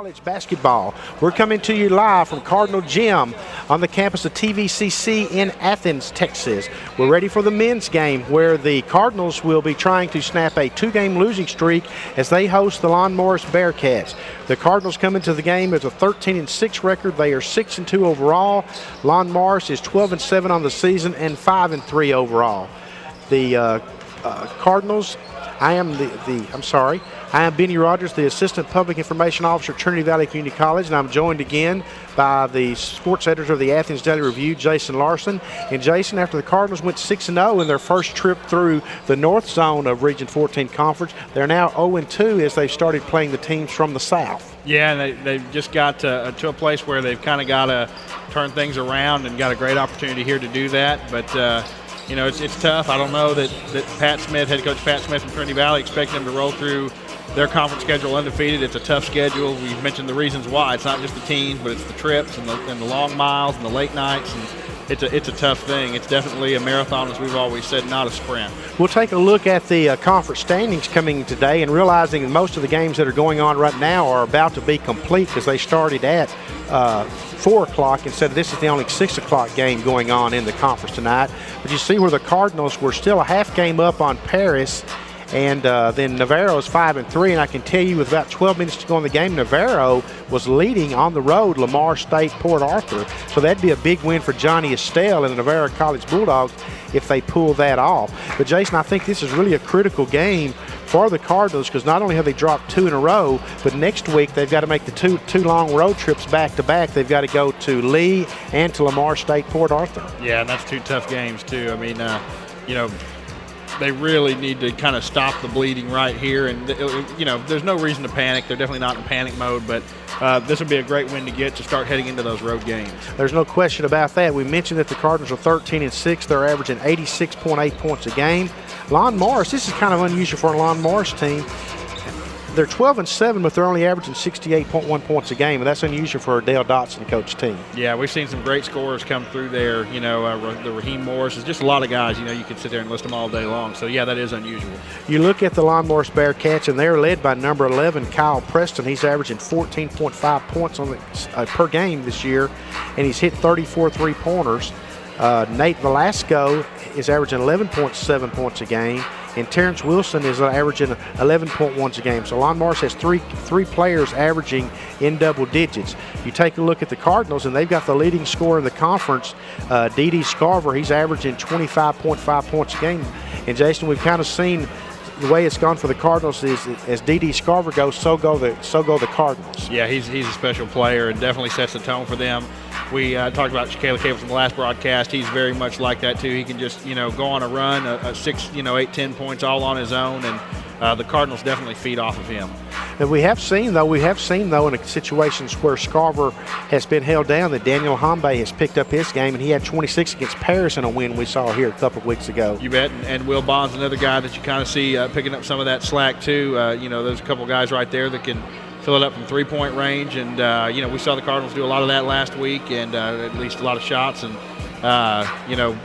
College basketball. We're coming to you live from Cardinal Gym on the campus of TVCC in Athens, Texas. We're ready for the men's game where the Cardinals will be trying to snap a two-game losing streak as they host the Lon Morris Bearcats. The Cardinals come into the game as a 13-6 record. They are 6-2 overall. Lon Morris is 12-7 on the season and 5-3 overall. The Cardinals, I am Benny Rogers, the Assistant Public Information Officer at Trinity Valley Community College, and I'm joined again by the sports editor of the Athens Daily Review, Jason Larson. And Jason, after the Cardinals went 6-0 in their first trip through the north zone of Region 14 Conference, they're now 0-2 as they've started playing the teams from the south. Yeah, and they've just got to a place where they've kind of got to turn things around and got a great opportunity here to do that. But you know, it's tough. I don't know that Pat Smith, head coach Pat Smith from Trinity Valley, expecting them to roll through their conference schedule undefeated. It's a tough schedule. We've mentioned the reasons why. It's not just the teams, but it's the trips and the long miles and the late nights. And it's a tough thing. It's definitely a marathon, as we've always said, not a sprint. We'll take a look at the conference standings coming today and realizing that most of the games that are going on right now are about to be complete because they started at 4 o'clock instead of this is the only 6 o'clock game going on in the conference tonight. But you see where the Cardinals were still a half game up on Paris, and then Navarro is 5-3, and I can tell you with about 12 minutes to go in the game, Navarro was leading on the road Lamar State Port Arthur. So that'd be a big win for Johnny Estelle and the Navarro College Bulldogs if they pull that off. But Jason, I think this is really a critical game for the Cardinals because not only have they dropped 2 in a row, but next week they've got to make the two long road trips back to back. They've got to go to Lee and to Lamar State Port Arthur. Yeah, and that's 2 tough games too. I mean, you know, they really need to kind of stop the bleeding right here. And, you know, there's no reason to panic. They're definitely not in panic mode, but this would be a great win to get to start heading into those road games. There's no question about that. We mentioned that the Cardinals are 13-6. They're averaging 86.8 points a game. Lon Morris, this is kind of unusual for a Lon Morris team. They're 12-7, but they're only averaging 68.1 points a game, and that's unusual for a Dale Dotson coach team. Yeah, we've seen some great scorers come through there. You know, the Raheem Morris is just a lot of guys. You know, you could sit there and list them all day long. So, yeah, that is unusual. You look at the Lon Morris Bearcats, and they're led by number 11, Kyle Preston. He's averaging 14.5 points on the, per game this year, and he's hit 34 three-pointers. Nate Velasco is averaging 11.7 points a game, and Terrence Wilson is averaging 11.1 a game. So Lon Morris has three players averaging in double digits. You take a look at the Cardinals, and they've got the leading scorer in the conference, D.D. Scarver. He's averaging 25.5 points a game. And Jason, we've kind of seen the way it's gone for the Cardinals is as D.D. Scarver goes, so go the Cardinals. Yeah, he's a special player and definitely sets the tone for them. We talked about Caleb Cable from the last broadcast. He's very much like that too. He can just, you know, go on a run, a 6, 8, 10 points all on his own, and the Cardinals definitely feed off of him. And we have seen though in situations where Scarver has been held down that Daniel Hambe has picked up his game, and he had 26 against Paris in a win we saw here a couple of weeks ago. You bet. And Will Bond's another guy that you kind of see picking up some of that slack too. You know, there's a couple guys right there that can fill it up from three-point range, and you know, we saw the Cardinals do a lot of that last week, and at least a lot of shots. And you know,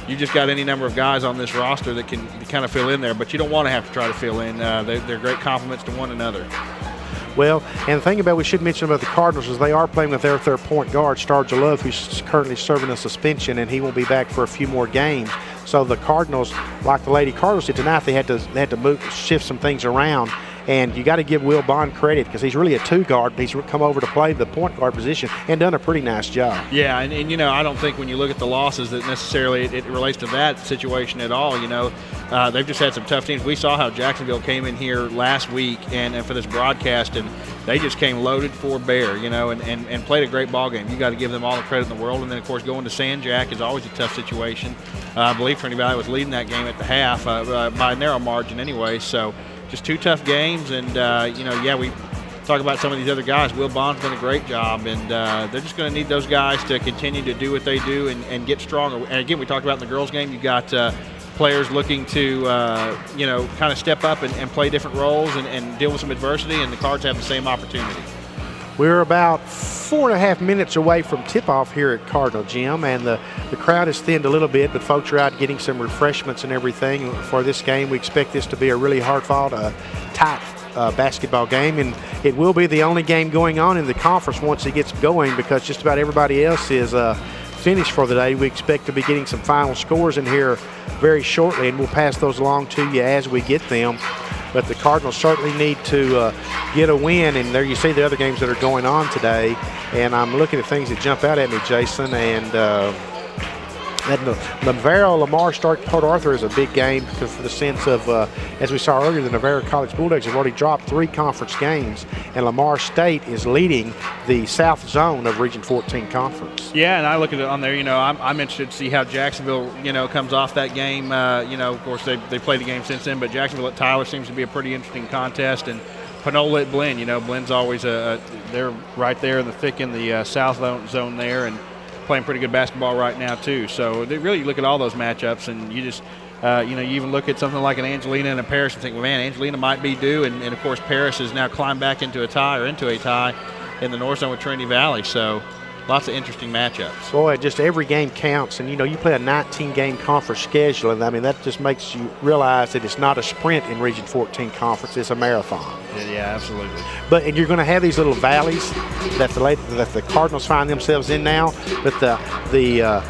you just got any number of guys on this roster that can kind of fill in there, but you don't want to have to try to fill in. They're great complements to one another. Well, and the thing about we should mention about the Cardinals is they are playing with their point guard, Starja Love, who's currently serving a suspension, and he won't be back for a few more games. So the Cardinals, like the Lady Cardinals did tonight, they had to shift some things around. And you got to give Will Bond credit because he's really a 2-guard. He's come over to play the point guard position and done a pretty nice job. Yeah, and you know, I don't think when you look at the losses that necessarily it relates to that situation at all. You know, they've just had some tough teams. We saw how Jacksonville came in here last week and for this broadcast, and they just came loaded for bear, you know, and played a great ball game. You got to give them all the credit in the world. And then, of course, going to San Jack is always a tough situation. I believe Trinity Valley was leading that game at the half by a narrow margin anyway. So just 2 tough games, and you know, yeah, we talk about some of these other guys. Will Bond's done a great job, and they're just going to need those guys to continue to do what they do and get stronger. And again, we talked about in the girls' game, you got players looking to you know, kind of step up and play different roles and deal with some adversity, and the Cards have the same opportunity. We're about 4.5 minutes away from tip-off here at Cardinal Gym, and the crowd has thinned a little bit, but folks are out getting some refreshments and everything for this game. We expect this to be a really hard-fought, tight basketball game, and it will be the only game going on in the conference once it gets going, because just about everybody else is finished for the day. We expect to be getting some final scores in here very shortly, and we'll pass those along to you as we get them. But the Cardinals certainly need to get a win, and there you see the other games that are going on today. And I'm looking at things that jump out at me, Jason, and that Navarro-Lamar Port Arthur is a big game because for the sense of, as we saw earlier, the Navarro College Bulldogs have already dropped 3 conference games, and Lamar State is leading the South Zone of Region 14 Conference. Yeah, and I look at it on there, I'm interested to see how Jacksonville, comes off that game. Of course, they played the game since then, but Jacksonville at Tyler seems to be a pretty interesting contest, and Panola at Blinn, Blinn's always they're right there in the thick in the South Zone there, and playing pretty good basketball right now too. So they really look at all those matchups, and you just you even look at something like an Angelina and a Paris and think, well, man, Angelina might be due, and of course Paris has now climbed back into a tie in the North Zone with Trinity Valley. So lots of interesting matchups. Boy, just every game counts, and you play a 19-game conference schedule, and I mean that just makes you realize that it's not a sprint in Region 14 Conference; it's a marathon. Yeah, absolutely. And you're going to have these little valleys that the Cardinals find themselves in now. But the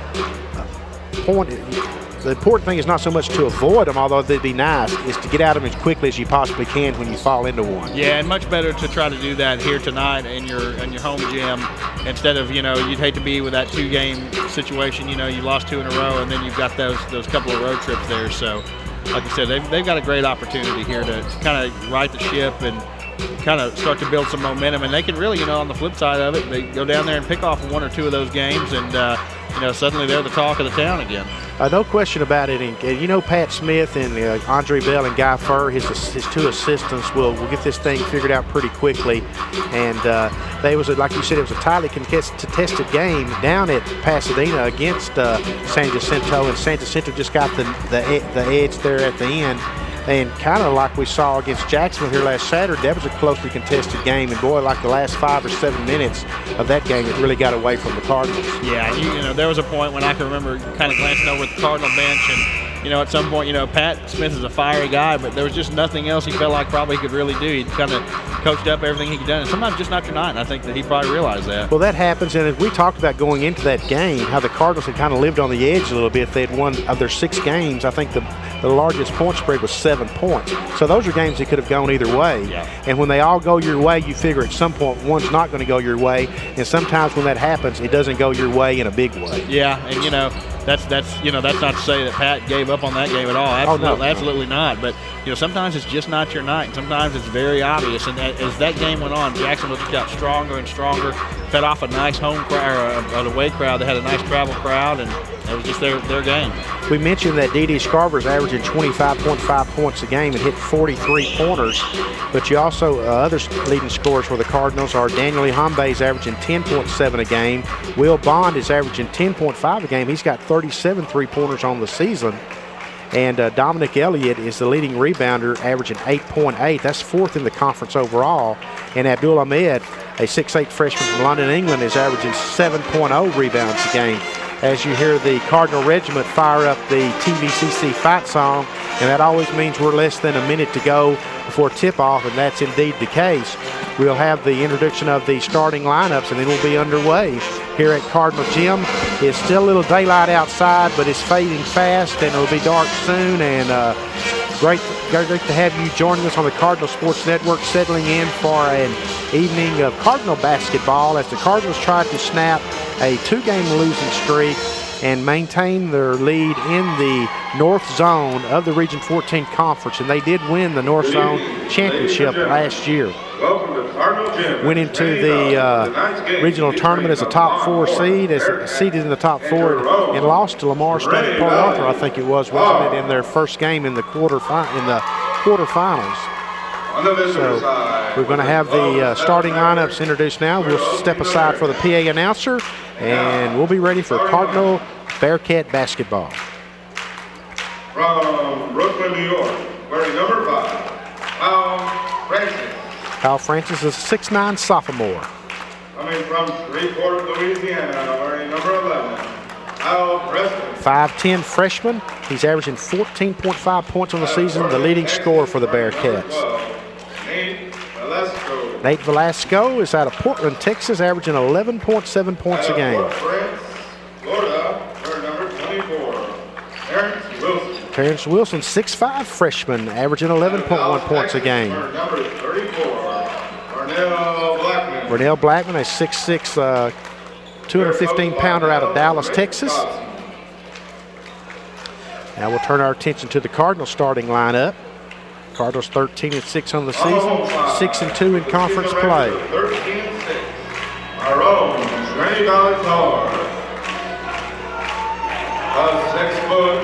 important thing is not so much to avoid them, although they'd be nice, is to get out of them as quickly as you possibly can when you fall into one. Yeah, and much better to try to do that here tonight in your home gym instead of, you'd hate to be with that 2-game situation. You lost 2 in a row, and then you've got those couple of road trips there. So, like I said, they've got a great opportunity here to kind of right the ship and kind of start to build some momentum. And they can really, on the flip side of it, they go down there and pick off 1 or 2 of those games, and suddenly they're the talk of the town again. No question about it. And Pat Smith and Andre Bell and Guy Furr, his 2 assistants, will get this thing figured out pretty quickly. And like you said, it was a tightly contested game down at Pasadena against San Jacinto, and San Jacinto just got the edge there at the end. And kind of like we saw against Jacksonville here last Saturday, that was a closely contested game. And boy, like the last 5 or 7 minutes of that game, it really got away from the Cardinals. Yeah, there was a point when I can remember kind of glancing over at the Cardinal bench, and at some point, Pat Smith is a fiery guy, but there was just nothing else he felt like probably he could really do. He kind of coached up everything he could do, and sometimes just not your night. And I think that he probably realized that. Well, that happens, and as we talked about going into that game, how the Cardinals had kind of lived on the edge a little bit. They had won of their 6 games. I think the largest point spread was 7 points. So those are games that could have gone either way. Yeah. And when they all go your way, you figure at some point one's not going to go your way. And sometimes when that happens, it doesn't go your way in a big way. Yeah, and that's not to say that Pat gave up on that game at all. Absolutely not. But sometimes it's just not your night, and sometimes it's very obvious. And as that game went on, Jacksonville just got stronger and stronger. Fed off a nice home crowd, an away crowd that had a nice travel crowd, and it was just their game. We mentioned that D.D. Scarver's averaging 25.5 points a game and hit 43 pointers. But you also, other leading scorers for the Cardinals are Daniel Ihambe's averaging 10.7 a game. Will Bond is averaging 10.5 a game. He's got 37 three-pointers on the season. And Dominic Elliott is the leading rebounder, averaging 8.8. That's 4th in the conference overall. And Abdul Ahmed, a 6'8 freshman from London, England, is averaging 7.0 rebounds a game. As you hear the Cardinal Regiment fire up the TVCC fight song, and that always means we're less than a minute to go before tip-off, and that's indeed the case. We'll have the introduction of the starting lineups, and then we'll be underway here at Cardinal Gym. It's still a little daylight outside, but it's fading fast, and it'll be dark soon. And great to have you joining us on the Cardinal Sports Network, settling in for an evening of Cardinal basketball as the Cardinals try to snap a 2-game losing streak and maintain their lead in the North Zone of the Region 14 Conference. And they did win the North Zone Championship last year. Welcome to Cardinal Gym. Went into the regional tournament as a top 4 seed, seeded in the top 4, and lost to Lamar State Port Arthur, I think it was, wasn't it, in their first game in the quarterfinals. So we're going to have the starting lineups introduced now. We'll step aside for the PA announcer, and we'll be ready for Cardinal Bearcat basketball. From Brooklyn, New York, wearing number 5, Kyle Francis. Kyle Francis is a 6'9 sophomore. Coming from Shreveport, Louisiana, wearing number 11, Kyle Preston. 5'10 freshman. He's averaging 14.5 points on the season, the leading scorer for the Bearcats. Nate Nate Velasco is out of Portland, Texas, averaging 11.7 points a game. Florida, wearing number 24, Terrence Wilson. Terrence Wilson, 6'5" freshman, averaging 11.1 points a game. Number 34, Vernell Blackman. Vernell Blackman, a 6'6", 215-pounder out of Dallas, Texas. Now we'll turn our attention to the Cardinals starting lineup. Cardinals 13-6 on the season, 6-2 in conference play. 13-6. Our own Trinity Valley Tar. A 6-foot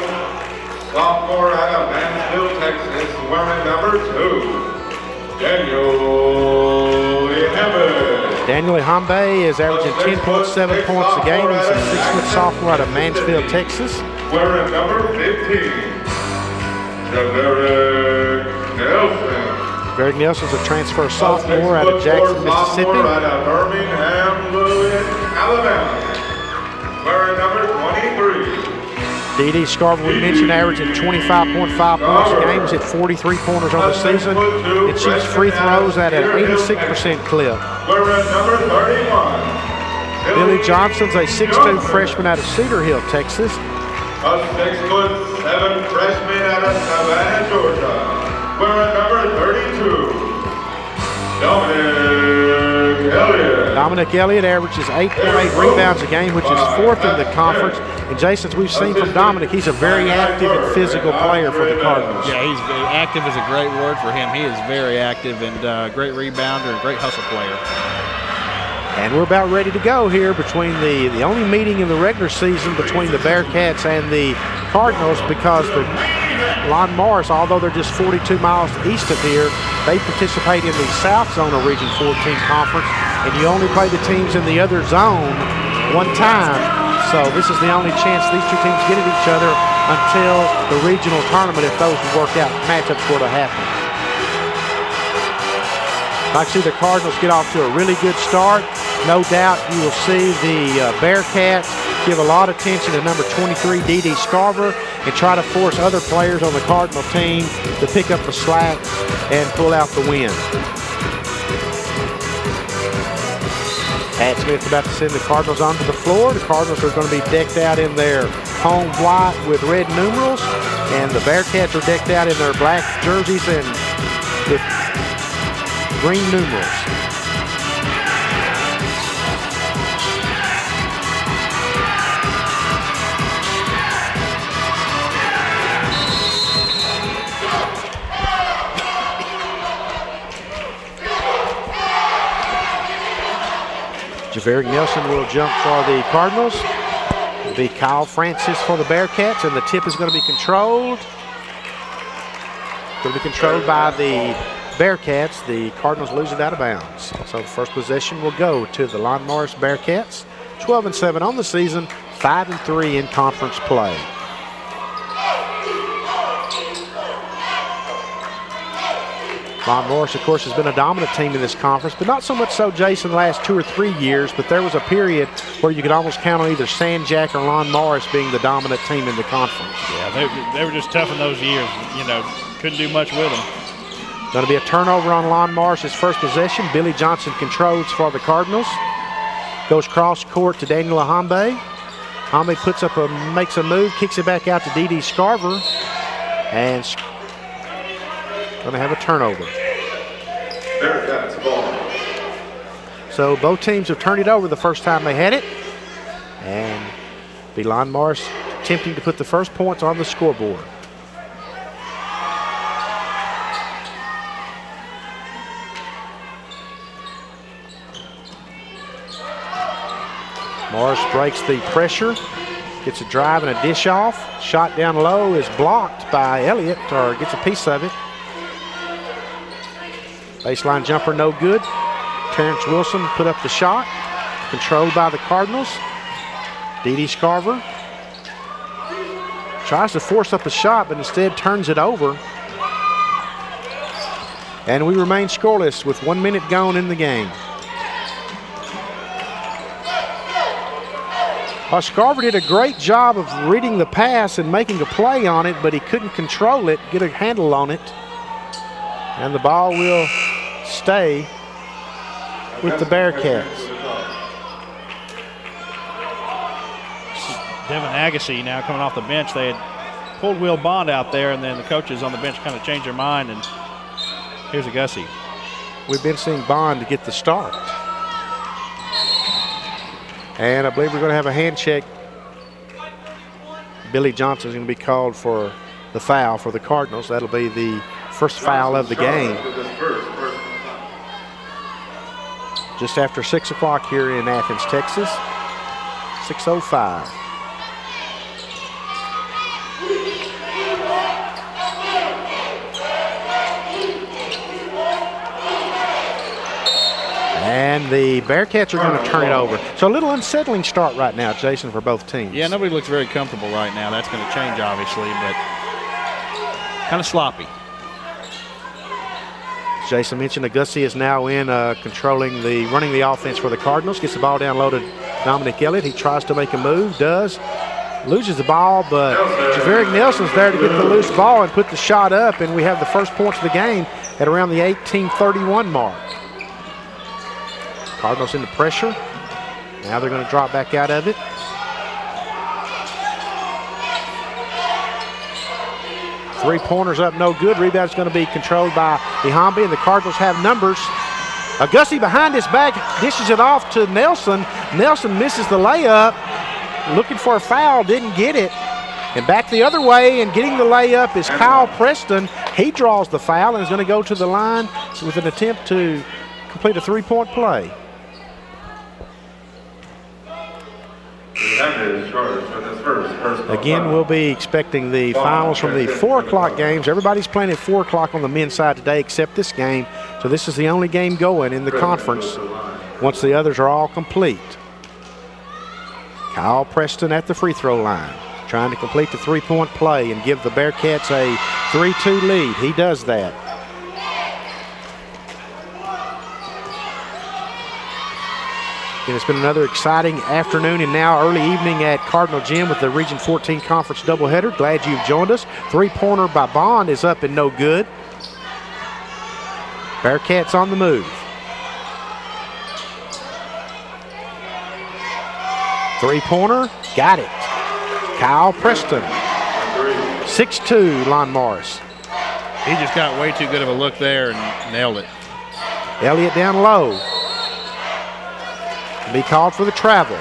sophomore out of Mansfield, Texas, wearing number 2, Daniel Ihambe. Daniel Ihambe is averaging 10.7 points a game. He's a 6-foot sophomore out of Mansfield, Texas. Wearing number 15, Javerick Nelson. Greg Nelson's a transfer sophomore out of Jackson, Mississippi. Out of Birmingham, Alabama. Wearing number 23. D.D. Scarver, we mentioned, averaging 25.5 points a game. He's hit 43 pointers on the season. It shoots free throws at an 86% clip. Wearing number 31. Billy Johnson's a 6'2" freshman out of Cedar Hill, Texas. A 6'7" freshman out of Savannah, Georgia. Wearing number 32, Dominic Elliott. Dominic Elliott averages 8.8 rebounds a game, which is 4th in the conference. And Jason, as we've seen from Dominic, he's a very active and physical player for the Cardinals. Yeah, he's active is a great word for him. He is very active and great rebounder and great hustle player. And we're about ready to go here between the only meeting in the regular season between the Bearcats and the Cardinals, because the Lon Morris, although they're just 42 miles east of here, they participate in the South Zone of Region 14 Conference, and you only play the teams in the other zone one time. So this is the only chance these two teams get at each other until the regional tournament, if those work out, matchups were to happen. Like I see the Cardinals get off to a really good start. No doubt you will see the Bearcats give a lot of attention to number 23, D.D. Scarver, and try to force other players on the Cardinal team to pick up the slack and pull out the win. Pat Smith about to send the Cardinals onto the floor. The Cardinals are going to be decked out in their home white with red numerals, and the Bearcats are decked out in their black jerseys and with green numerals. Javerick Nelson will jump for the Cardinals. It'll be Kyle Francis for the Bearcats, and the tip is going to be controlled. Going to be controlled by the Bearcats. The Cardinals lose it out of bounds. So the first possession will go to the Lon Morris Bearcats. 12-7 on the season, 5-3 in conference play. Lon Morris, of course, has been a dominant team in this conference, but not so much so, Jason, the last 2 or 3 years. But there was a period where you could almost count on either San Jack or Lon Morris being the dominant team in the conference. Yeah, they were just tough in those years. You know, couldn't do much with them. Going to be a turnover on Lon Morris's first possession. Billy Johnson controls for the Cardinals. Goes cross court to Daniel Ihambe. Ihambe makes a move, kicks it back out to D.D. Scarver, and going to have a turnover. Bearcats ball. So both teams have turned it over the first time they had it. And be Lon Morris attempting to put the first points on the scoreboard. Morris breaks the pressure, gets a drive and a dish off. Shot down low is blocked by Elliott, or gets a piece of it. Baseline jumper no good. Terrence Wilson put up the shot. Controlled by the Cardinals. D.D. Scarver tries to force up a shot, but instead turns it over. And we remain scoreless with 1 minute gone in the game. Scarver did a great job of reading the pass and making a play on it, but he couldn't control it, get a handle on it. And the ball will stay with the Bearcats. Devin Agassi now coming off the bench. They had pulled Will Bond out there, and then the coaches on the bench kind of changed their mind, and here's Agassi. We've been seeing Bond to get the start. And I believe we're going to have a hand check. Billy Johnson's going to be called for the foul for the Cardinals. That'll be the first foul of the game. Just after 6 o'clock here in Athens, Texas. 6:05. And the Bearcats are going to turn it over. So a little unsettling start right now, Jason, for both teams. Yeah, nobody looks very comfortable right now. That's going to change, obviously, but kind of sloppy. Jason mentioned Agassi is now in running the offense for the Cardinals. Gets the ball down low to Dominic Elliott. He tries to make a move, loses the ball, but Javerick Nelson's there to get the loose ball and put the shot up, and we have the first points of the game at around the 18:31 mark. Cardinals into pressure. Now they're going to drop back out of it. Three-pointers up, no good. Rebound's going to be controlled by Ihambi, and the Cardinals have numbers. Agassi behind his back dishes it off to Nelson. Nelson misses the layup. Looking for a foul, didn't get it. And back the other way and getting the layup is Kyle Preston. He draws the foul and is going to go to the line with an attempt to complete a three-point play. Again, we'll be expecting the finals from the 4 o'clock games. Everybody's playing at 4 o'clock on the men's side today except this game. So this is the only game going in the conference once the others are all complete. Kyle Preston at the free throw line, trying to complete the three-point play and give the Bearcats a 3-2 lead. He does that. And it's been another exciting afternoon and now early evening at Cardinal Gym with the Region 14 Conference doubleheader. Glad you've joined us. Three-pointer by Bond is up and no good. Bearcats on the move. Three-pointer, got it. Kyle Preston. 6'2", Lon Morris. He just got way too good of a look there and nailed it. Elliott down low. Be called for the travel.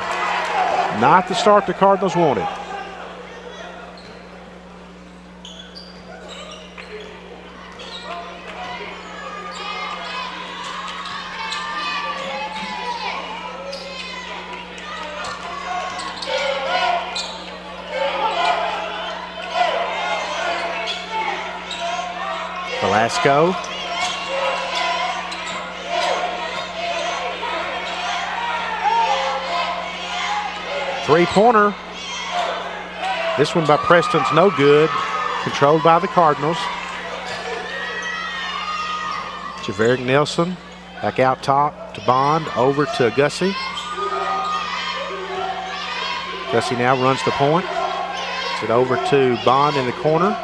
Not the start the Cardinals wanted. Velasco. Three-pointer. This one by Preston's no good. Controlled by the Cardinals. Javerick Nelson back out top to Bond. Over to Agassi. Agassi now runs the point. Gets it over to Bond in the corner.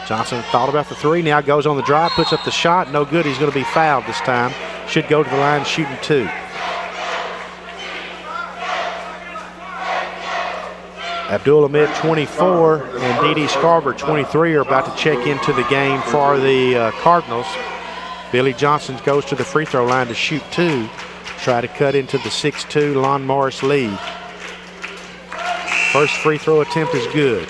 Johnson thought about the three. Now goes on the drive. Puts up the shot. No good. He's going to be fouled this time. Should go to the line shooting two. Abdul Hamid, 24, and Dede Scarver, 23, are about to check into the game for the Cardinals. Billy Johnson goes to the free throw line to shoot two, try to cut into the 6-2 Lon Morris lead. First free throw attempt is good.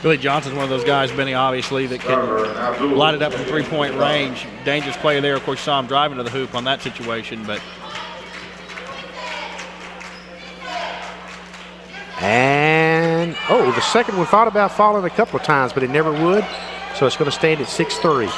Billy Johnson's one of those guys, Benny, obviously, that can light it up from three-point range. Dangerous play there. Of course, you saw him driving to the hoop on that situation, but. And, the second one thought about falling a couple of times, but it never would. So it's going to stand at 6-3.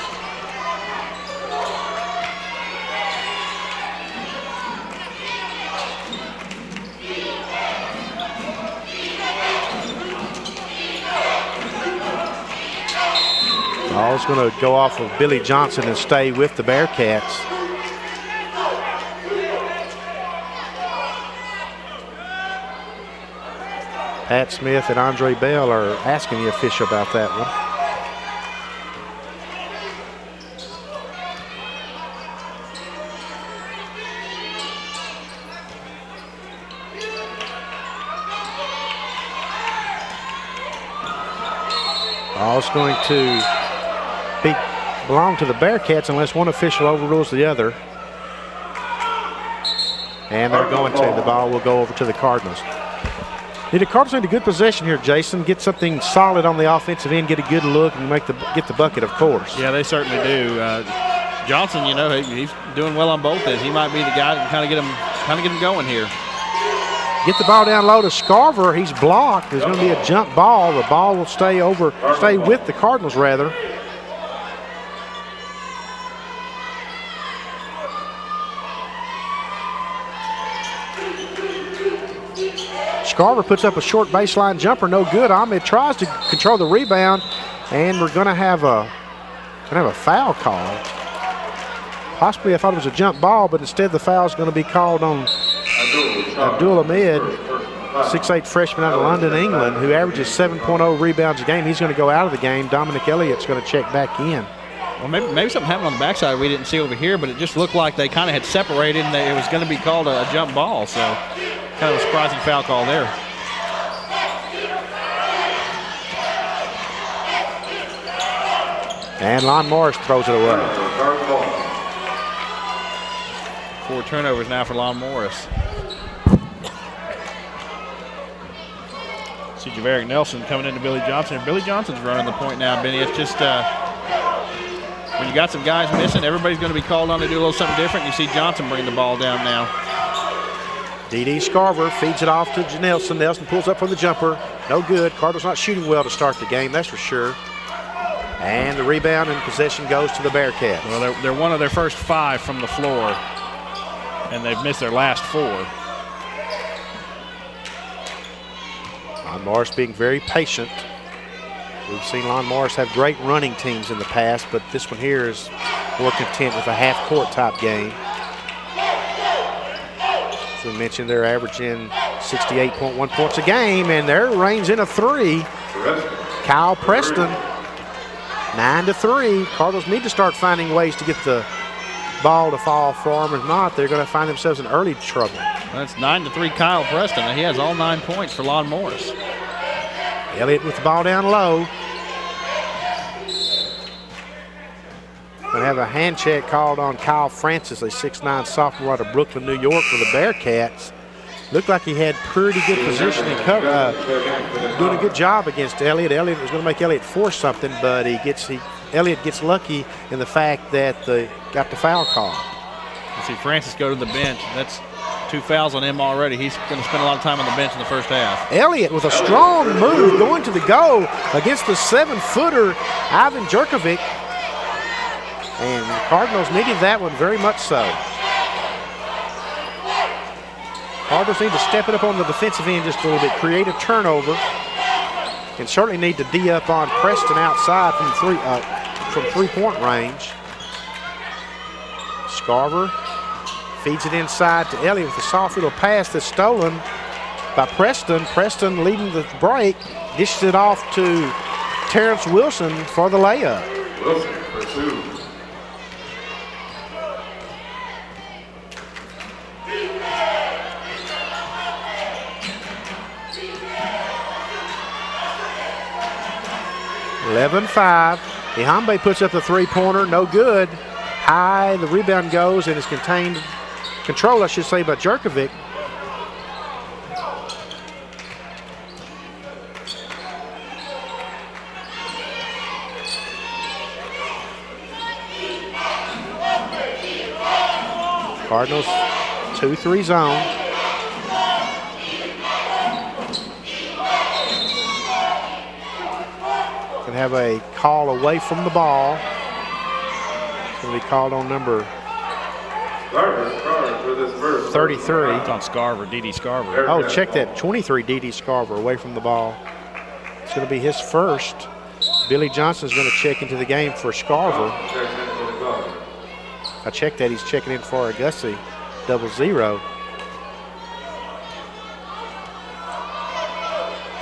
Ball's going to go off of Billy Johnson and stay with the Bearcats. Pat Smith and Andre Bell are asking the official about that one. Ball's going to belong to the Bearcats unless one official overrules the other. And they're going to. The ball will go over to the Cardinals. The Cardinals need a good possession here, Jason. Get something solid on the offensive end, get a good look, and get the bucket, of course. Yeah, they certainly do. Johnson, you know, he's doing well on both ends. He might be the guy that can kind of get him going here. Get the ball down low to Scarver. He's blocked. There's going to be a jump ball. The ball will stay with the Cardinals, rather. Scarver puts up a short baseline jumper, no good. Ahmed tries to control the rebound, and we're going to have a foul call. Possibly I thought it was a jump ball, but instead the foul is going to be called on Abdul Ahmed, 6'8" freshman out of London, England, who averages 7.0 rebounds a game. He's going to go out of the game. Dominic Elliott's going to check back in. Well, maybe something happened on the backside we didn't see over here, but it just looked like they kind of had separated and it was going to be called a jump ball. So kind of a surprising foul call there. And Lon Morris throws it away. 4 turnovers now for Lon Morris. See Javaric Nelson coming into Billy Johnson. And Billy Johnson's running the point now, Benny. It's just when you got some guys missing, everybody's going to be called on to do a little something different. You see Johnson bring the ball down now. D.D. Scarver feeds it off to Nelson. Nelson pulls up for the jumper. No good. Cardinals not shooting well to start the game, that's for sure. And the rebound and possession goes to the Bearcats. Well, they're one of their first 5 from the floor, and they've missed their last 4. Lon Morris being very patient. We've seen Lon Morris have great running teams in the past, but this one here is more content with a half-court type game. As we mentioned, they're averaging 68.1 points a game, and their range in a 3. Kyle Preston, 9-3. Cardinals need to start finding ways to get the ball to fall for them. If not, they're going to find themselves in early trouble. That's 9-3 Kyle Preston. He has all 9 points for Lon Morris. Elliott with the ball down low. Going to have a hand check called on Kyle Francis, a 6'9" sophomore out of Brooklyn, New York for the Bearcats. Looked like he had pretty good positioning, doing a good job against Elliott. Elliott was going to make Elliott force something, but Elliott gets lucky in the fact that they got the foul call. You see Francis go to the bench. That's 2 fouls on him already. He's going to spend a lot of time on the bench in the first half. Elliott with a strong move going to the go against the 7-footer Ivan Jerkovic. And the Cardinals needed that one very much so. Cardinals need to step it up on the defensive end just a little bit, create a turnover, and certainly need to D up on Preston outside from three-point range. Scarver feeds it inside to Elliott with a soft little pass that's stolen by Preston. Preston leading the break, dishes it off to Terrence Wilson for the layup. Wilson for 2. (11-5). Ihambe puts up the three-pointer, no good. High, the rebound goes and is controlled, I should say, by Jerkovic. Cardinals 2-3 zone. Can have a call away from the ball. It's going to be called on number 33. It's on Scarver, D.D. Scarver. Oh, check that. 23, D.D. Scarver away from the ball. It's going to be his first. Billy Johnson's going to check into the game for Scarver. I checked that. He's checking in for Agassi, 0-0.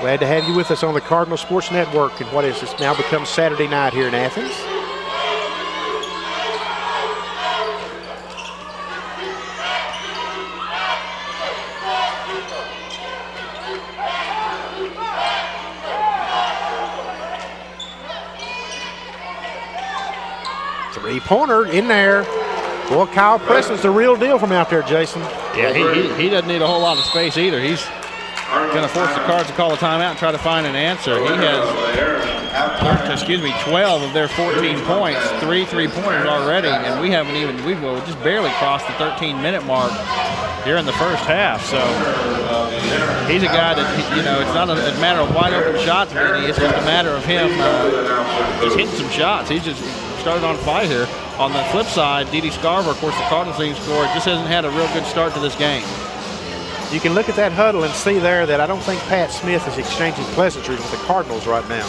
Glad to have you with us on the Cardinal Sports Network and what has now become Saturday night here in Athens. Three-pointer in there. Boy, Kyle Preston's the real deal from out there, Jason. Yeah, he doesn't need a whole lot of space either. He's going to force the Cards to call a timeout and try to find an answer. He has 12 of their 14 points, 3 3-pointers already, and we've just barely crossed the 13-minute mark here in the first half. So he's a guy that, it's not a matter of wide open shots, Vinny. It's just a matter of him just hitting some shots. He's just started on fire here. On the flip side, Dede Scarver, of course, the Cardinals team scorer, just hasn't had a real good start to this game. You can look at that huddle and see there that I don't think Pat Smith is exchanging pleasantries with the Cardinals right now.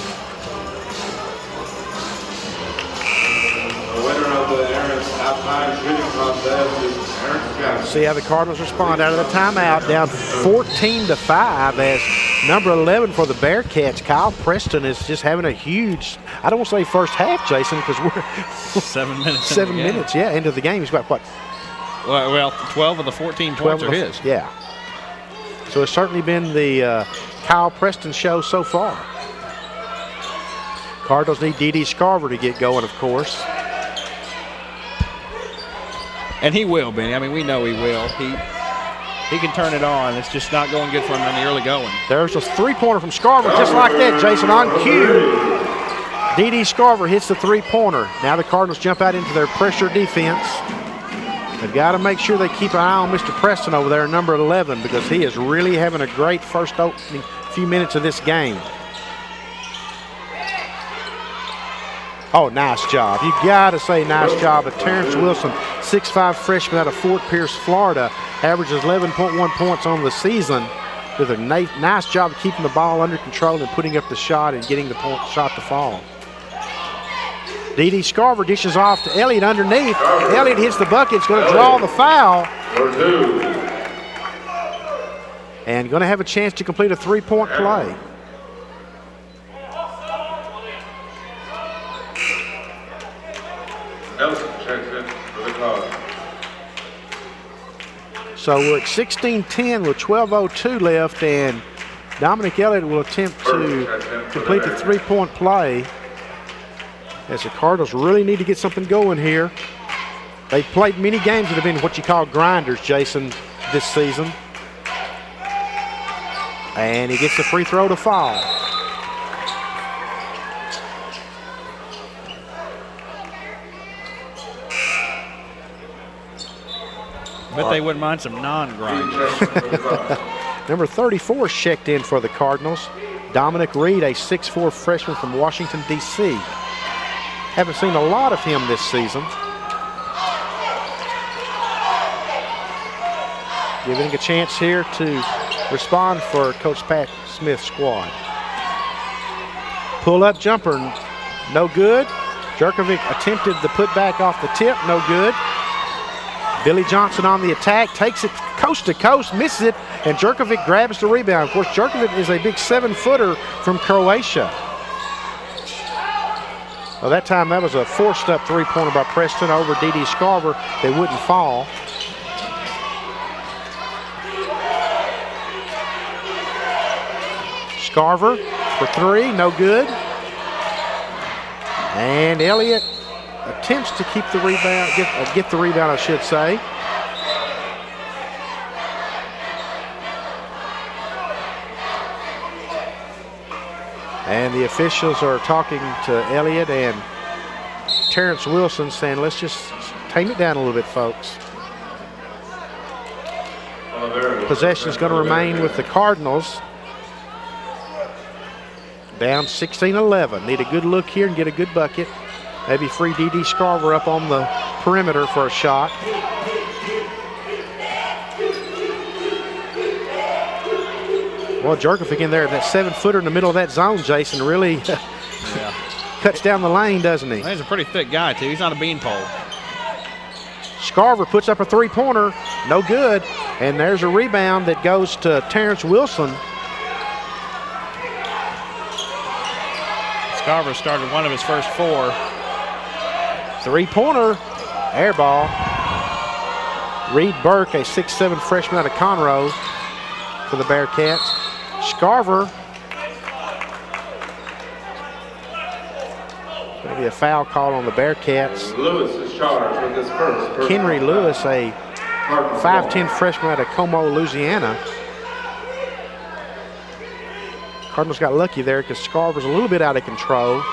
The winner of the Aaron's halftime shooting contest is Aaron Scott. See how the Cardinals respond out of the timeout, down 14-5 as number 11 for the Bearcats, Kyle Preston, is just having a huge, I don't want to say first half, Jason, because we're 7 minutes. 7 minutes, yeah, into the game. He's got what? Well, 12 of the 14 points are his. Yeah. So it's certainly been the Kyle Preston show so far. Cardinals need Dede Scarver to get going, of course. And he will, Benny. I mean, we know he will. He can turn it on. It's just not going good for him in the early going. There's a three-pointer from Scarver, just like that, Jason, on cue. Dede Scarver hits the three-pointer. Now the Cardinals jump out into their pressure defense. They've got to make sure they keep an eye on Mr. Preston over there, number 11, because he is really having a great first opening few minutes of this game. Oh, nice job. You got to say nice job of Terrence Wilson, 6'5" freshman out of Fort Pierce, Florida, averages 11.1 points on the season. Does a nice job of keeping the ball under control and putting up the shot and getting the shot to fall. Dede Scarver dishes off to Elliott underneath. Elliott hits the bucket. It's going to draw the foul. And going to have a chance to complete a three-point play. Nelson checks in for the Cards. So we're at 16-10 with 12:02 left, and Dominic Elliott will attempt to complete the three-point play, as the Cardinals really need to get something going here. They've played many games that have been what you call grinders, Jason, this season. And he gets the free throw to fall. Bet they wouldn't mind some non-grinders. Number 34 checked in for the Cardinals. Dominic Reed, a 6'4" freshman from Washington, D.C. Haven't seen a lot of him this season. Giving a chance here to respond for Coach Pat Smith's squad. Pull-up jumper, no good. Jerkovic attempted the putback off the tip, no good. Billy Johnson on the attack, takes it coast to coast, misses it, and Jerkovic grabs the rebound. Of course, Jerkovic is a big 7-footer from Croatia. Well, that time that was a forced-up three-pointer by Preston over Dede Scarver. They wouldn't fall. Scarver for three, no good. And Elliott attempts to keep the rebound, get the rebound, I should say. And the officials are talking to Elliott and Terrence Wilson, saying, let's just tame it down a little bit, folks. Possession is going to remain with the Cardinals. Down 16-11. Need a good look here and get a good bucket. Maybe free Dede Scarver up on the perimeter for a shot. Well, Jerkovic in there, that 7-footer in the middle of that zone, Jason, really cuts down the lane, doesn't he? He's a pretty thick guy, too. He's not a beanpole. Scarver puts up a three-pointer, no good. And there's a rebound that goes to Terrence Wilson. Scarver started one of his first four. Three-pointer, air ball. Reed Burke, a 6'7" freshman out of Conroe for the Bearcats. Scarver Maybe a foul call on the Bearcats. Lewis is charged with his first. Henry Lewis, a 5'10" freshman out of Como, Louisiana. Cardinals got lucky there because Scarver's a little bit out of control.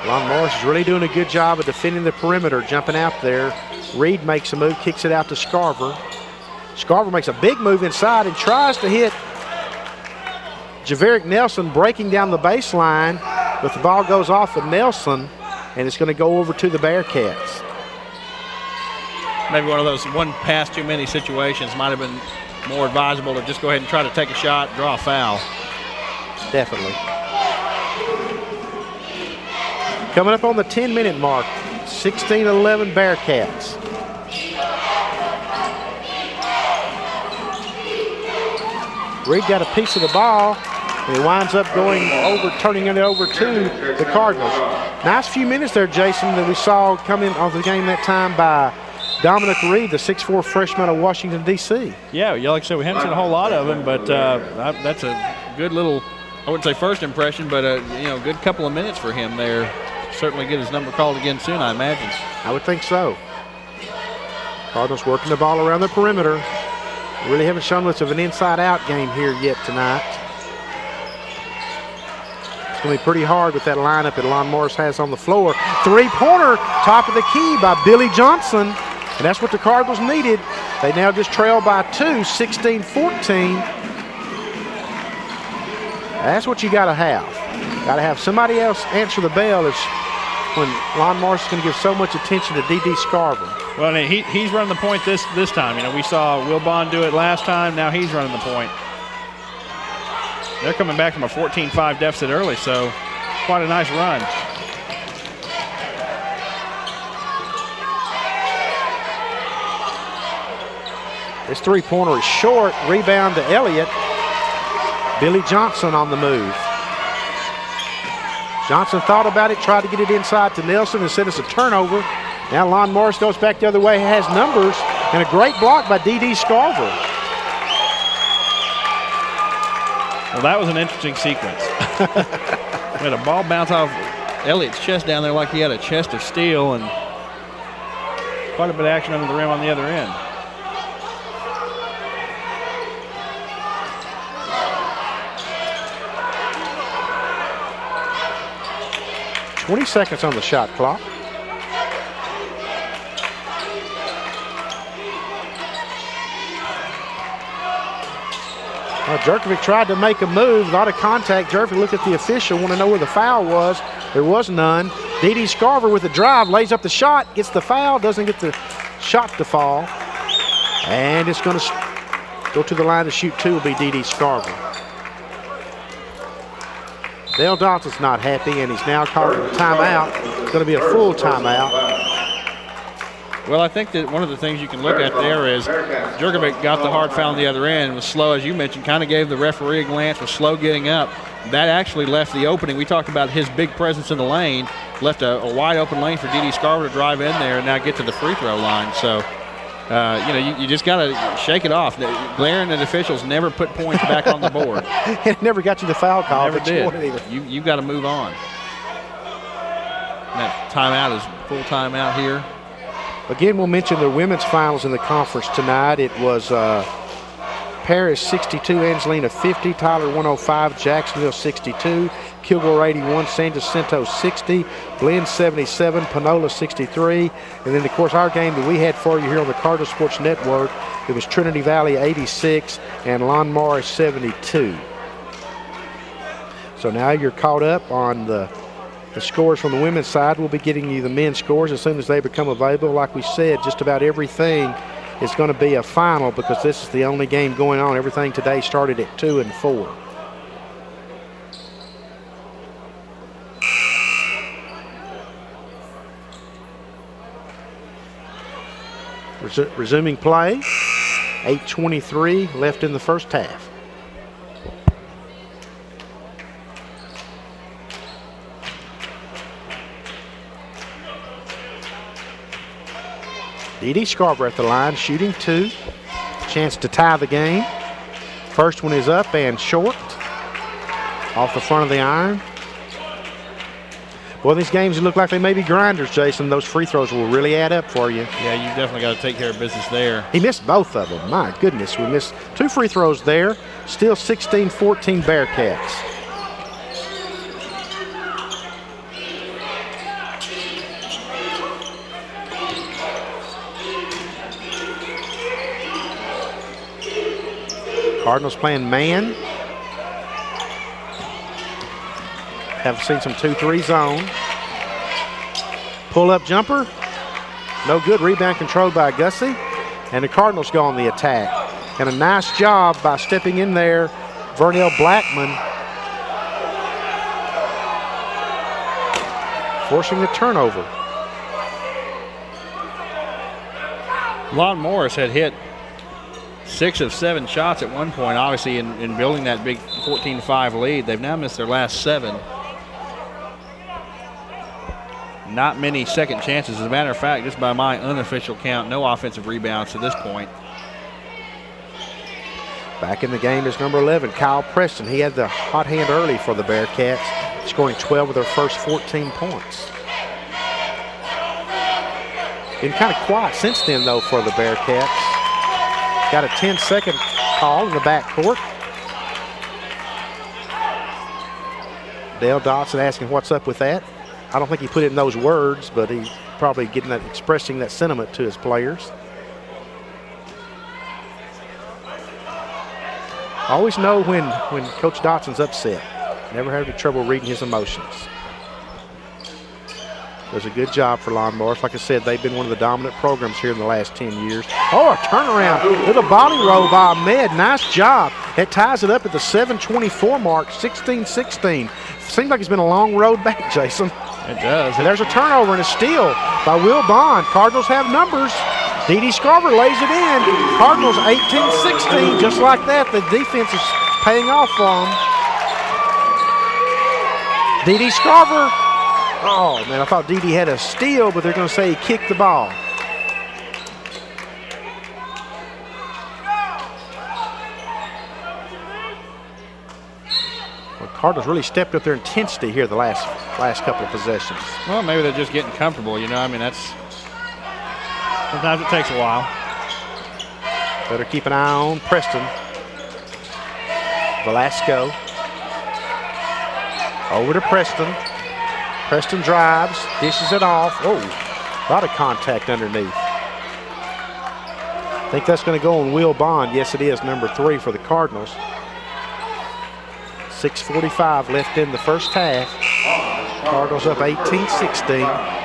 Lon Morris is really doing a good job of defending the perimeter, jumping out there. Reed makes a move, kicks it out to Scarver. Scarver makes a big move inside and tries to hit Javerick Nelson breaking down the baseline, but the ball goes off of Nelson, and it's going to go over to the Bearcats. Maybe one of those one pass too many situations. Might have been more advisable to just go ahead and try to take a shot, draw a foul. Definitely. Coming up on the 10-minute mark, 16-11 Bearcats. Reed got a piece of the ball, and he winds up turning it over to the Cardinals. Nice few minutes there, Jason, that we saw come in on the game that time by Dominic Reed, the 6'4" freshman of Washington, D.C. Yeah, like I said, we haven't seen a whole lot of him, but that's a good little, I wouldn't say first impression, but a good couple of minutes for him there. Certainly get his number called again soon, I imagine. I would think so. Cardinals working the ball around the perimeter. Really haven't shown much of an inside-out game here yet tonight. It's going to be pretty hard with that lineup that Lon Morris has on the floor. Three-pointer, top of the key by Billy Johnson. And that's what the Cardinals needed. They now just trail by 2, 16-14. That's what you got to have. Got to have somebody else answer the bell when Lon Morris is going to give so much attention to D.D. Scarver. Well, he's running the point this time. We saw Will Bond do it last time. Now he's running the point. They're coming back from a 14-5 deficit early, so quite a nice run. This three-pointer is short. Rebound to Elliott. Billy Johnson on the move. Johnson thought about it, tried to get it inside to Nelson and said it's a turnover. Now Lon Morris goes back the other way, has numbers, and a great block by D.D. Scarver. Well, that was an interesting sequence. We had a ball bounce off Elliott's chest down there like he had a chest of steel, and quite a bit of action under the rim on the other end. .20 seconds on the shot clock. Jerkovic tried to make a move, a lot of contact. Jerkovic looked at the official, want to know where the foul was. There was none. D.D. Scarver with the drive, lays up the shot, gets the foul, doesn't get the shot to fall. And it's going to go to the line to shoot 2 will be D.D. Scarver. Dale Johnson's not happy, and he's now calling a timeout. It's going to be a full timeout. Well, I think that one of the things you can look at there is Jerkovic got the hard foul on the other end, was slow, as you mentioned, kind of gave the referee a glance, was slow getting up. That actually left the opening. We talked about his big presence in the lane, left a wide open lane for D.D. Scarver to drive in there and now get to the free throw line. So, you just got to shake it off. Glaring at officials never put points back on the board. It never got you the foul call. Never did. You got to move on. And that timeout is full timeout here. Again, we'll mention the women's finals in the conference tonight. It was Paris 62, Angelina 50, Tyler 105, Jacksonville 62, Kilgore 81, San Jacinto 60, Glenn 77, Panola 63. And then, of course, our game that we had for you here on the Cardinal Sports Network, it was Trinity Valley 86 and Lon Morris 72. So now you're caught up on the scores from the women's side. We'll be getting you the men's scores as soon as they become available. Like we said, just about everything is going to be a final because this is the only game going on. Everything today started at 2 and 4. Resuming play. 8:23 left in the first half. D.D. Scarver at the line, shooting 2. Chance to tie the game. First one is up and short. Off the front of the iron. Well, these games look like they may be grinders, Jason. Those free throws will really add up for you. Yeah, you definitely got to take care of business there. He missed both of them. My goodness, we missed 2 free throws there. Still 16-14 Bearcats. Cardinals playing man. Have seen some 2-3 zone. Pull-up jumper. No good. Rebound controlled by Gussie. And the Cardinals go on the attack. And a nice job by stepping in there, Vernell Blackman. Forcing the turnover. Lon Morris had hit 6 of 7 shots at one point, obviously in building that big 14-5 lead. They've now missed their last 7. Not many second chances. As a matter of fact, just by my unofficial count, no offensive rebounds to this point. Back in the game is number 11, Kyle Preston. He had the hot hand early for the Bearcats, scoring 12 of their first 14 points. Been kind of quiet since then, though, for the Bearcats. Got a 10-second call in the backcourt. Dale Dotson asking what's up with that. I don't think he put it in those words, but he's probably getting that, expressing that sentiment to his players. I always know when Coach Dotson's upset. Never had any trouble reading his emotions. Does a good job for Lon Morris. Like I said, they've been one of the dominant programs here in the last 10 years. Oh, a turnaround. Little body roll by Ahmed. Nice job. It ties it up at the 7:24 mark, 16-16. Seems like it's been a long road back, Jason. It does. And there's a turnover and a steal by Will Bond. Cardinals have numbers. Dee Scarver lays it in. Cardinals 18-16. Just like that, the defense is paying off for them. Dee Scarver. Oh, man, I thought Dee had a steal, but they're going to say he kicked the ball. Well, Cardinals really stepped up their intensity here the last couple of possessions. Well, maybe they're just getting comfortable, you know. I mean, sometimes it takes a while. Better keep an eye on Preston. Velasco. Over to Preston. Preston drives, dishes it off. Oh, a lot of contact underneath. I think that's going to go on Will Bond. Yes, it is, number 3 for the Cardinals. 6:45 left in the first half. Cardinals up 18-16.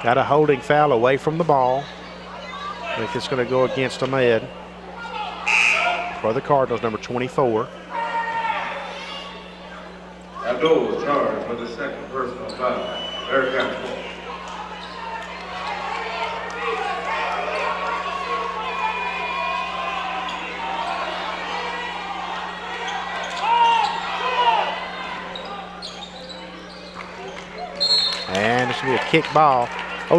Got a holding foul away from the ball. I think it's going to go against Ahmed for the Cardinals, number 24. Abdul is charged with the second personal foul. Bearcat ball. And it's going to be a kick ball.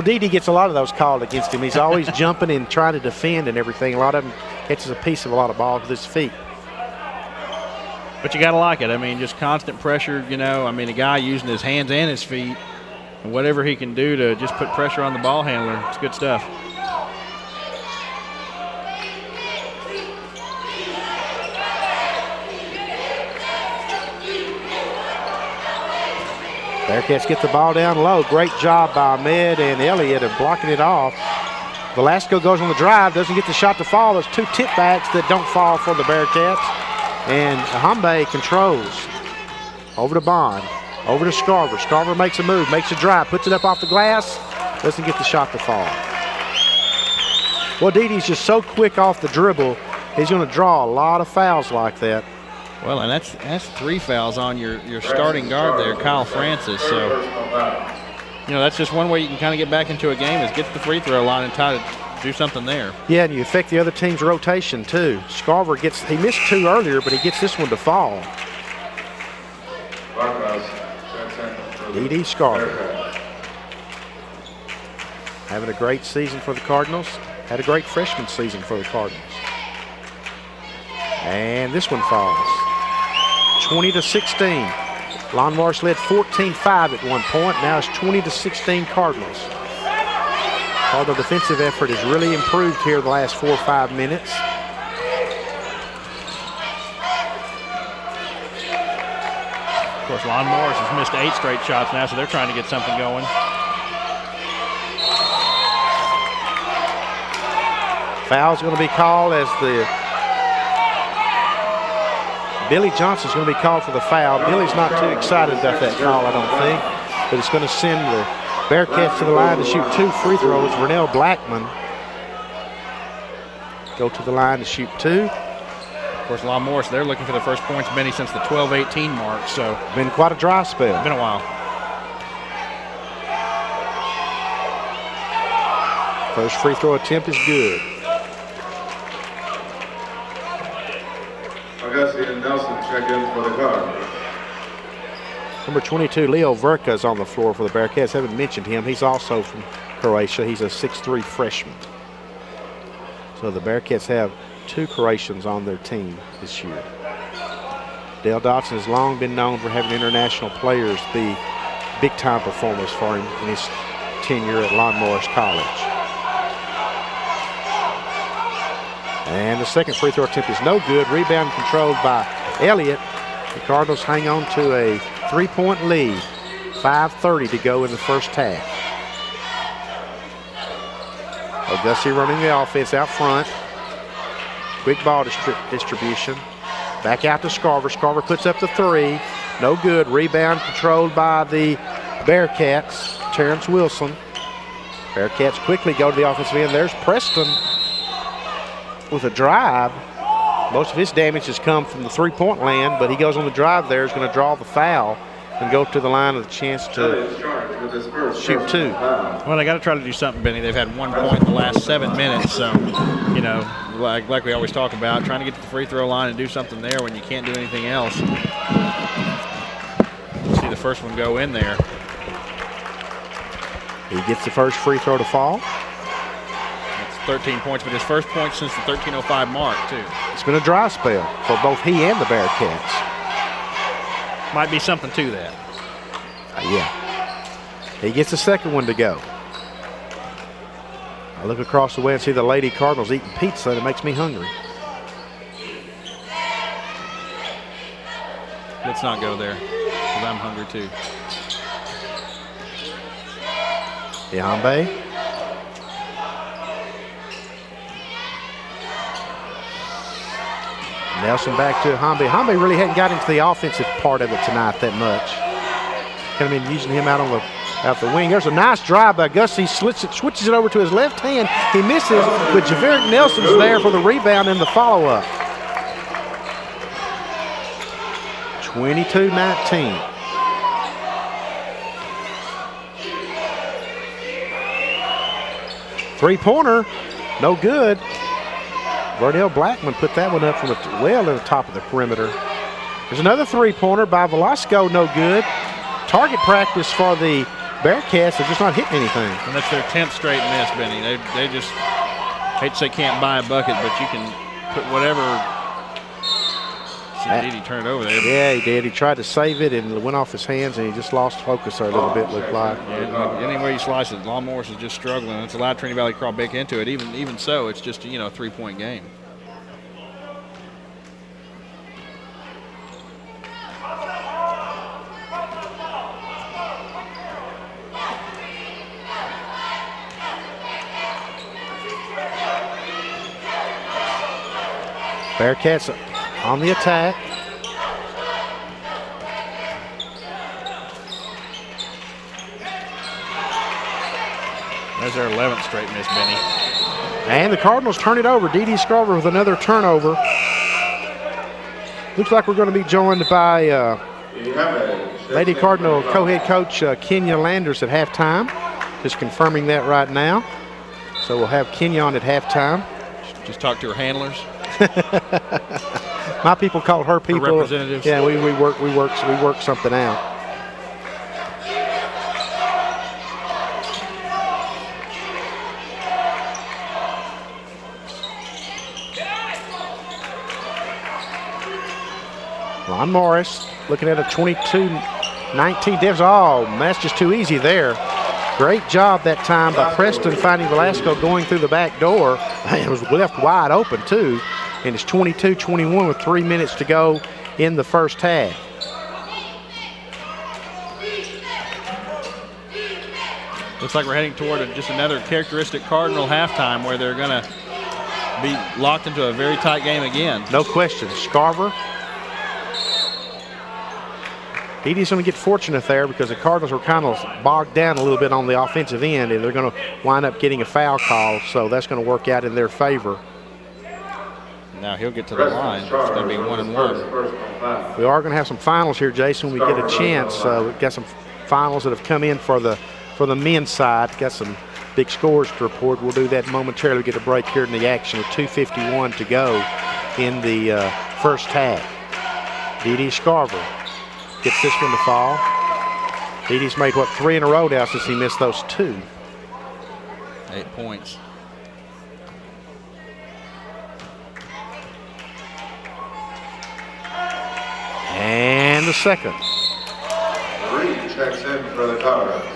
Didi gets a lot of those called against him. He's always jumping and trying to defend and everything. A lot of him catches a piece of a lot of balls with his feet. But you got to like it. I mean, just constant pressure, you know. I mean, a guy using his hands and his feet and whatever he can do to just put pressure on the ball handler. It's good stuff. Bearcats get the ball down low. Great job by Ahmed and Elliott of blocking it off. Velasco goes on the drive, doesn't get the shot to fall. There's 2 tip backs that don't fall for the Bearcats. And Hambe controls. Over to Bond. Over to Scarver. Scarver makes a move, makes a drive, puts it up off the glass. Doesn't get the shot to fall. Well, Didi's just so quick off the dribble. He's going to draw a lot of fouls like that. Well, and that's 3 fouls on your starting guard there, Kyle Francis. So, that's just one way you can kind of get back into a game is get to the free throw line and try to do something there. Yeah, and you affect the other team's rotation too. Scarver he missed 2 earlier, but he gets this one to fall. D.D. Scarver. Having a great season for the Cardinals. Had a great freshman season for the Cardinals. And this one falls. 20-16. Lon Morris led 14-5 at one point. Now it's 20-16 Cardinals. Cardinal defensive effort has really improved here the last 4 or 5 minutes. Of course, Lon Morris has missed 8 straight shots now, so they're trying to get something going. Foul's going to be called as Billy Johnson's going to be called for the foul. Billy's not too excited about that call, I don't think, but it's going to send the Bearcats to the line to shoot 2 free throws. Vernell Blackman go to the line to shoot 2. Of course, Lon Morris, they're looking for the first points, Benny, since the 12-18 mark, so. Been quite a dry spell. Been a while. First free throw attempt is good. Agassi and Nelson check in for the Cardinals. Number 22, Leo Verka is on the floor for the Bearcats. Haven't mentioned him. He's also from Croatia. He's a 6'3" freshman. So the Bearcats have 2 Croatians on their team this year. Dale Dotson has long been known for having international players be big-time performers for him in his tenure at Lon Morris College. And the second free throw attempt is no good. Rebound controlled by Elliott. The Cardinals hang on to a 3-point lead. 5:30 to go in the first half. Augusty running the offense out front. Quick ball distribution. Back out to Scarver. Scarver puts up the 3. No good. Rebound controlled by the Bearcats. Terrence Wilson. Bearcats quickly go to the offensive end. There's Preston with a drive. Most of his damage has come from the 3-point land, but he goes on the drive there, is going to draw the foul and go to the line with a chance to shoot 2. Well, they got to try to do something, Benny. They've had 1 point in the last 7 minutes, so, like we always talk about, trying to get to the free throw line and do something there when you can't do anything else. See the first one go in there. He gets the first free throw to fall. 13 points, but his first point since the 13:05 mark, too. It's been a dry spell for both he and the Bearcats. Might be something to that. Yeah. He gets the second one to go. I look across the way and see the Lady Cardinals eating pizza, and it makes me hungry. Let's not go there, because I'm hungry, too. Diambe. Nelson back to Hambe. Hambe really hadn't got into the offensive part of it tonight that much. Kind of been using him out the wing. There's a nice drive by Gus. He switches it over to his left hand. He misses, but Javerick Nelson's there for the rebound and the follow-up. 22-19. Three-pointer, no good. Vernell Blackman put that one up from well to the top of the perimeter. There's another three-pointer by Velasco, no good. Target practice for the Bearcats. They're just not hitting anything. And that's their 10th straight miss, Benny. They just, hate to say can't buy a bucket, but you can put whatever. Did he turn it over there? Yeah, he did. He tried to save it and it went off his hands, and he just lost focus there a little bit, looked like. Yeah, any way you slice it, Lon Morris is just struggling. It's allowed Trinity Valley to crawl back into it. Even so, it's just a 3-point game. Bearcats on the attack. There's their 11th straight miss, Benny. And the Cardinals turn it over. D.D. Scarver with another turnover. Looks like we're going to be joined by Lady Cardinal co-head coach Kenya Landers at halftime. Just confirming that right now. So we'll have Kenya on at halftime. Just talk to her handlers. My people call her people. Her representatives. Yeah, we work something out. Lon Morris looking at a 22-19 difference. Oh, that's just too easy there. Great job that time by Preston finding Velasco going through the back door. It was left wide open too. And it's 22-21 with 3 minutes to go in the first half. Looks like we're heading toward just another characteristic Cardinal halftime where they're going to be locked into a very tight game again. No question. Scarver. Edie's going to get fortunate there because the Cardinals were kind of bogged down a little bit on the offensive end, and they're going to wind up getting a foul call, so that's going to work out in their favor. Now he'll get to the line. It's going to be 1-1. We are going to have some finals here, Jason, when we get a chance. We've got some finals that have come in for the men's side. Got some big scores to report. We'll do that momentarily. We get a break here in the action with 2:51 to go in the first half. Edie Scarver gets this one to fall. Edie's made, 3 in a row now since he missed those 2. 8 points. And the second. Reed checks in for the Cards.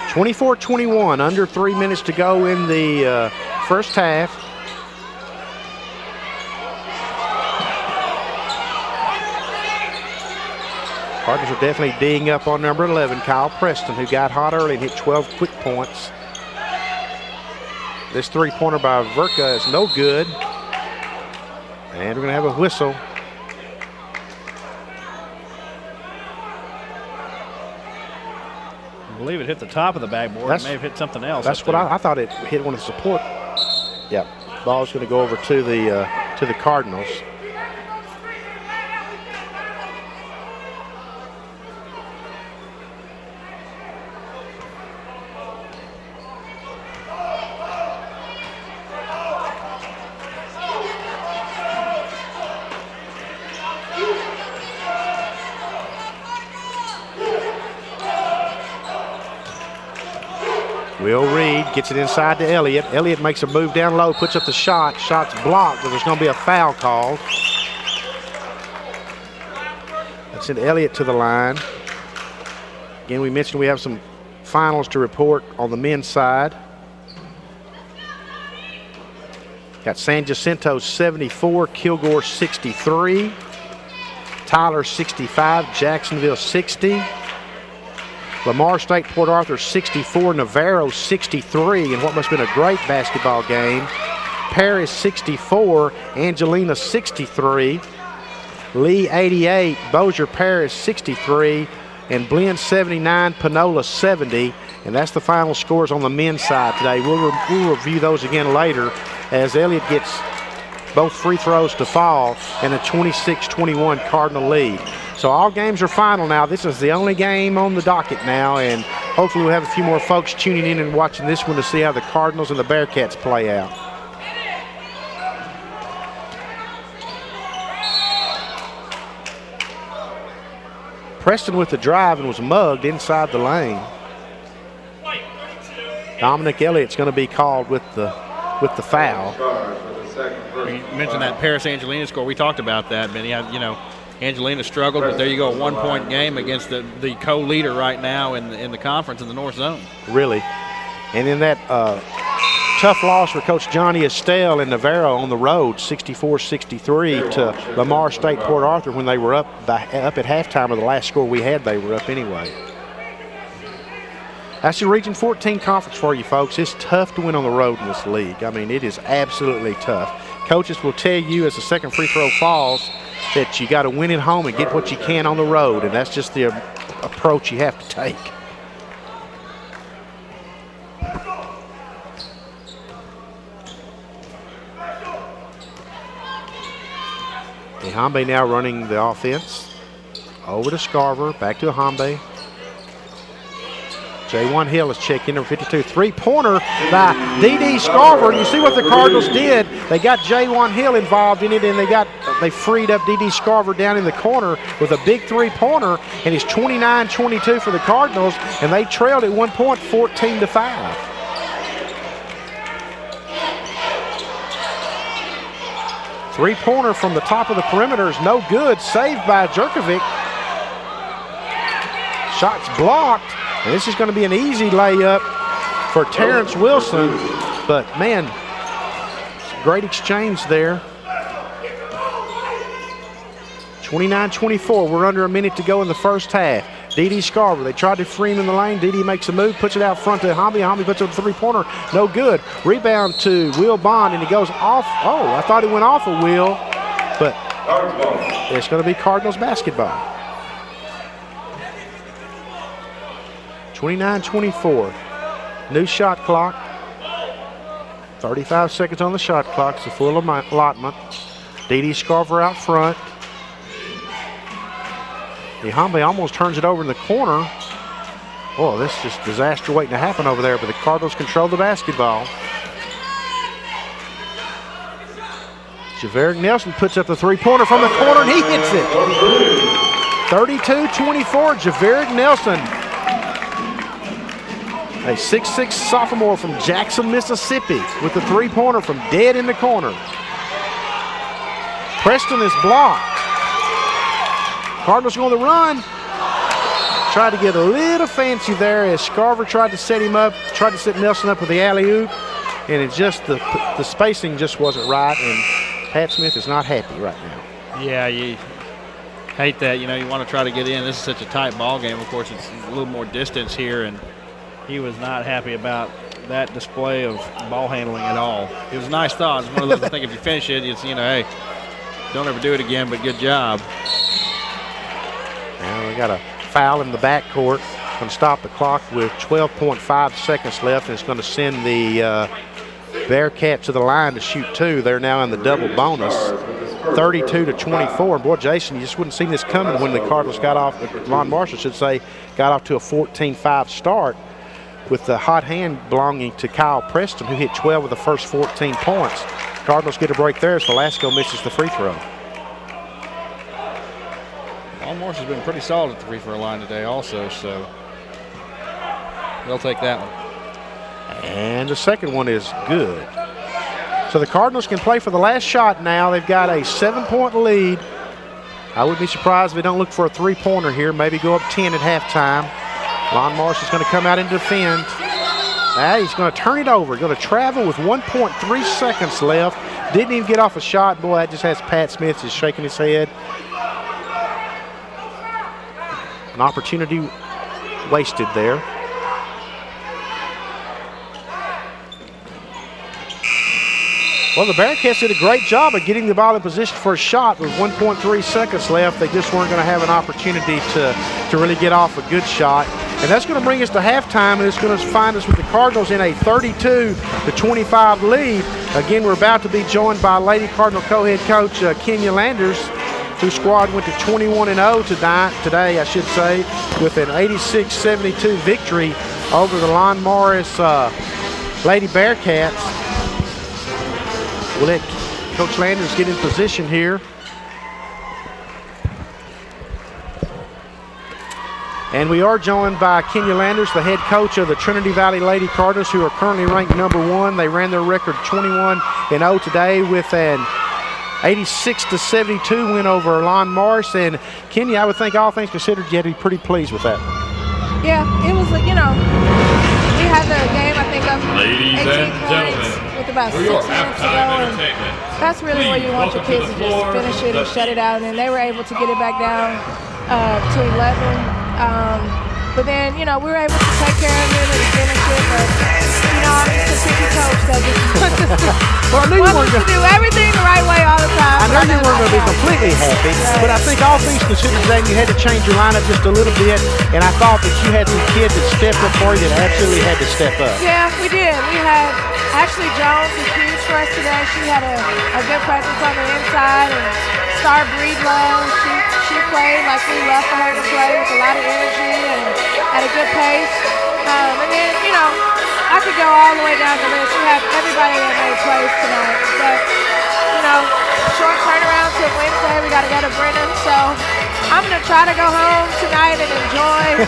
(24-21), under 3 minutes to go in the first half. Cardinals are definitely D'ing up on number 11, Kyle Preston, who got hot early and hit 12 quick points. This three-pointer by Verka is no good. And we're going to have a whistle. I believe it hit the top of the backboard. It may have hit something else. That's what I thought. It hit one of the support. Yeah, ball's going to go over to the Cardinals. Will Reed gets it inside to Elliott. Elliott makes a move down low, puts up the shot. Shot's blocked, but there's going to be a foul called. That sent Elliott to the line. Again, we mentioned we have some finals to report on the men's side. Got San Jacinto 74, Kilgore 63, Tyler 65, Jacksonville 60. Lamar State, Port Arthur 64, Navarro 63, and what must have been a great basketball game. Paris 64, Angelina 63, Lee 88, Bossier Paris 63, and Blinn 79, Panola 70. And that's the final scores on the men's side today. We'll review those again later as Elliott gets both free throws to fall and a 26-21 Cardinal lead. So all games are final now. This is the only game on the docket now, and hopefully we'll have a few more folks tuning in and watching this one to see how the Cardinals and the Bearcats play out. Preston with the drive and was mugged inside the lane. Dominic Elliott's going to be called with the foul. You mentioned that Paris Angelina score. We talked about that, Benny. Angelina struggled, but there you go, a 1-point game against the co-leader right now in the conference in the North Zone. Really. And in that tough loss for Coach Johnny Estelle and Navarro on the road, 64-63 to Lamar State Port Arthur when they were up at halftime of the last score we had, they were up anyway. That's the Region 14 conference for you folks. It's tough to win on the road in this league. I mean, it is absolutely tough. Coaches will tell you as the second free throw falls that you got to win at home and get what you can on the road, and that's just the approach you have to take. Ihambe now running the offense. Over to Scarver, back to Ihambe. J1 Hill is checking number 52. Three-pointer by D.D. Scarver. You see what the Cardinals did. They got J1 Hill involved in it, and they freed up D.D. Scarver down in the corner with a big three-pointer, and it's 29-22 for the Cardinals, and they trailed at one point 14-5. Three-pointer from the top of the perimeter is no good. Saved by Jerkovic. Shots blocked. And this is going to be an easy layup for Terrence Wilson. But, man, great exchange there. 29-24. We're under a minute to go in the first half. D.D. Scarver, they tried to free him in the lane. D.D. makes a move, puts it out front to Ihambe. Ihambe puts up a three-pointer. No good. Rebound to Will Bond, and he goes off. Oh, I thought it went off of Will. But it's going to be Cardinals basketball. 29-24. New shot clock. 35 seconds on the shot clock. It's a full allotment. D.D. Scarver out front. Ihambe almost turns it over in the corner. Oh, this is just disaster waiting to happen over there, but the Cardinals control the basketball. Javaric Nelson puts up the three-pointer from the corner, and he hits it. 32-24, Javaric Nelson. A 6'6" sophomore from Jackson, Mississippi with the three-pointer from dead in the corner. Preston is blocked. Cardinals going to run. Tried to get a little fancy there as Scarver tried to set him up, tried to set Nelson up with the alley-oop, and it just the spacing just wasn't right, and Pat Smith is not happy right now. Yeah, you hate that. You know, you want to try to get in. This is such a tight ball game. Of course, it's a little more distance here, and he was not happy about that display of ball handling at all. It was a nice thought. It's one of those, I think if you finish it, it's, you know, hey, don't ever do it again, but good job. Now we got a foul in the backcourt. Going to stop the clock with 12.5 seconds left, and it's going to send the Bearcats to the line to shoot two. They're now in the double bonus, 32-24. And boy, Jason, you just wouldn't see this coming when the Cardinals got off, Lon Marshall should say, got off to a 14-5 start with the hot hand belonging to Kyle Preston, who hit 12 of the first 14 points. Cardinals get a break there as Velasco misses the free throw. Lon Marshall's been pretty solid at the free throw line today also, so they'll take that one. And the second one is good. So the Cardinals can play for the last shot now. They've got a 7-point lead. I wouldn't be surprised if they don't look for a three-pointer here, maybe go up 10 at halftime. Lon Marshall's going to come out and defend. He's going to turn it over. Going to travel with 1.3 seconds left. Didn't even get off a shot. Boy, that just has Pat Smith just shaking his head. An opportunity wasted there. Well, the Bearcats did a great job of getting the ball in position for a shot with 1.3 seconds left. They just weren't going to have an opportunity to really get off a good shot. And that's going to bring us to halftime, and it's going to find us with the Cardinals in a 32-25 lead. Again, we're about to be joined by Lady Cardinal co-head coach Kenya Landers, whose squad went to 21-0 today, I should say, with an 86-72 victory over the Lon Morris Lady Bearcats. We'll let Coach Landers get in position here. And we are joined by Kenya Landers, the head coach of the Trinity Valley Lady Cardinals, who are currently ranked #1. They ran their record 21-0 today with an 86-72 win over Lon Morris. And Kenya, I would think all things considered, you had to be pretty pleased with that. Yeah, it was, you know, we had the game, I think, of 18 points with about 6 minutes to go. And that's really where you want your kids to just finish it and shut it out. And they were able to get it back down to 11. But then, you know, we were able to take care of it and finish it. But, you know, I'm just a picky coach that just Well, I knew you Want weren't us to going do everything the right way all the time. I know you weren't going to be completely happy, but I think all things considered, Zane, you had to change your lineup just a little bit, and I thought that you had some kids that stepped up for you that absolutely had to step up. Yeah, we did. We had Ashley Jones was huge for us today. She had a good presence on the inside, and Star Breedlove, she played like we love for her to play with a lot of energy and at a good pace. And then, you know, I could go all the way down the list. We have everybody that made plays tonight. But, you know, short turnaround till Wednesday. We got to go to Brenham. So I'm going to try to go home tonight and enjoy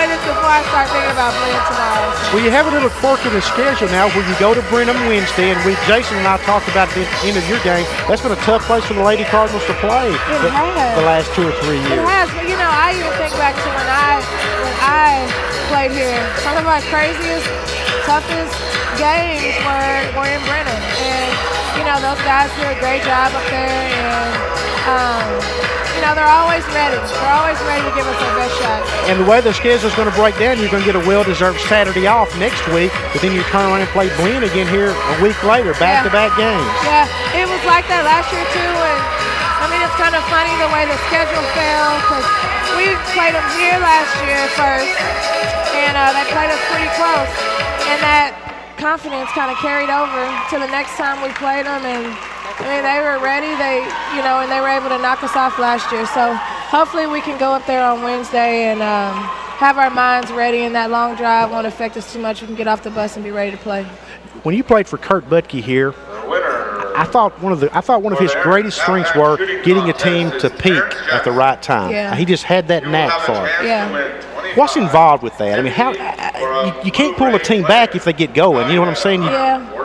this before I start thinking about playing tomorrow. So. Well, you have a little quirk in the schedule now where you go to Brenham Wednesday, and Jason and I talked about at the end of your game. That's been a tough place for the Lady Cardinals to play the last 2 or 3 years. It has, but you know, I even think back to when I played here. Some of our craziest, toughest games were in Brenham, and you know those guys do a great job up there, and you know they're always ready. They're always ready to give us their best shot. And the way the schedule is going to break down, you're going to get a well-deserved Saturday off next week, but then you turn around and play Blinn again here a week later, back-to-back games. Yeah, it was like that last year too, and I mean it's kind of funny the way the schedule fell because we played them here last year first, and they played us pretty close, and that confidence kind of carried over to the next time we played them, and I mean they were ready. And they were able to knock us off last year. So hopefully we can go up there on Wednesday and have our minds ready, and that long drive won't affect us too much. We can get off the bus and be ready to play. When you played for Kurt Butke here, I thought one of his greatest strengths were getting a team to peak at the right time. Yeah. He just had that knack for it. Yeah. What's involved with that? I mean, how you can't pull a team back if they get going. You know what I'm saying? Yeah.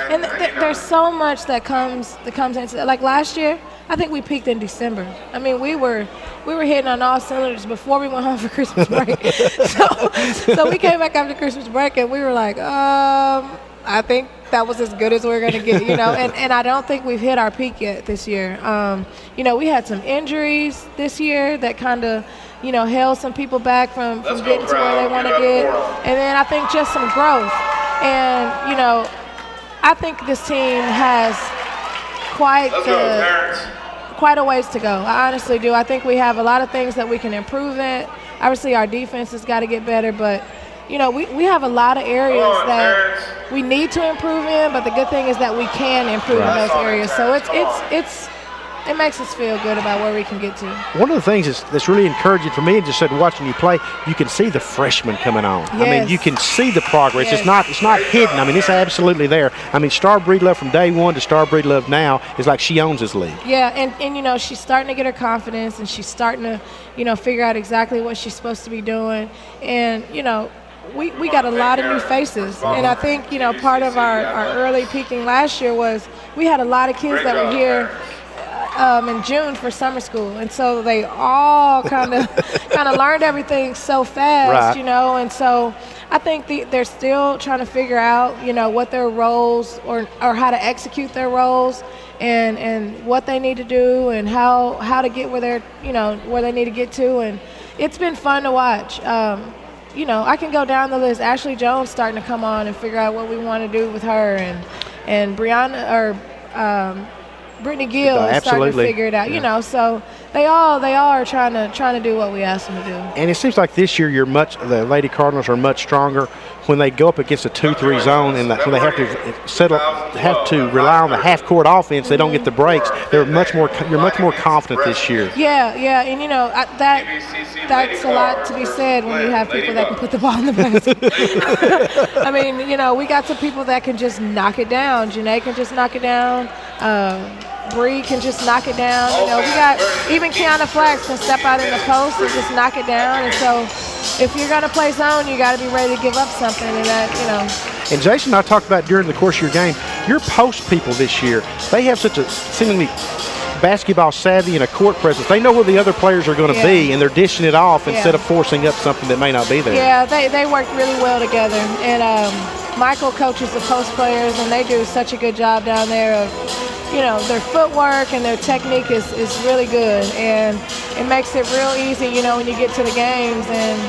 And there's so much that comes into it. Like last year, I think we peaked in December. I mean, we were hitting on all cylinders before we went home for Christmas break. so we came back after Christmas break and we were like, I think that was as good as we're going to get, you know. And I don't think we've hit our peak yet this year. You know, we had some injuries this year that kind of, you know, held some people back from getting to where they want to get. And then I think just some growth. And, you know, I think this team has quite a ways to go. I honestly do. I think we have a lot of things that we can improve in. Obviously, our defense has got to get better, but you know, we have a lot of areas that we need to improve in, but the good thing is that we can improve in those areas. So it makes us feel good about where we can get to. One of the things that's really encouraging for me, just watching you play, you can see the freshmen coming on. Yes. I mean, you can see the progress. Yes. It's not hidden. I mean, it's absolutely there. I mean, Star Breedlove from day one to Star Breedlove now is like she owns this league. Yeah, and you know, she's starting to get her confidence, and she's starting to, you know, figure out exactly what she's supposed to be doing. And, you know, we got a lot of new faces, and I think, you know, part of our early peaking last year was we had a lot of kids that were here in June for summer school, and so they all kind of learned everything so fast, right. You know, and so I think they're still trying to figure out, you know, what their roles or how to execute their roles and what they need to do and how to get where they need to get to, and it's been fun to watch. You know, I can go down the list. Ashley Jones starting to come on and figure out what we want to do with her, and Brittany Gill is starting to figure it out. Yeah. You know, so they all are trying to do what we ask them to do. And it seems like this year the Lady Cardinals are much stronger when they go up against a 2-3 zone, and when they have to rely on the half-court offense. They don't get the breaks. You're much more confident this year. Yeah, and you know that's a lot to be said when you have people that can put the ball in the basket. I mean, you know, we got some people that can just knock it down. Janae can just knock it down. Bree can just knock it down. You know, we got even Kiana Flax can step out in the post and just knock it down. And so, if you're going to play zone, you got to be ready to give up something. And that, you know. And Jason and I talked about during the course of your game, your post people this year, they have such a seemingly basketball savvy and a court presence. They know where the other players are going to be, and they're dishing it off instead of forcing up something that may not be there. Yeah, they work really well together. And Michael coaches the post players, and they do such a good job down there of, you know, their footwork and their technique is really good, and it makes it real easy, you know, when you get to the games, and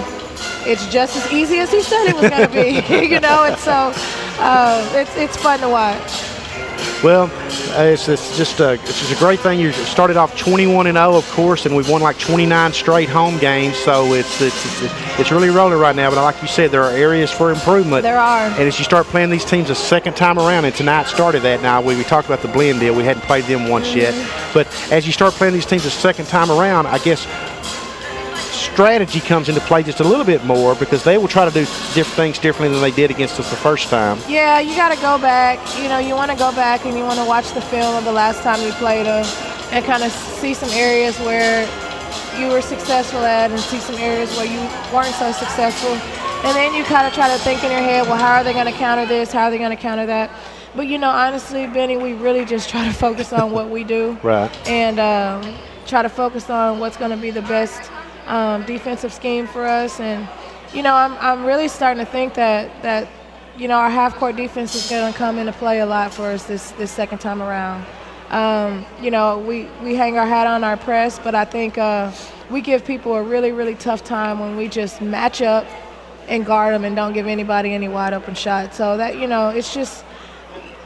it's just as easy as he said it was going to be, you know. And so It's fun to watch. Well, it's just a great thing. You started off 21-0, of course, and we've won like 29 straight home games. So it's really rolling right now. But like you said, there are areas for improvement. There are. And as you start playing these teams a second time around, and tonight started that. Now we talked about the blend deal. We hadn't played them once yet. But as you start playing these teams a second time around, I guess strategy comes into play just a little bit more because they will try to do things differently than they did against us the first time. Yeah, you got to go back. You know, you want to go back and you want to watch the film of the last time you played them and kind of see some areas where you were successful at and see some areas where you weren't so successful. And then you kind of try to think in your head, well, how are they going to counter this? How are they going to counter that? But, you know, honestly, Benny, we really just try to focus on what we do. Right. And try to focus on what's going to be the best defensive scheme for us. And, you know, I'm really starting to think that you know, our half-court defense is going to come into play a lot for us this second time around. You know, we hang our hat on our press, but I think we give people a really, really tough time when we just match up and guard them and don't give anybody any wide-open shots. So that, you know, it's just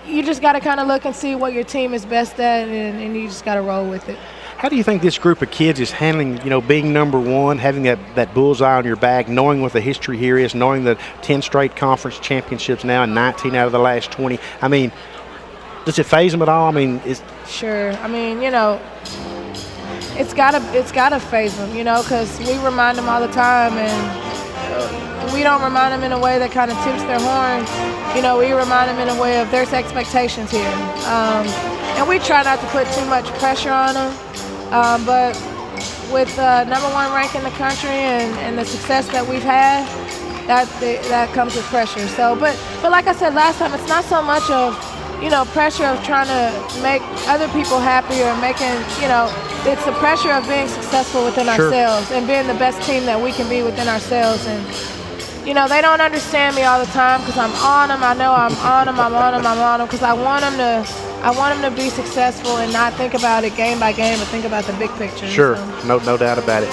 you just got to kind of look and see what your team is best at, and you just got to roll with it. How do you think this group of kids is handling, you know, being number one, having that bullseye on your back, knowing what the history here is, knowing that 10 straight conference championships now and 19 out of the last 20? I mean, does it faze them at all? I mean, sure. I mean, you know, it's gotta faze them, you know, because we remind them all the time, and we don't remind them in a way that kind of tips their horn. You know, we remind them in a way of there's expectations here, and we try not to put too much pressure on them. But with number one rank in the country and the success that we've had, that comes with pressure. So, but like I said last time, it's not so much of, you know, pressure of trying to make other people happy or making, you know, it's the pressure of being successful within ourselves and being the best team that we can be within ourselves. And, you know, they don't understand me all the time because I'm on them. I know I'm on them because I want them to be successful and not think about it game by game, but think about the big picture. Sure, so. no doubt about it.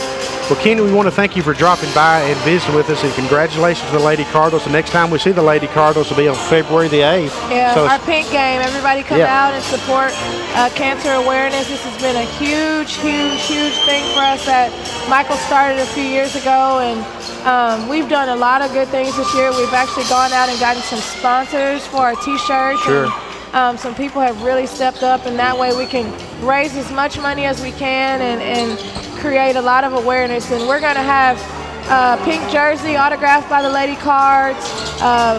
Well, Kenny, we want to thank you for dropping by and visiting with us, and congratulations to the Lady Cardinals. The next time we see the Lady Cardinals will be on February the 8th. Yeah, so our pink game. Everybody come out and support cancer awareness. This has been a huge thing for us that Michael started a few years ago, and we've done a lot of good things this year. We've actually gone out and gotten some sponsors for our T-shirts. Sure. And, some people have really stepped up, and that way we can raise as much money as we can and create a lot of awareness. And we're going to have pink jersey autographed by the Lady Cards,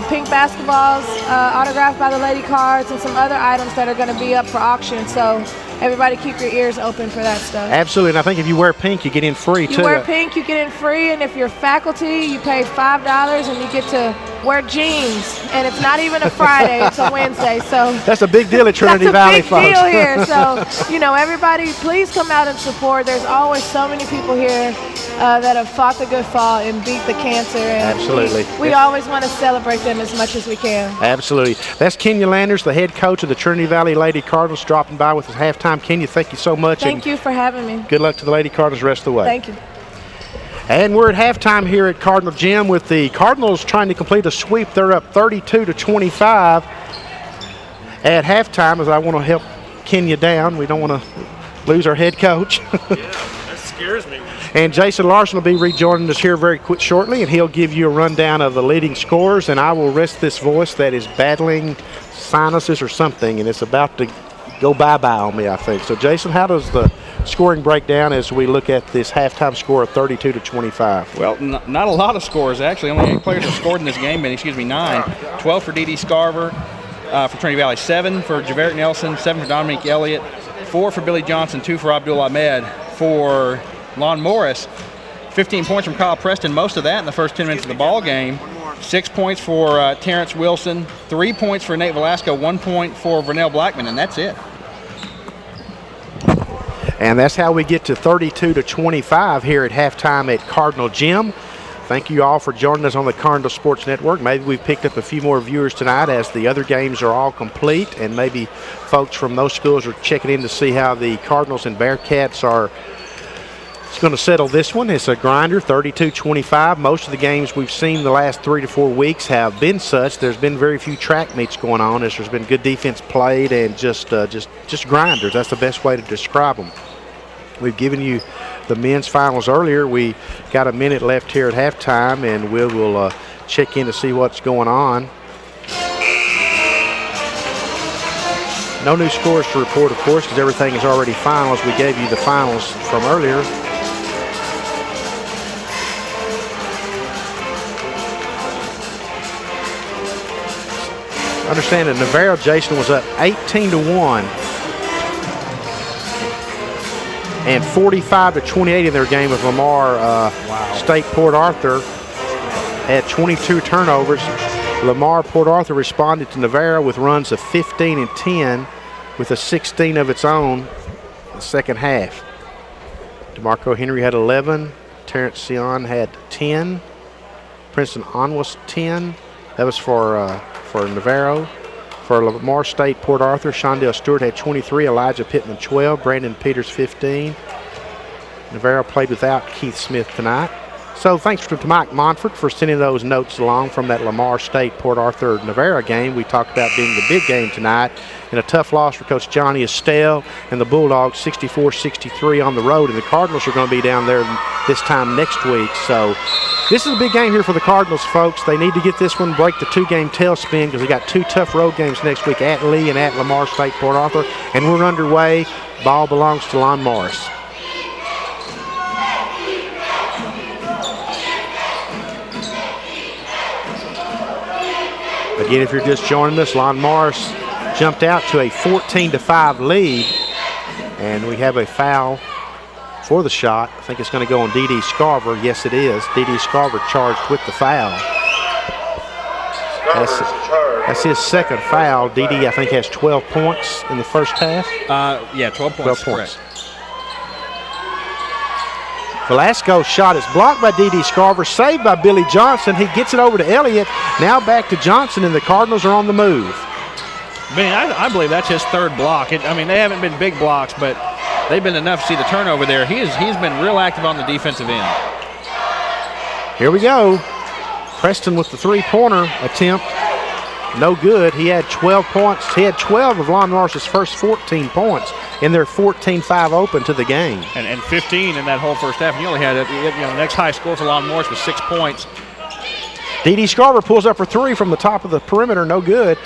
pink basketballs autographed by the Lady Cards, and some other items that are going to be up for auction. So everybody keep your ears open for that stuff. Absolutely, and I think if you wear pink, you get in free, too. You wear pink, you get in free, and if you're faculty, you pay $5 and you get to wear jeans. And it's not even a Friday, it's a Wednesday. So that's a big deal at Trinity Valley, folks. That's a big deal here. So, you know, everybody, please come out and support. There's always so many people here that have fought the good fight and beat the cancer. And absolutely. We always want to celebrate them as much as we can. Absolutely. That's Kenya Landers, the head coach of the Trinity Valley Lady Cardinals, dropping by with us halftime. Kenya, thank you so much. Thank you for having me. Good luck to the Lady Cardinals the rest of the way. Thank you. And we're at halftime here at Cardinal Gym with the Cardinals trying to complete a sweep. They're up 32-25 at halftime, as I want to help Kenya down. We don't want to lose our head coach. Yeah, that scares me. And Jason Larson will be rejoining us here very shortly, and he'll give you a rundown of the leading scorers, and I will rest this voice that is battling sinuses or something, and it's about to go bye-bye on me, I think. So, Jason, how does the scoring break down as we look at this halftime score of 32-25? Well, not a lot of scores, actually. Only 8 players have scored in this game, but 9. 12 for Dee Scarver for Trinity Valley, 7 for Javerick Nelson, 7 for Dominique Elliott, 4 for Billy Johnson, 2 for Abdul Ahmed. For Lon Morris, 15 points from Kyle Preston, most of that in the first 10 minutes of the ball game. 6 points for Terrence Wilson, 3 points for Nate Velasco, 1 point for Vernell Blackman, and that's it. And that's how we get to 32-25 here at halftime at Cardinal Gym. Thank you all for joining us on the Cardinal Sports Network. Maybe we've picked up a few more viewers tonight as the other games are all complete, and maybe folks from those schools are checking in to see how the Cardinals and Bearcats are It's going to settle this one. It's a grinder, 32-25. Most of the games we've seen the last 3 to 4 weeks have been such. There's been very few track meets going on as there's been good defense played and just grinders. That's the best way to describe them. We've given you the men's finals earlier. We got a minute left here at halftime, and we'll check in to see what's going on. No new scores to report, of course, because everything is already final as we gave you the finals from earlier. Understand that Navarro, Jason, was up 18-1 and 45-28 in their game with Lamar State. Port Arthur had 22 turnovers. Lamar Port Arthur responded to Navarro with runs of 15 and 10 with a 16 of its own in the second half. DeMarco Henry had 11. Terrence Sion had 10. Princeton Onwas 10. That was for Navarro. For Lamar State Port Arthur, Shondell Stewart had 23. Elijah Pittman 12. Brandon Peters 15. Navarro played without Keith Smith tonight. So thanks to Mike Monfort for sending those notes along from that Lamar State Port Arthur Navarro game we talked about being the big game tonight. And a tough loss for Coach Johnny Estelle and the Bulldogs, 64-63 on the road. And the Cardinals are going to be down there this time next week. So this is a big game here for the Cardinals, folks. They need to get this one, break the 2-game tailspin, because they got 2 tough road games next week at Lee and at Lamar State Port Arthur. And we're underway. Ball belongs to Lon Morris. Again, if you're just joining us, Lon Morris jumped out to a 14-5 lead, and we have a foul for the shot. I think it's going to go on D.D. Scarver. Yes, it is. D.D. Scarver charged with the foul. That's his second foul. D.D., I think, has 12 points in the first half. 12 points. 12 points. Velasco's shot is blocked by D.D. Scarver, saved by Billy Johnson. He gets it over to Elliott. Now back to Johnson, and the Cardinals are on the move. Man, I believe that's his third block. They haven't been big blocks, but they've been enough to see the turnover there. He's been real active on the defensive end. Here we go. Preston with the three-pointer attempt. No good. He had 12 points. He had 12 of Lon Morris's first 14 points, and they're 14-5 open to the game. And 15 in that whole first half. And you only had the next high score for Lon Morris was 6 points. D.D. Scarver pulls up for 3 from the top of the perimeter. No good.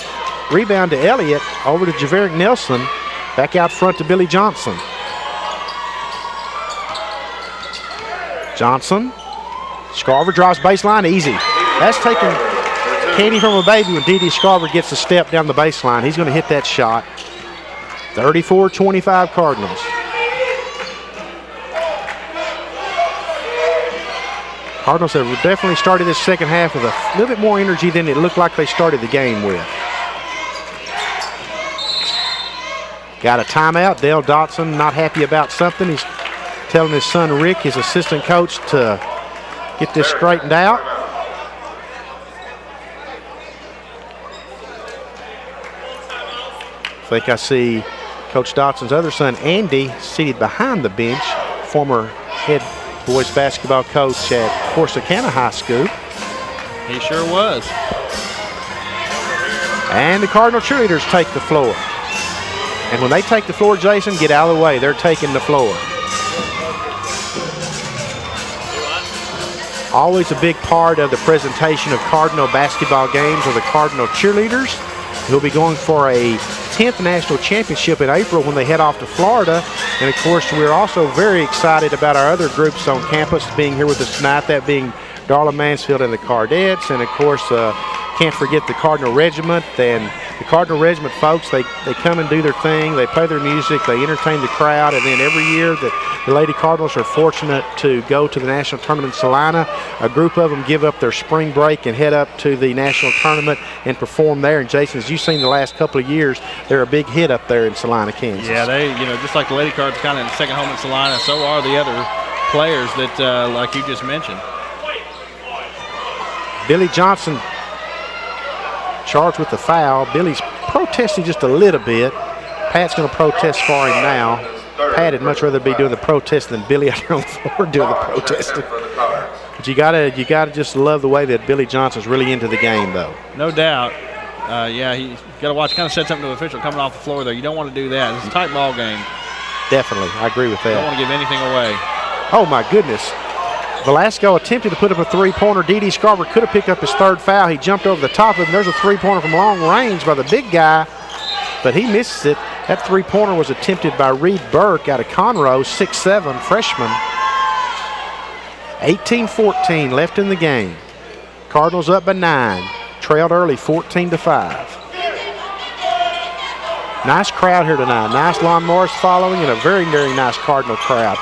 Rebound to Elliott. Over to Javerick Nelson. Back out front to Billy Johnson. Johnson. Scarver drives baseline. Easy. That's taking candy from a baby when D.D. Scarver gets a step down the baseline. He's going to hit that shot. 34-25 Cardinals. Cardinals have definitely started this second half with a little bit more energy than it looked like they started the game with. Got a timeout. Dale Dotson not happy about something. He's telling his son Rick, his assistant coach, to get this straightened out. I think I see Coach Dotson's other son, Andy, seated behind the bench, former head boys basketball coach at Corsicana High School. He sure was. And the Cardinal cheerleaders take the floor. And when they take the floor, Jason, get out of the way. They're taking the floor. Always a big part of the presentation of Cardinal basketball games are the Cardinal cheerleaders. Who'll be going for a 10th National Championship in April when they head off to Florida. And, of course, we're also very excited about our other groups on campus being here with us tonight, that being Darla Mansfield and the Cardettes. And, of course, can't forget the Cardinal Regiment. And the Cardinal Regiment folks, they come and do their thing. They play their music. They entertain the crowd. And then every year that the Lady Cardinals are fortunate to go to the national tournament in Salina, a group of them give up their spring break and head up to the national tournament and perform there. And, Jason, as you've seen the last couple of years, they're a big hit up there in Salina, Kansas. Yeah, they, just like the Lady Cards kind of in the second home in Salina, so are the other players that, like you just mentioned. Billy Johnson charged with the foul. Billy's protesting just a little bit. Pat's going to protest for him now. Pat would much rather be doing the protest than Billy out there on the floor doing the protesting. But you gotta just love the way that Billy Johnson's really into the game, though. No doubt. Yeah, you got to watch. Kind of said something to the official coming off the floor there. You don't want to do that. It's a tight ball game. Definitely, I agree with that. You don't want to give anything away. Oh my goodness. Velasco attempted to put up a three-pointer. D.D. Scarver could have picked up his third foul. He jumped over the top of him. There's a three-pointer from long range by the big guy, but he misses it. That three-pointer was attempted by Reed Burke out of Conroe, 6'7", freshman. 18-14 left in the game. Cardinals up by 9. Trailed early, 14-5. Nice crowd here tonight. Nice Lon Morris following and a very, very nice Cardinal crowd.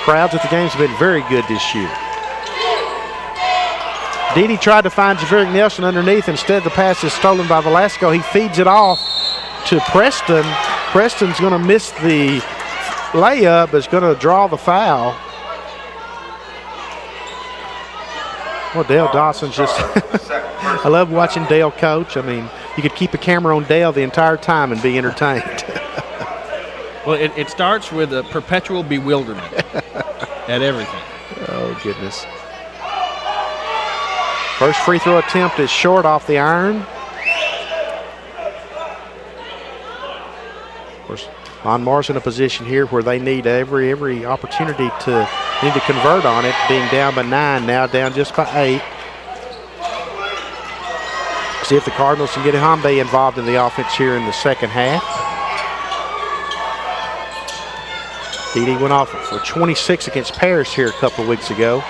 Crowds at the games have been very good this year. Dede tried to find Javerick Nelson underneath. Instead, the pass is stolen by Velasco. He feeds it off to Preston. Preston's going to miss the layup, but is going to draw the foul. Well, Dale Dawson's just I love watching Dale coach. I mean, you could keep a camera on Dale the entire time and be entertained. Well, it starts with a perpetual bewilderment at everything. Oh, goodness. First free throw attempt is short off the iron. Of course, Lon Morris in a position here where they need every opportunity to convert on it, being down by 9, now down just by 8. See if the Cardinals can get Hambe involved in the offense here in the second half. Dede went off for 26 against Paris here a couple of weeks ago.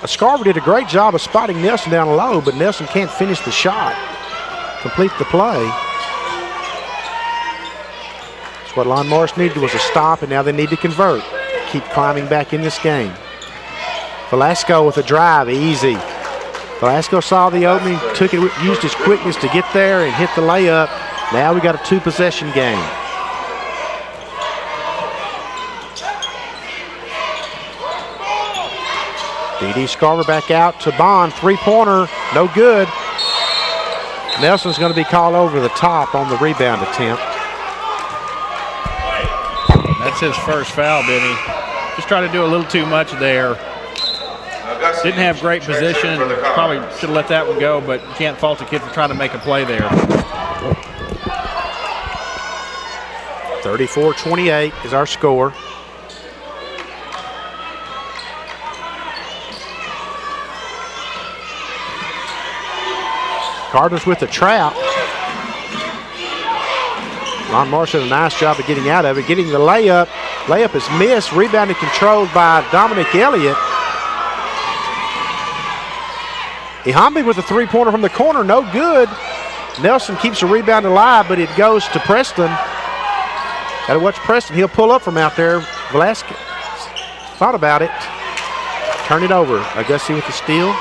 Scarver did a great job of spotting Nelson down low, but Nelson can't finish the shot, complete the play. So what Lon Morris needed was a stop, and now they need to convert. Keep climbing back in this game. Velasco with a drive, easy. Velasco saw the opening, took it, used his quickness to get there and hit the layup. Now we got a two-possession game. D.D. Scarver back out to Bond, three-pointer, no good. Nelson's going to be called over the top on the rebound attempt. That's his first foul, Benny. Just trying to do a little too much there. Didn't have great position. Probably should have let that one go, but you can't fault the kid for trying to make a play there. 34-28 is our score. Cardinals with the trap. Lon Morris did a nice job of getting out of it, getting the layup. Layup is missed, rebounded, controlled by Dominic Elliott. Ihambi with a three-pointer from the corner, no good. Nelson keeps the rebound alive, but it goes to Preston. Got to watch Preston. He'll pull up from out there. Velasquez thought about it. Turn it over. Agassi with the steal.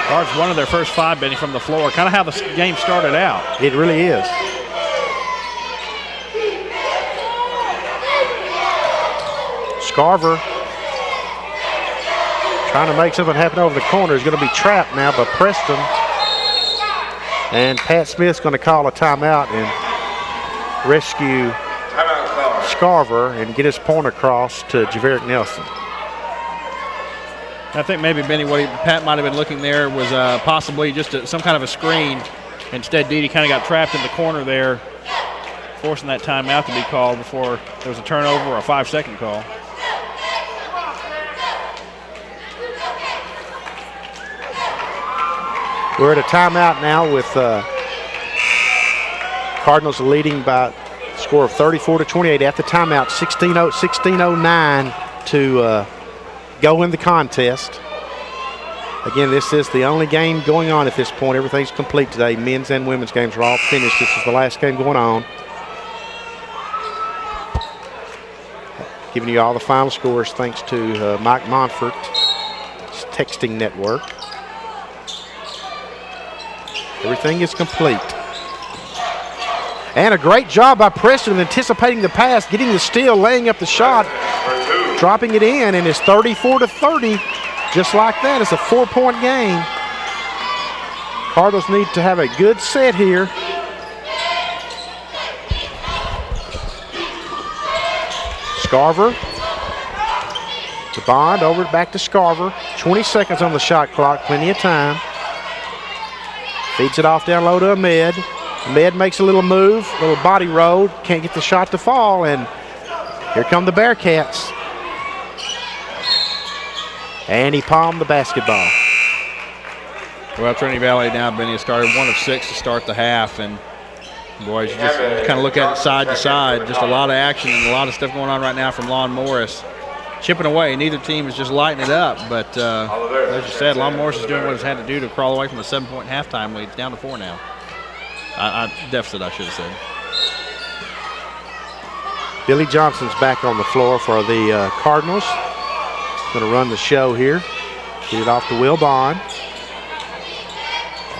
Cards one of their first 5, Benny, from the floor. Kind of how the game started out. It really is. Scarver trying to make something happen over the corner. Is going to be trapped now by Preston. And Pat Smith's going to call a timeout and rescue Scarver and get his point across to Javerick Nelson. I think maybe, Benny, what Pat might have been looking there was possibly just some kind of a screen. Instead, Dede kind of got trapped in the corner there, forcing that timeout to be called before there was a turnover or a 5-second call. We're at a timeout now with Cardinals leading by a score of 34-28 at the timeout. 16:09 to go in the contest. Again, this is the only game going on at this point. Everything's complete today. Men's and women's games are all finished. This is the last game going on. Giving you all the final scores thanks to Mike Monfort, his texting network. Everything is complete. And a great job by Preston of anticipating the pass, getting the steal, laying up the shot, dropping it in, and it's 34-30. Just like that, it's a 4-point game. Cardinals need to have a good set here. Scarver. To Bond, over back to Scarver. 20 seconds on the shot clock, plenty of time. Feeds it off down low to Ahmed. Ahmed makes a little move, a little body roll. Can't get the shot to fall, and here come the Bearcats. And he palmed the basketball. Well, Trinity Valley now, Benny, has started 1 of 6 to start the half, and boys, you just kind of look at it side to side. Just a lot of action and a lot of stuff going on right now from Lon Morris. Chipping away. Neither team is just lighting it up, but as you said, Lon Morris is doing what it's had to do to crawl away from a 7-point halftime lead. It's down to 4 now. Deficit, I should have said. Billy Johnson's back on the floor for the Cardinals. Going to run the show here. Get it off to Will Bond.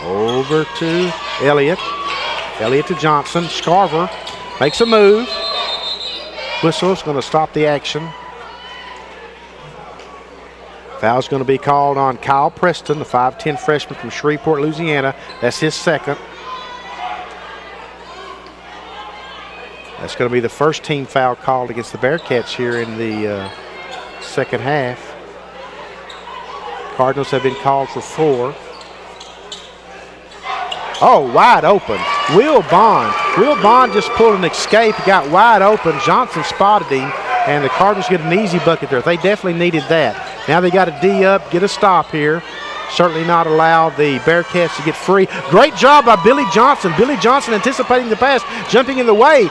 Over to Elliott. Elliott to Johnson. Scarver makes a move. Whistle's going to stop the action. Foul's going to be called on Kyle Preston, the 5'10 freshman from Shreveport, Louisiana. That's his second. That's going to be the first team foul called against the Bearcats here in the second half. Cardinals have been called for 4. Oh, wide open. Will Bond. Will Bond just pulled an escape, got wide open. Johnson spotted him, and the Cardinals get an easy bucket there. They definitely needed that. Now they got to D up, get a stop here. Certainly not allow the Bearcats to get free. Great job by Billy Johnson. Billy Johnson anticipating the pass, jumping in the way.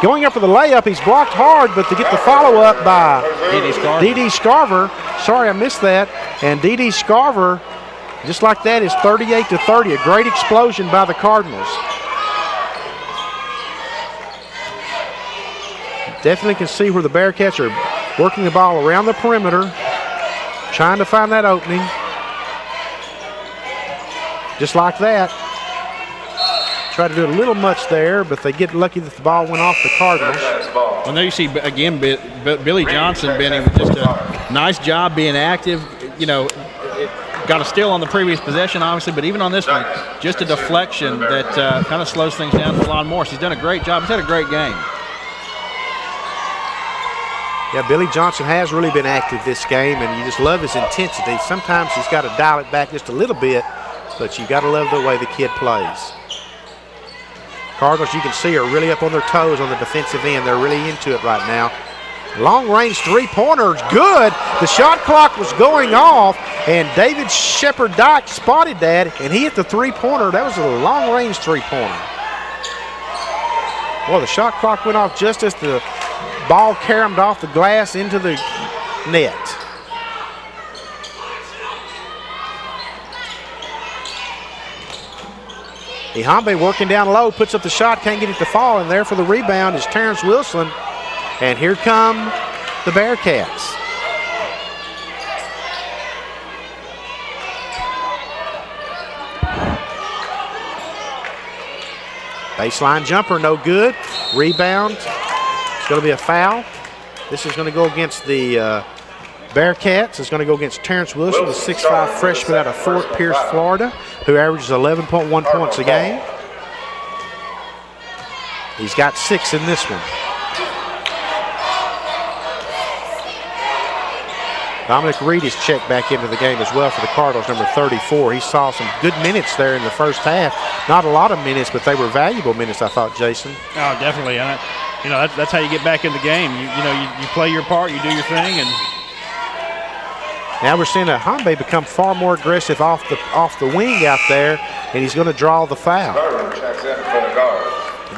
Going up for the layup, he's blocked hard, but to get the follow-up by D.D. Scarver. Sorry, I missed that. And D.D. Scarver, just like that, is 38-30. A great explosion by the Cardinals. Definitely can see where the Bearcats are working the ball around the perimeter, trying to find that opening. Just like that. Try to do a little much there, but they get lucky that the ball went off the Cardinals. Well, there you see, again, Billy Johnson, Benny, with just a nice job being active. You know, got a steal on the previous possession, obviously, but even on this one, just a deflection that kind of slows things down for Lon Morris. He's done a great job. He's had a great game. Yeah, Billy Johnson has really been active this game, and you just love his intensity. Sometimes he's got to dial it back just a little bit, but you got to love the way the kid plays. Cardinals, you can see, are really up on their toes on the defensive end. They're really into it right now. Long-range three-pointer is good. The shot clock was going off, and David Shepard-Dyke spotted that, and he hit the three-pointer. That was a long-range three-pointer. Well, the shot clock went off just as the ball caromed off the glass into the net. Ihambe working down low, puts up the shot, can't get it to fall, and there for the rebound is Terrence Wilson. And here come the Bearcats. Baseline jumper, no good. Rebound. It's going to be a foul. This is going to go against the Bearcats. It's going to go against Terrence Wilson, the 6'5 freshman out of Fort Pierce, Florida, who averages 11.1 points a game. He's got 6 in this one. Dominic Reed is checked back into the game as well for the Cardinals, number 34. He saw some good minutes there in the first half. Not a lot of minutes, but they were valuable minutes, I thought, Jason. Oh, definitely. And that's how you get back in the game. You play your part, you do your thing, and now we're seeing Ihambe become far more aggressive off the wing out there, and he's going to draw the foul.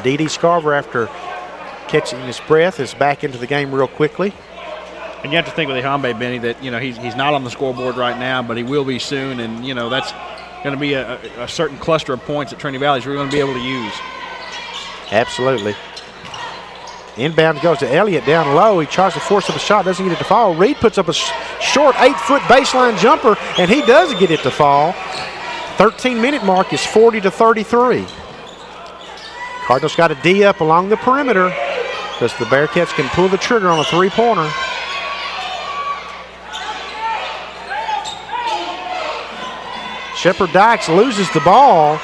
D.D. Scarver, after catching his breath, is back into the game real quickly. And you have to think with Ihambe, Benny, that he's not on the scoreboard right now, but he will be soon, and that's going to be a certain cluster of points that Trinity Valley is really going to be able to use. Absolutely. Inbound goes to Elliott down low. He tries to force up a shot, doesn't get it to fall. Reed puts up a short 8-foot baseline jumper, and he does get it to fall. 13-minute mark is 40-33. Cardinals got to D up along the perimeter because the Bearcats can pull the trigger on a three-pointer. Shepherd Dykes loses the ball.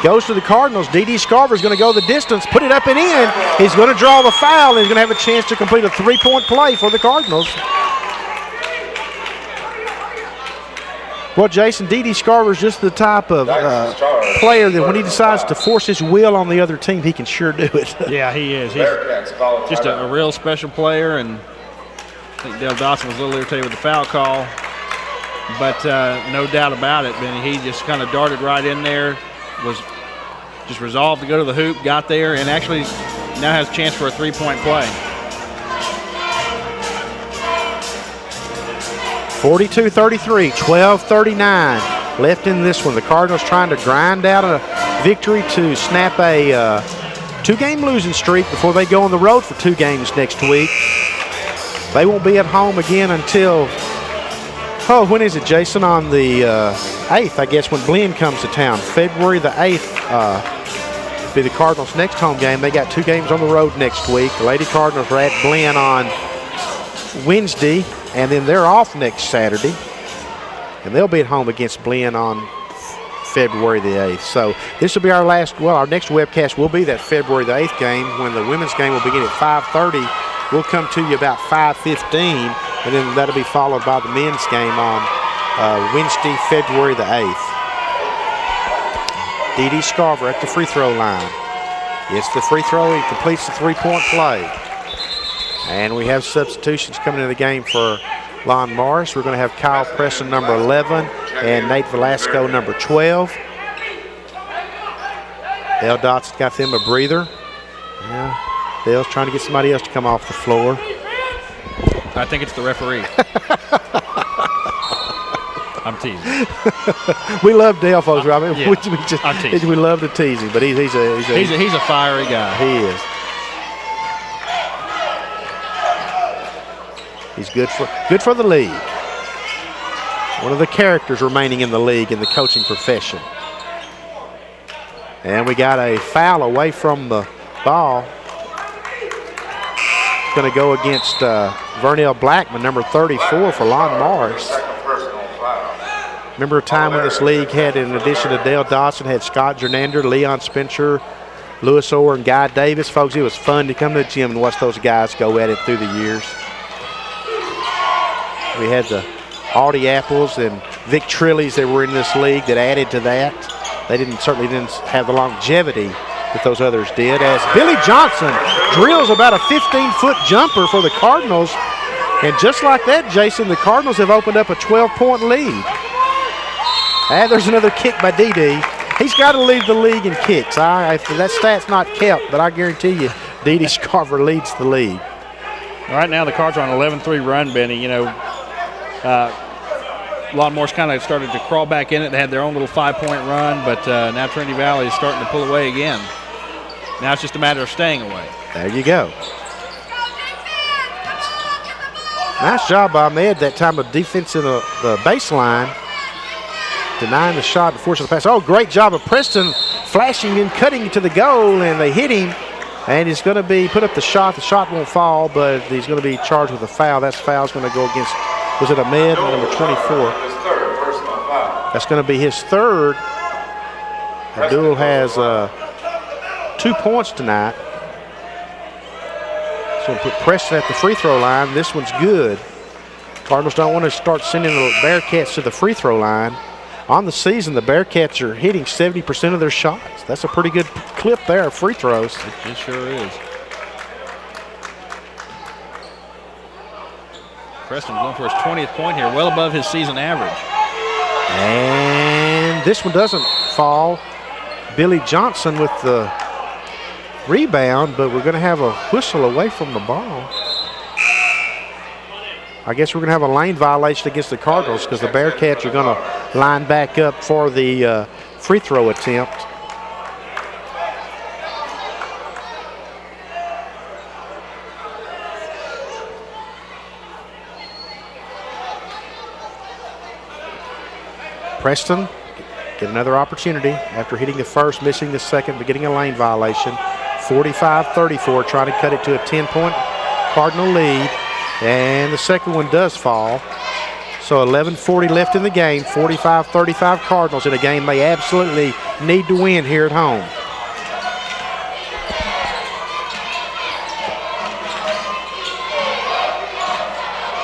Goes to the Cardinals. D.D. Scarver is going to go the distance, put it up and in. He's going to draw the foul, and he's going to have a chance to complete a three-point play for the Cardinals. Well, Jason, D.D. Scarver is just the type of player that when he decides to force his will on the other team, he can sure do it. Yeah, he is. He's just a real special player, and I think Dale Dotson was a little irritated with the foul call. But no doubt about it, Benny, he just kind of darted right in there, was just resolved to go to the hoop, got there, and actually now has a chance for a three-point play. 42-33, 12-39 left in this one. The Cardinals trying to grind out a victory to snap a two-game losing streak before they go on the road for 2 games next week. They won't be at home again until, when is it, Jason? On the 8th, I guess, when Blinn comes to town. February the 8th be the Cardinals' next home game. They got 2 games on the road next week. The Lady Cardinals are at Blinn on Wednesday, and then they're off next Saturday. And they'll be at home against Blinn on February the 8th. So this will be our last, our next webcast will be that February the 8th game, when the women's game will begin at 5:30. We'll come to you about 5:15, and then that'll be followed by the men's game on Wednesday, February the 8th. D.D. Scarver at the free throw line. Gets the free throw. He completes the three-point play. And we have substitutions coming into the game for Lon Morris. We're going to have Kyle Preston, number 11, and Nate Velasco, number 12. Dale Dotson got them a breather. Yeah, Dale's trying to get somebody else to come off the floor. I think it's the referee. I'm teasing. We love Dale, folks. I mean, yeah, I'm teasing. We love to tease him, but he's a fiery guy. He is. He's good for the league. One of the characters remaining in the league in the coaching profession. And we got a foul away from the ball. It's going to go against Vernell Blackman, number 34 for Lon Morris. Remember a time when this league had, in addition to Dale Dotson, had Scott Jernander, Leon Spencer, Lewis Orr, and Guy Davis. Folks, it was fun to come to the gym and watch those guys go at it through the years. We had the Audie Apples and Vic Trillies that were in this league that added to that. They certainly didn't have the longevity that those others did, as Billy Johnson drills about a 15-foot jumper for the Cardinals. And just like that, Jason, the Cardinals have opened up a 12-point lead. And there's another kick by D.D. He's got to lead the league in kicks. That stat's not kept, but I guarantee you D.D. Scarver leads the league. Right now the Cards are on an 11-3 run, Benny. You know, Lon Morris kind of started to crawl back in it. They had their own little 5-point run, but now Trinity Valley is starting to pull away again. Now it's just a matter of staying away. There you go. Nice job by Ahmed that time of defense in the baseline. Denying the shot and forcing the pass. Oh, great job of Preston flashing and cutting to the goal, and they hit him. And he's going to be put up the shot. The shot won't fall, but he's going to be charged with a foul. That foul's going to go against, was it Ahmed, number 24? That's going to be his third. Abdul has 2 points tonight. So we'll put Preston at the free throw line. This one's good. Cardinals don't want to start sending the Bearcats to the free throw line. On the season, the Bearcats are hitting 70% of their shots. That's a pretty good clip there of free throws. It sure is. Preston going for his 20th point here, well above his season average. And this one doesn't fall. Billy Johnson with the rebound, but we're going to have a whistle away from the ball. I guess we're going to have a lane violation against the Cardinals because the Bearcats are going to line back up for the free throw attempt. Preston get another opportunity after hitting the first, missing the second, but getting a lane violation. 45-34, trying to cut it to a 10-point Cardinal lead. And the second one does fall. So 11:40 left in the game, 45-35 Cardinals in a game they absolutely need to win here at home.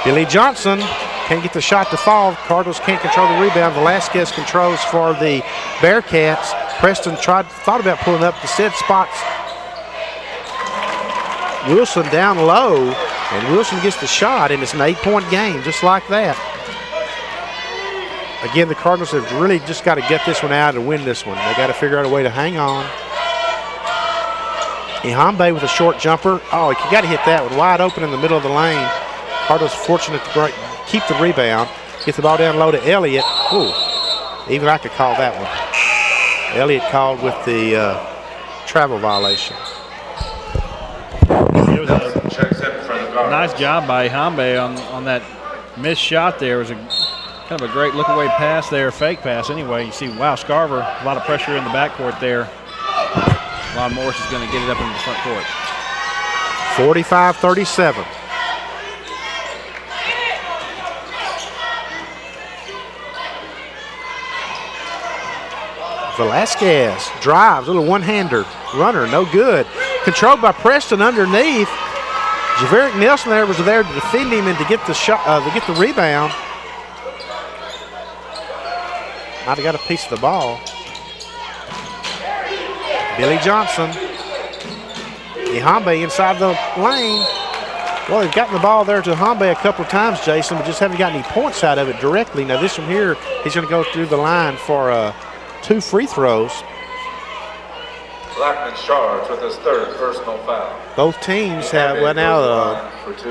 Billy Johnson can't get the shot to fall. Cardinals can't control the rebound. Velasquez controls for the Bearcats. Preston thought about pulling up the said spots. Wilson down low, and Wilson gets the shot, and it's an 8-point game, just like that. Again, the Cardinals have really just got to get this one out and win this one. They got to figure out a way to hang on. Ihambe with a short jumper. Oh, you got to hit that one wide open in the middle of the lane. Cardinals fortunate to keep the rebound. Get the ball down low to Elliott. Ooh, even I could call that one. Elliott called with the travel violation. It was a nice job by Ihambe on that missed shot there. It was kind of a great look-away pass there, fake pass anyway. You see, wow, Scarver, a lot of pressure in the backcourt there. Lon Morris is going to get it up in the front court. 45-37. Velasquez drives, a little one-hander runner, no good. Controlled by Preston underneath. Javerick Nelson was there to defend him and to get the shot, to get the rebound. Might have got a piece of the ball. Billy Johnson. Ihambe inside the lane. Well, they've gotten the ball there to Ihambe a couple of times, Jason, but just haven't got any points out of it directly. Now this one here, he's going to go through the line for 2 free throws. Blackman charged with his 3rd personal foul. Both teams have, well now,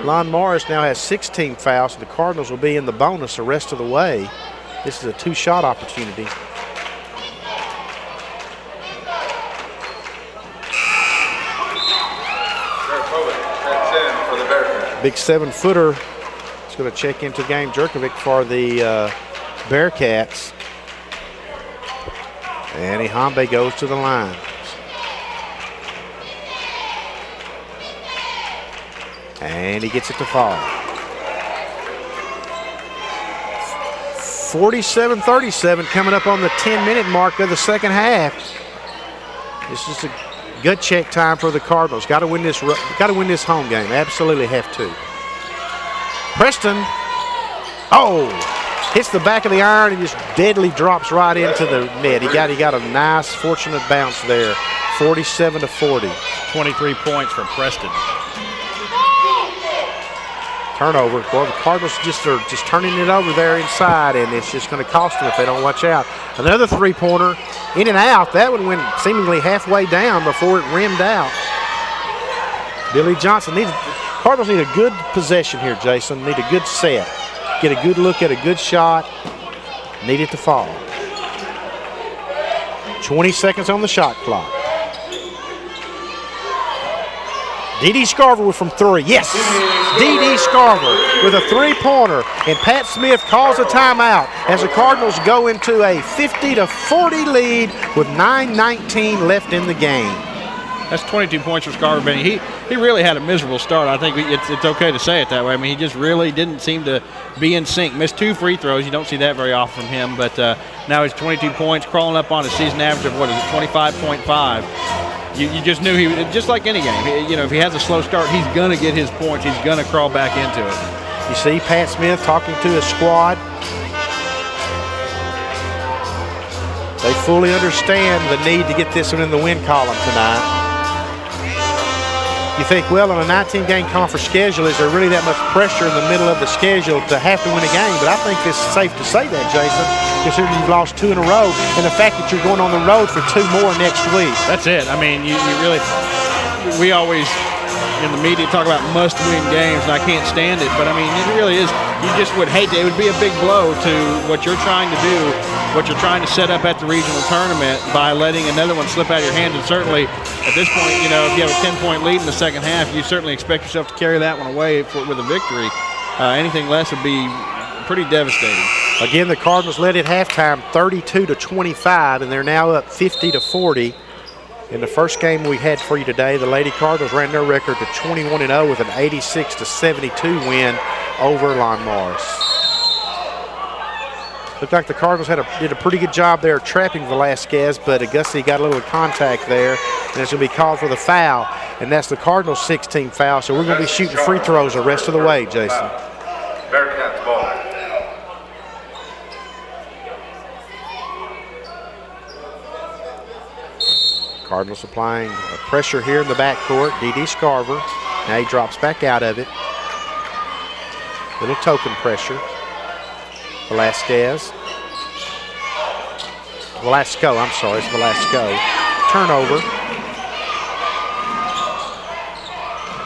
Lon Morris now has 16 fouls, so the Cardinals will be in the bonus the rest of the way. This is a 2-shot opportunity. Big 7-footer is going to check into the game. Jerkovic for the Bearcats. And Ihambe goes to the line. And he gets it to fall. 47-37 coming up on the 10-minute mark of the second half. This is a gut check time for the Cardinals. Got to win this home game. Absolutely have to. Preston, hits the back of the iron and just deadly drops right into the net. He got a nice, fortunate bounce there. 47-40. 23 points for Preston. Turnover. Well, the Cardinals are just turning it over there inside, and it's just going to cost them if they don't watch out. Another 3-pointer, in and out. That one went seemingly halfway down before it rimmed out. Billy Johnson Cardinals need a good possession here, Jason. Need a good set. Get a good look at a good shot. Need it to fall. 20 seconds on the shot clock. D.D. Scarver from 3. Yes, D.D. Scarver with a 3-pointer. And Pat Smith calls a timeout as the Cardinals go into a 50-40 lead with 9:19 left in the game. That's 22 points for Scarver, Benny. He really had a miserable start. I think it's okay to say it that way. I mean, he just really didn't seem to be in sync. Missed 2 free throws. You don't see that very often from him. But now he's 22 points, crawling up on a season average of, 25.5. You just knew he would, just like any game. If he has a slow start, he's going to get his points. He's going to crawl back into it. You see Pat Smith talking to his squad. They fully understand the need to get this one in the win column tonight. You think, well, on a 19-game conference schedule, is there really that much pressure in the middle of the schedule to have to win a game? But I think it's safe to say that, Jason, considering you've lost 2 in a row, and the fact that you're going on the road for 2 more next week. That's it. I mean, you really, we always in the media talk about must-win games, and I can't stand it. But, I mean, it really is. You just would hate to. It would be a big blow to what you're trying to do, what you're trying to set up at the regional tournament by letting another one slip out of your hands. And certainly at this point, if you have a 10-point lead in the second half, you certainly expect yourself to carry that one away with a victory. Anything less would be pretty devastating. Again, the Cardinals led at halftime 32-25, and they're now up 50-40. In the first game we had for you today, the Lady Cardinals ran their record to 21-0 with an 86-72 win over Lon Morris. Looked like the Cardinals did a pretty good job there trapping Velasquez, but Augusty got a little contact there, and it's going to be called for the foul, and that's the Cardinals' 16th foul. So we're going to be shooting free throws the rest of the way, Jason. Bearcats ball. Cardinals applying pressure here in the backcourt. D.D. Scarver. Now he drops back out of it. Little token pressure. Velasco, I'm sorry, it's Velasco. Turnover.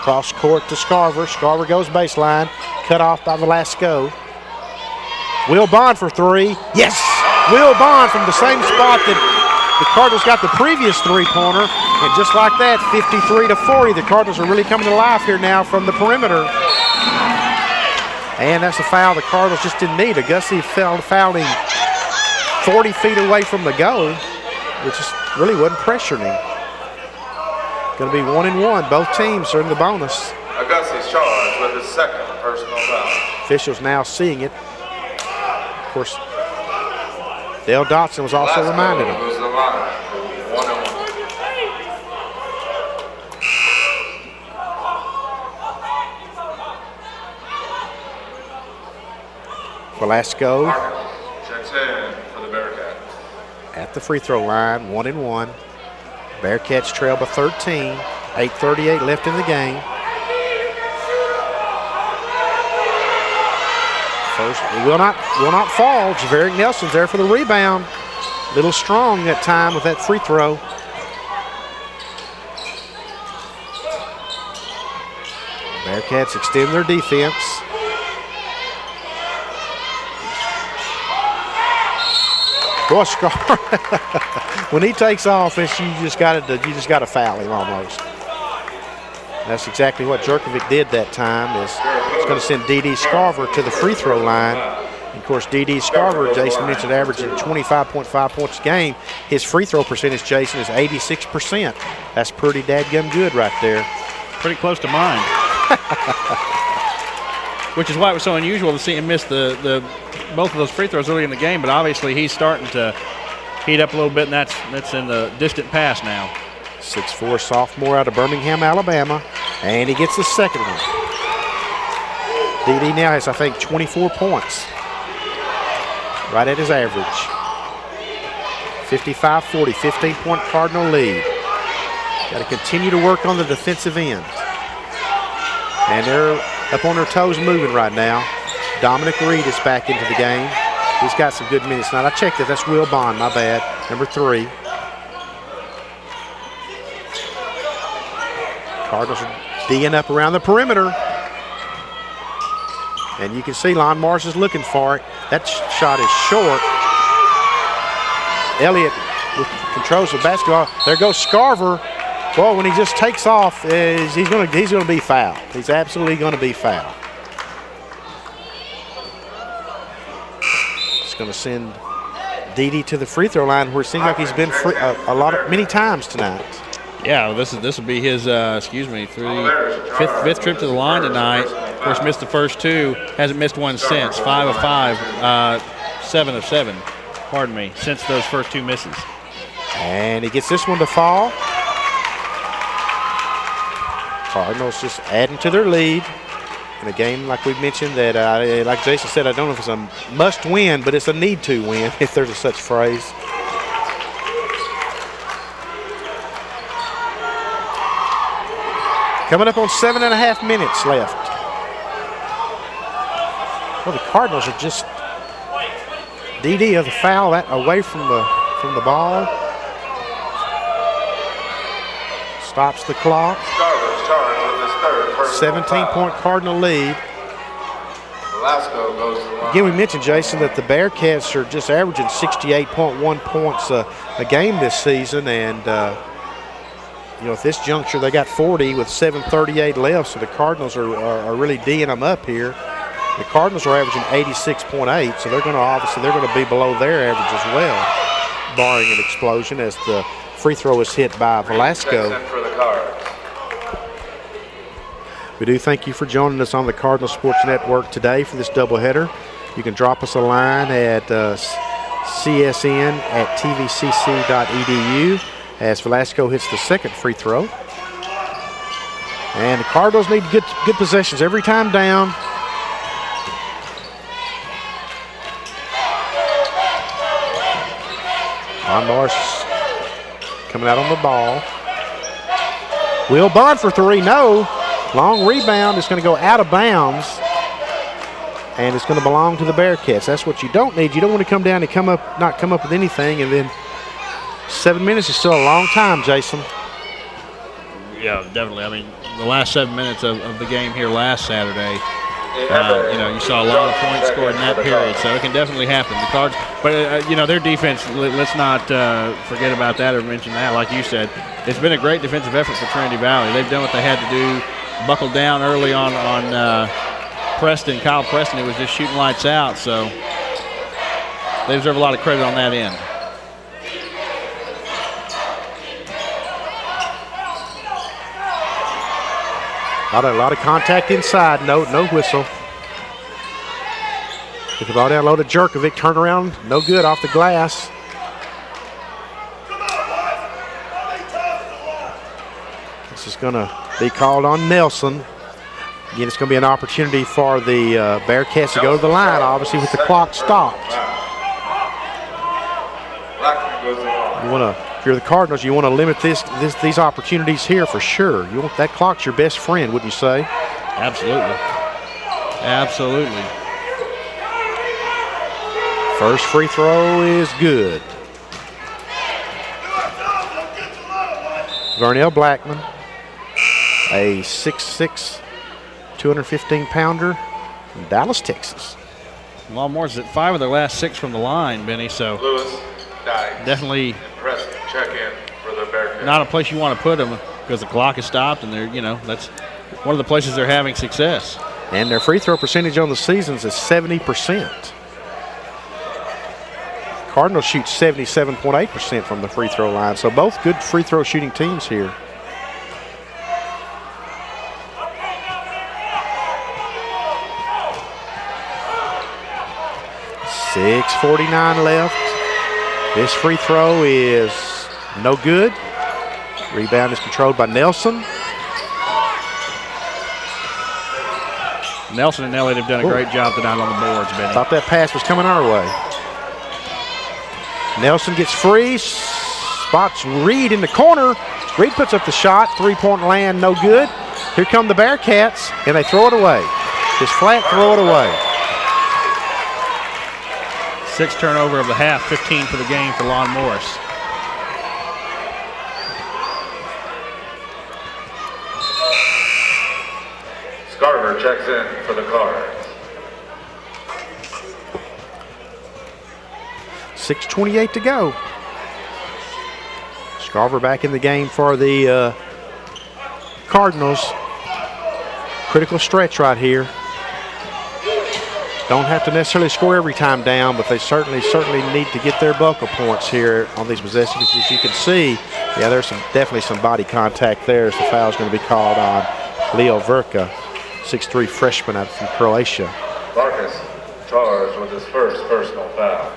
Cross court to Scarver. Scarver goes baseline. Cut off by Velasco. Will Bond for three. Yes! Will Bond from the same spot that the Cardinals got the previous three-pointer. And just like that, 53-40. The Cardinals are really coming to life here now from the perimeter. And that's a foul the Cardinals just didn't need. Augusty fouled him 40 feet away from the goal, which just really wasn't pressuring him. Going to be 1-1. Both teams are in the bonus. Augusty's charged with his second personal foul. Officials now seeing it. Of course, Dale Dotson was also reminded him. Goes to the line. 1-1. Velasco checks in for the Bearcats. at the free throw line, 1-1. Bearcats trail by 13. 8:38 left in the game. First, it will not fall. Javaric Nelson's there for the rebound. Little strong that time with that free throw. Bearcats extend their defense. Boy, Scar, when he takes off, you just got to foul him almost. That's exactly what Jerkovic did that time. It's going to send D.D. Scarver to the free throw line. And of course, D.D. Scarver, Jason mentioned, averaging 25.5 points a game. His free throw percentage, Jason, is 86%. That's pretty dadgum good right there. Pretty close to mine. Which is why it was so unusual to see him miss the both of those free throws early in the game, but obviously he's starting to heat up a little bit, and that's in the distant past now. 6'4" sophomore out of Birmingham, Alabama, and he gets the second one. D.D. now has, I think, 24 points. Right at his average. 55-40, 15-point Cardinal lead. Got to continue to work on the defensive end. And they're up on their toes moving right now. Dominic Reed is back into the game. He's got some good minutes now. I checked it. That's Will Bond, my bad. Number 3. Cardinals are D'ing up around the perimeter. And you can see Lon Mars is looking for it. That shot is short. Elliott controls the basketball. There goes Scarver. Boy, when he just takes off, he's going to be fouled. He's absolutely going to be fouled. It's going to send D.D. to the free throw line, where it seems like he's been free many times tonight. Yeah, this will be his fifth trip to the line tonight. Of course, missed the first 2. Hasn't missed one since. 5 of 5, 7 of 7. Pardon me, since those first 2 misses. And he gets this one to fall. Cardinals just adding to their lead in a game, like we mentioned, that like Jason said, I don't know if it's a must win, but it's a need to win, if there's a such phrase. Coming up on 7.5 minutes left. Well, the Cardinals are just D.D. of the foul that away from the ball. Stops the clock. 17-point Cardinal lead. Velasco goes to the line. Again, we mentioned, Jason, that the Bearcats are just averaging 68.1 points a game this season, and at this juncture they got 40 with 7:38 left, so the Cardinals are really D'ing them up here. The Cardinals are averaging 86.8, so they're going to be below their average as well, barring an explosion as the free throw is hit by Velasco. We do thank you for joining us on the Cardinal Sports Network today for this doubleheader. You can drop us a line at csn@tvcc.edu as Velasco hits the second free throw. And the Cardinals need good possessions every time down. Lon Morris coming out on the ball. Will Bond for three, no. Long rebound, it's going to go out of bounds. And it's going to belong to the Bearcats. That's what you don't need. You don't want to come down and not come up with anything, and then 7 minutes is still a long time, Jason. Yeah, definitely. I mean, the last 7 minutes of the game here last Saturday, you saw a lot of points scored in that period, so it can definitely happen. The Cards, but their defense. Let's not forget about that or mention that. Like you said, it's been a great defensive effort for Trinity Valley. They've done what they had to do. Buckled down early on Kyle Preston. It was just shooting lights out, so they deserve a lot of credit on that end. A lot of contact inside. No whistle. Get the ball down low to Jerkovic. Turn around. No good off the glass. This is going to be called on Nelson. Again, it's going to be an opportunity for the Bearcats to go to the line, obviously, with the clock stopped. If you're the Cardinals, you want to limit these opportunities here for sure. You want that clock's your best friend, wouldn't you say? Absolutely. Absolutely. First free throw is good. Garnell Blackman, a 6'6", 215-pounder from Dallas, Texas. Lon Morris at 5 of their last 6 from the line, Benny, so definitely check in for the Bearcats. Not a place you want to put them because the clock is stopped, and that's one of the places they're having success. And their free throw percentage on the seasons is 70%. Cardinals shoot 77.8% from the free throw line, so both good free throw shooting teams here. .649 left. This free throw is no good. Rebound is controlled by Nelson. Nelson and Elliott have done a great job tonight on the boards, Benny. Thought that pass was coming our way. Nelson gets free, spots Reed in the corner. Reed puts up the shot, three-point land, no good. Here come the Bearcats, and they throw it away. Just flat throw it away. 6th turnover of the half, 15 for the game for Lon Morris. Scarver checks in for the Cards. 6:28 to go. Scarver back in the game for the Cardinals. Critical stretch right here. Don't have to necessarily score every time down, but they certainly need to get their bulk of points here on these possessions. As you can see, yeah, there's definitely some body contact there as the foul is going to be called on Leo Verka, 6'3" freshman out from Croatia. Marcus charged with his first personal foul.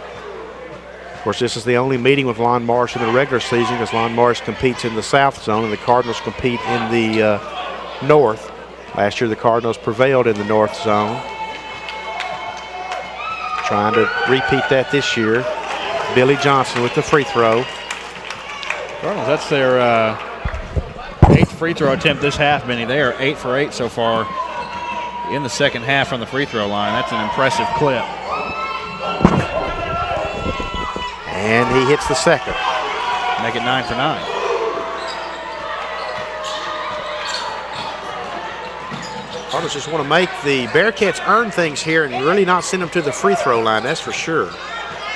Of course, this is the only meeting with Lon Morris in the regular season, as Lon Morris competes in the South Zone and the Cardinals compete in the North. Last year, the Cardinals prevailed in the North Zone. Trying to repeat that this year. Billy Johnson with the free throw. Cardinals, that's their 8th free throw attempt this half, Benny. They are 8 for 8 so far in the second half from the free throw line. That's an impressive clip. And he hits the second. Make it 9 for 9. Cardinals just want to make the Bearcats earn things here and really not send them to the free throw line, that's for sure.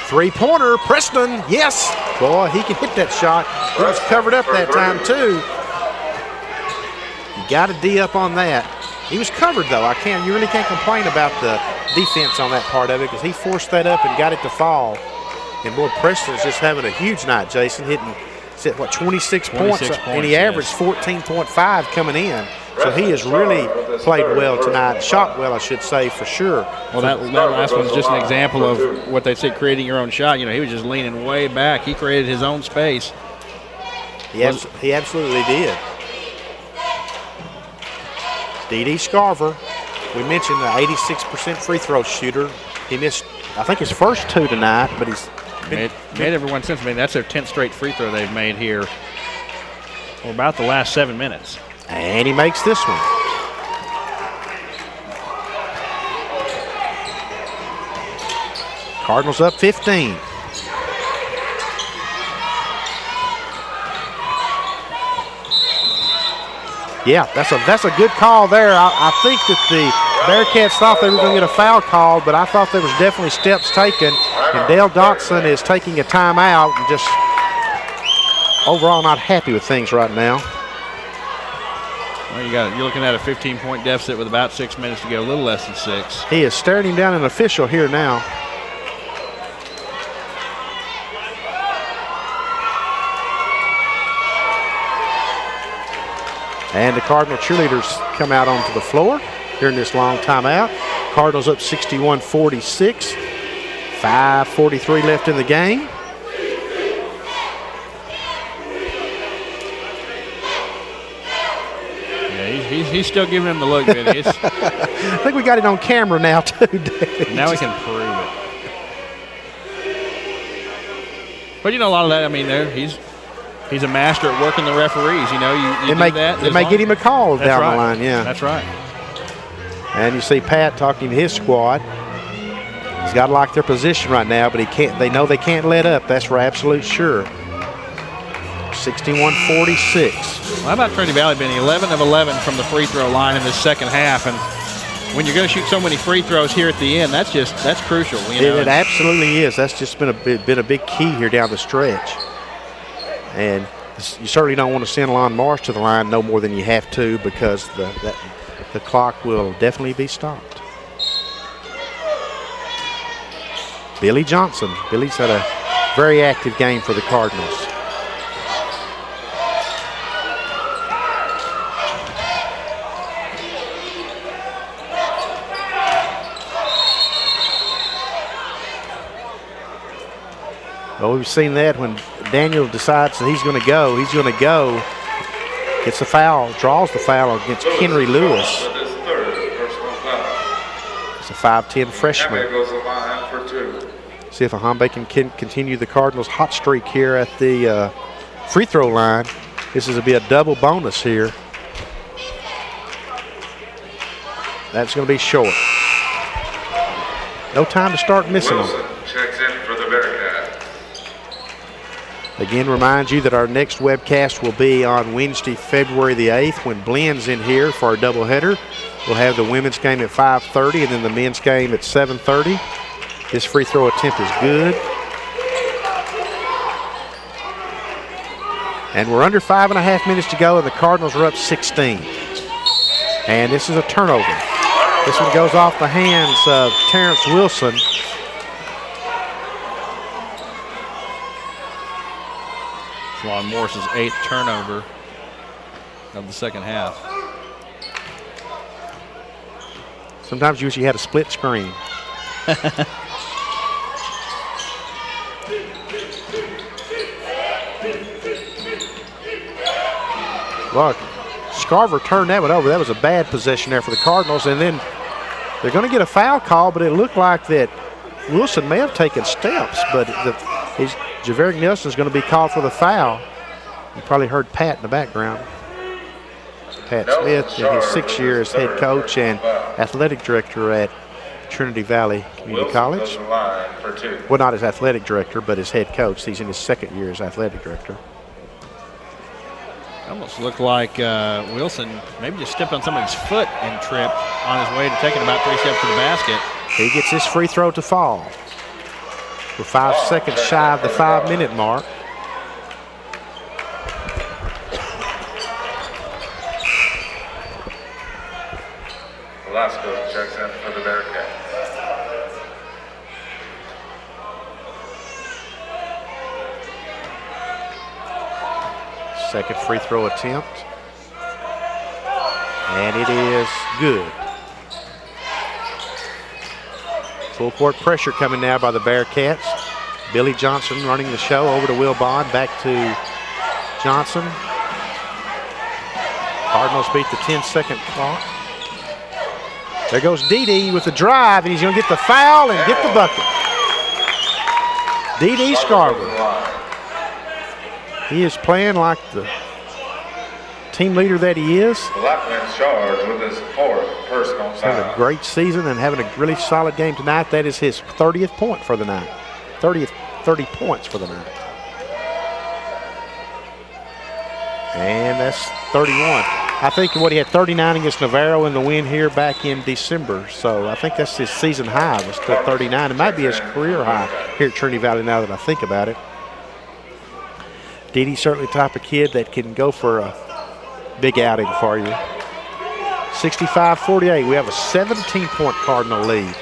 Three-pointer, Preston, yes. Boy, he can hit that shot. He was covered up that time, too. You got to D up on that. He was covered, though. You really can't complain about the defense on that part of it because he forced that up and got it to fall. And, boy, Preston's just having a huge night, Jason, hitting, 26 points, and he averaged 14.5 coming in. So he is really played well tonight. Shot well, I should say, for sure. Well, that last one's just an example of what they say, creating your own shot. You know, he was just leaning way back. He created his own space. He absolutely did. D.D. Scarver, we mentioned the 86% free throw shooter. He missed, I think, his first 2 tonight, but he's made everyone since. I mean, that's their 10th straight free throw they've made here for about the last 7 minutes. And he makes this one. Cardinals up 15. Yeah, that's a good call there. I think that the Bearcats thought they were going to get a foul call, but I thought there was definitely steps taken. And Dale Dotson is taking a timeout and just overall not happy with things right now. Well, you're looking at a 15-point deficit with about 6 minutes to go, a little less than 6. He is staring him down, an official here now. And the Cardinal cheerleaders come out onto the floor during this long timeout. Cardinals up 61-46. 5:43 left in the game. Yeah, he's still giving him the look, Vinny. I think we got it on camera now, too, Dave. Now we can prove it. But, you know, a lot of that, I mean, he's a master at working the referees. You know, you do that. It may get him a call down the line, yeah. That's right. And you see Pat talking to his squad. He's got to lock their position right now, but they know they can't let up. That's for absolute sure. 61-46. Well, how about Trinity Valley, Benny? 11 of 11 from the free throw line in this second half. And when you're going to shoot so many free throws here at the end, that's crucial. You know? It absolutely is. That's just been a big key here down the stretch. And you certainly don't want to send Lon Marsh to the line no more than you have to, because the clock will definitely be stopped. Billy Johnson. Billy's had a very active game for the Cardinals. Well, we've seen that when Daniel decides that he's going to go, gets the foul, draws the foul against Henry Lewis. It's a 5'10 freshman. See if Ahambe can continue the Cardinals' hot streak here at the free throw line. This is to be a double bonus here. That's going to be short. No time to start missing them. Checks in for the Bearcats. Again, remind you that our next webcast will be on Wednesday, February the 8th, when Blenn's in here for our doubleheader. We'll have the women's game at 5:30 and then the men's game at 7:30. This free throw attempt is good. And we're under 5.5 minutes to go, and the Cardinals are up 16. And this is a turnover. This one goes off the hands of Terrence Wilson. Lon Morris's 8th turnover of the second half. Sometimes you wish you had a split screen. Look, Scarver turned that one over. That was a bad possession there for the Cardinals. And then they're going to get a foul call, but it looked like that Wilson may have taken steps, but Javaric Nelson's going to be called for the foul. You probably heard Pat in the background. Pat Smith, in his 6th year as head coach and athletic director at Trinity Valley Community College. Well, not as athletic director, but as head coach. He's in his 2nd year as athletic director. Almost looked like Wilson maybe just stepped on somebody's foot and tripped on his way to taking about 3 steps to the basket. He gets his free throw to fall. We're 5 seconds shy of the 5-minute mark. Velasco checks in for the Bearcats. Second free throw attempt. And it is good. Full court pressure coming now by the Bearcats. Billy Johnson running the show over to Will Bond, back to Johnson. Cardinals beat the 10-second clock. There goes Dede with the drive, and he's going to get the foul and get the bucket. Dede Scarborough. He is playing like the team leader that he is. The Lapland's charged with his 4th personal foul. He's having a great season and having a really solid game tonight. That is his 30th point for the night. 30 points for the night. And that's 31. I think he had 39 against Navarro in the win here back in December. So I think that's his season high, was 39. It might be his career high here at Trinity Valley now that I think about it. Dede's certainly the type of kid that can go for a big outing for you. 65-48. We have a 17-point Cardinal lead.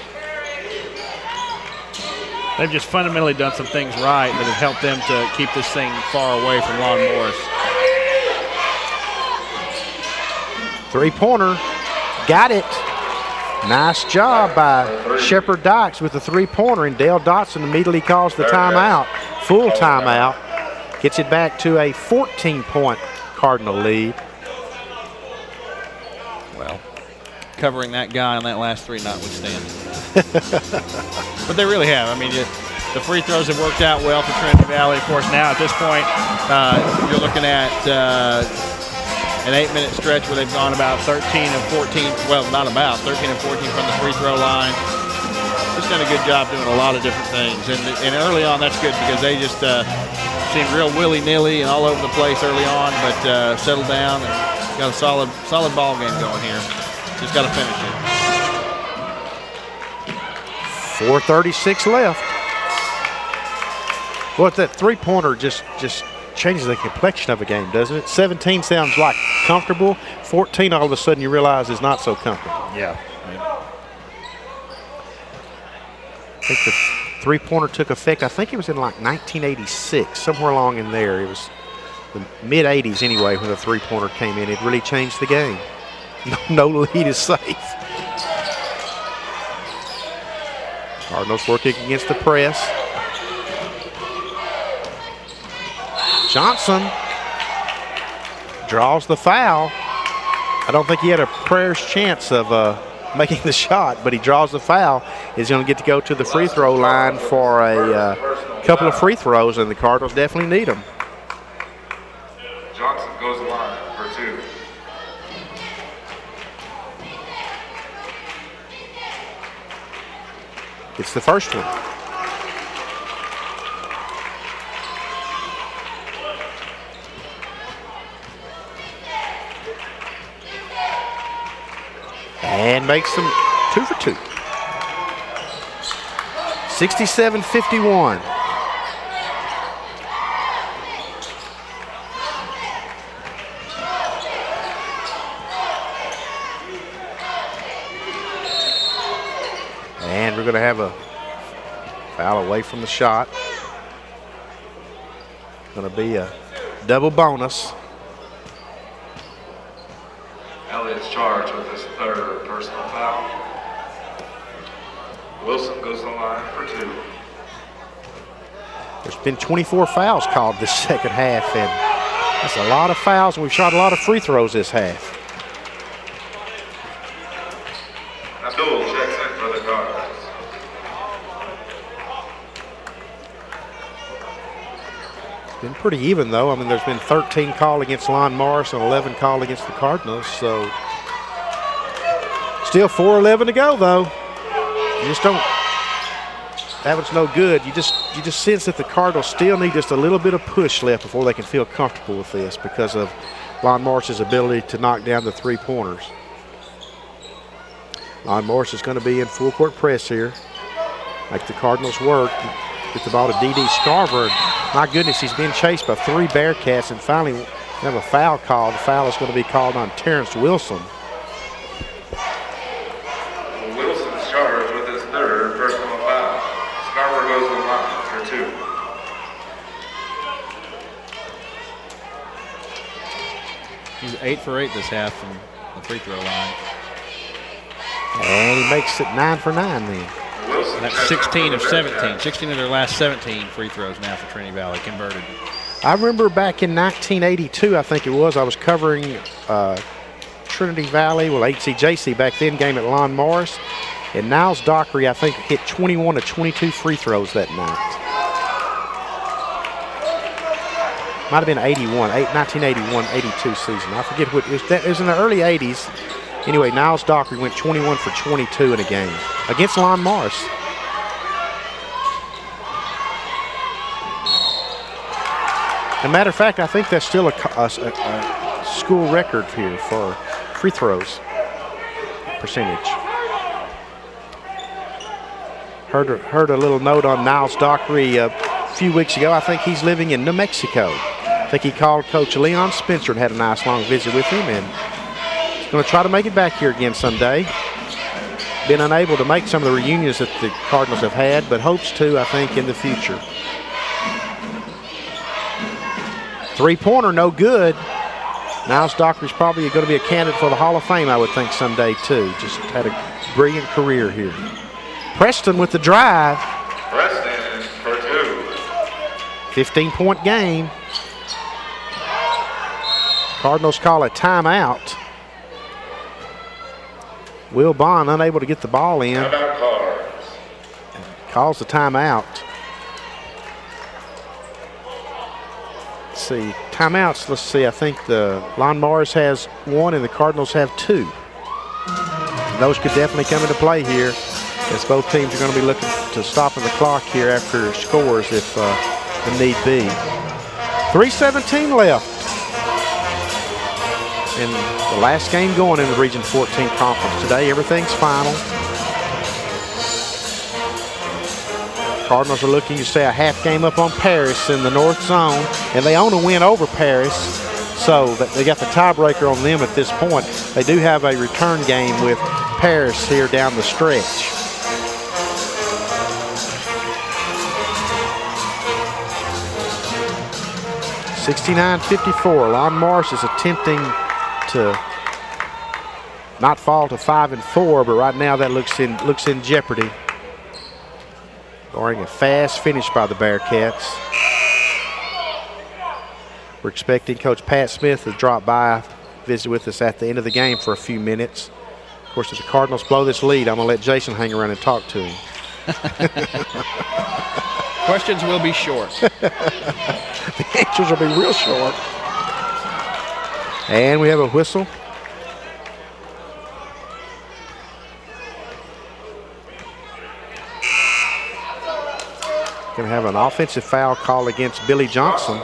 They've just fundamentally done some things right that have helped them to keep this thing far away from Lon Morris. Three-pointer, got it. Nice job by Shepard Dykes with the three-pointer, and Dale Dotson immediately calls the timeout, full timeout. Gets it back to a 14-point Cardinal lead. Well, covering that guy on that last three notwithstanding. But they really have. I mean, the free throws have worked out well for Trinity Valley. Of course, now at this point, you're looking at an 8-minute stretch where they've gone about 13 and 14. Well, not about 13 and 14 from the free throw line. Just done a good job doing a lot of different things. And early on, that's good because they just seemed real willy-nilly and all over the place early on, but settled down and got a solid ball game going here. Just got to finish it. 4:36 left. Well, that three-pointer just changes the complexion of a game, doesn't it? 17 sounds like comfortable. 14, all of a sudden, you realize is not so comfortable. Yeah. I think the three-pointer took effect. I think it was in like 1986, somewhere along in there. It was the mid-'80s anyway when the three-pointer came in. It really changed the game. No lead is safe. Cardinals working against the press. Johnson draws the foul. I don't think he had a prayer's chance of making the shot, but he draws the foul. He's going to get to go to the free throw line for a couple of free throws, and the Cardinals definitely need them. Johnson goes line for 2. It's the first one. And makes them 2 for 2. 67-51. And we're going to have a foul away from the shot. Going to be a double bonus. Elliott's charged with his 3rd personal foul. Wilson goes to the line for 2. There's been 24 fouls called this second half, and that's a lot of fouls, and we've shot a lot of free throws this half. Abdul checks in for the Cardinals. It's been pretty even, though. I mean, there's been 13 called against Lon Morris and 11 called against the Cardinals, so still 4:11 to go, though. You just don't. That was no good. You just sense that the Cardinals still need just a little bit of push left before they can feel comfortable with this because of Lon Morris's ability to knock down the three-pointers. Lon Morris is going to be in full court press here. Make the Cardinals work. Get the ball to Dede Scarborough. My goodness, he's being chased by 3 Bearcats, and finally we have a foul call. The foul is going to be called on Terrence Wilson. Wilson's charged with his 3rd personal foul. Scarborough goes to the line for 2. He's 8 for 8 this half from the free throw line. And he makes it 9 for 9 then. That's 16 of 17. 16 of their last 17 free throws now for Trinity Valley converted. I remember back in 1982, I think it was, I was covering Trinity Valley, well, HCJC back then, game at Lon Morris. And Niles Dockery, I think, hit 21 of 22 free throws that night. Might have been 1981-82 season. I forget what it was in the early 80s. Anyway, Niles Dockery went 21 for 22 in a game against Lon Morris. As a matter of fact, I think that's still a school record here for free throws percentage. Heard a little note on Niles Dockery a few weeks ago. I think he's living in New Mexico. I think he called Coach Leon Spencer and had a nice long visit with him, and he's going to try to make it back here again someday. Been unable to make some of the reunions that the Cardinals have had, but hopes to, I think, in the future. Three-pointer, no good. Niles Dockery's probably going to be a candidate for the Hall of Fame, I would think, someday, too. Just had a brilliant career here. Preston with the drive. Preston for 2. 15-point game. Cardinals call a timeout. Will Bond unable to get the ball in. Timeout Cards. Calls the timeout. Let's see, timeouts, let's see, I think the Lon Morris has 1 and the Cardinals have 2. And those could definitely come into play here, as both teams are going to be looking to stopping the clock here after scores if need be. 3:17 left. And the last game going in the Region 14 Conference today. Everything's final. Cardinals are looking to stay a half game up on Paris in the North Zone, and they own a win over Paris, so they got the tiebreaker on them at this point. They do have a return game with Paris here down the stretch. (69-54). Lon Morris is attempting to not fall to 5-4, but right now that looks in jeopardy. Barring a fast finish by the Bearcats. We're expecting Coach Pat Smith to drop by, visit with us at the end of the game for a few minutes. Of course, if the Cardinals blow this lead, I'm going to let Jason hang around and talk to him. Questions will be short. The answers will be real short. And we have a whistle. Going to have an offensive foul call against Billy Johnson.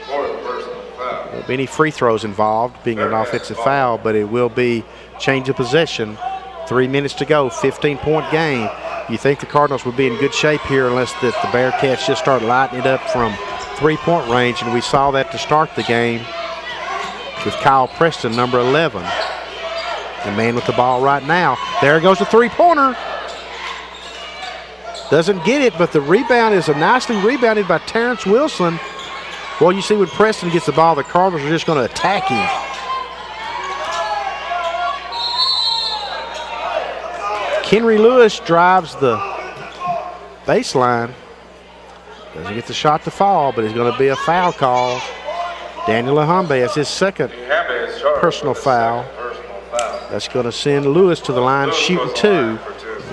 There won't be any free throws involved, being an offensive foul, but it will be change of possession. 3 minutes to go, 15-point game. You think the Cardinals would be in good shape here unless the Bearcats just start lighting it up from three-point range, and we saw that to start the game with Kyle Preston, number 11. The man with the ball right now. There goes the three-pointer. Doesn't get it, but the rebound is nicely rebounded by Terrence Wilson. Well, you see when Preston gets the ball, the Cardinals are just going to attack him. Kenry Lewis drives the baseline. Doesn't get the shot to fall, but it's going to be a foul call. Daniel Ahambe has his second personal foul. That's going to send Lewis to the line shooting 2.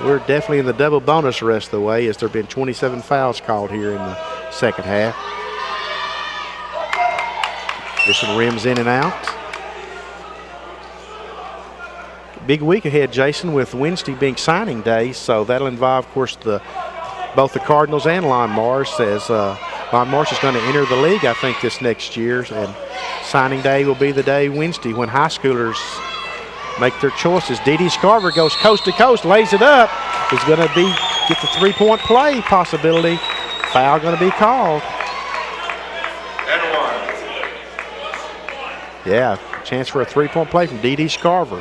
We're definitely in the double bonus the rest of the way, as there have been 27 fouls called here in the second half. This one rims in and out. Big week ahead, Jason, with Wednesday being signing day, so that'll involve, of course, both the Cardinals and Lon Morris, as Lon Morris is going to enter the league, I think, this next year, and signing day will be the day Wednesday when high schoolers make their choices. D.D. Scarver goes coast to coast, lays it up. He's going to get the three-point play possibility. Foul going to be called. And 1. Yeah, chance for a three-point play from D.D. Scarver.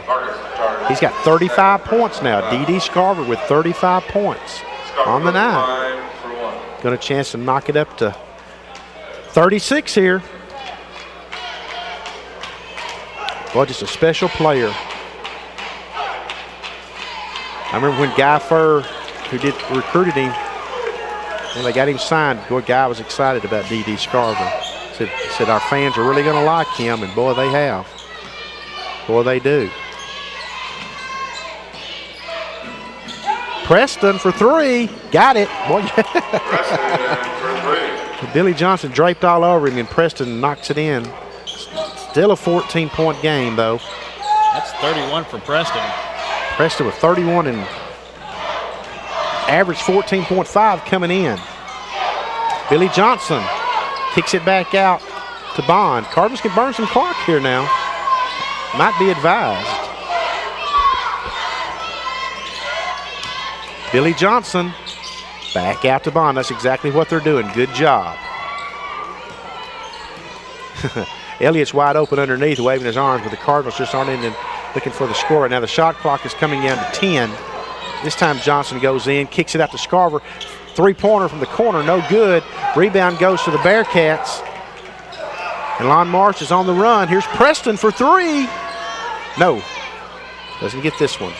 He's got 35 points now. D.D. Scarver with 35 points on the night. Got a chance to knock it up to 36 here. Well, just a special player. I remember when Guy Furr, who recruited him, when they got him signed, boy, Guy was excited about D.D. Scarver. Said our fans are really going to like him, and boy, they have. Boy, they do. Preston for three. Got it. Boy. Billy Johnson draped all over him, and Preston knocks it in. Still a 14-point game, though. That's 31 for Preston. Preston with 31 and average 14.5 coming in. Billy Johnson kicks it back out to Bond. Cardinals can burn some clock here now. Might be advised. Billy Johnson back out to Bond. That's exactly what they're doing. Good job. Elliott's wide open underneath, waving his arms, but the Cardinals just aren't in and looking for the score right now. The shot clock is coming down to 10. This time Johnson goes in, kicks it out to Scarver. Three-pointer from the corner, no good. Rebound goes to the Bearcats. And Lon Marsh is on the run. Here's Preston for three. No, doesn't get this one.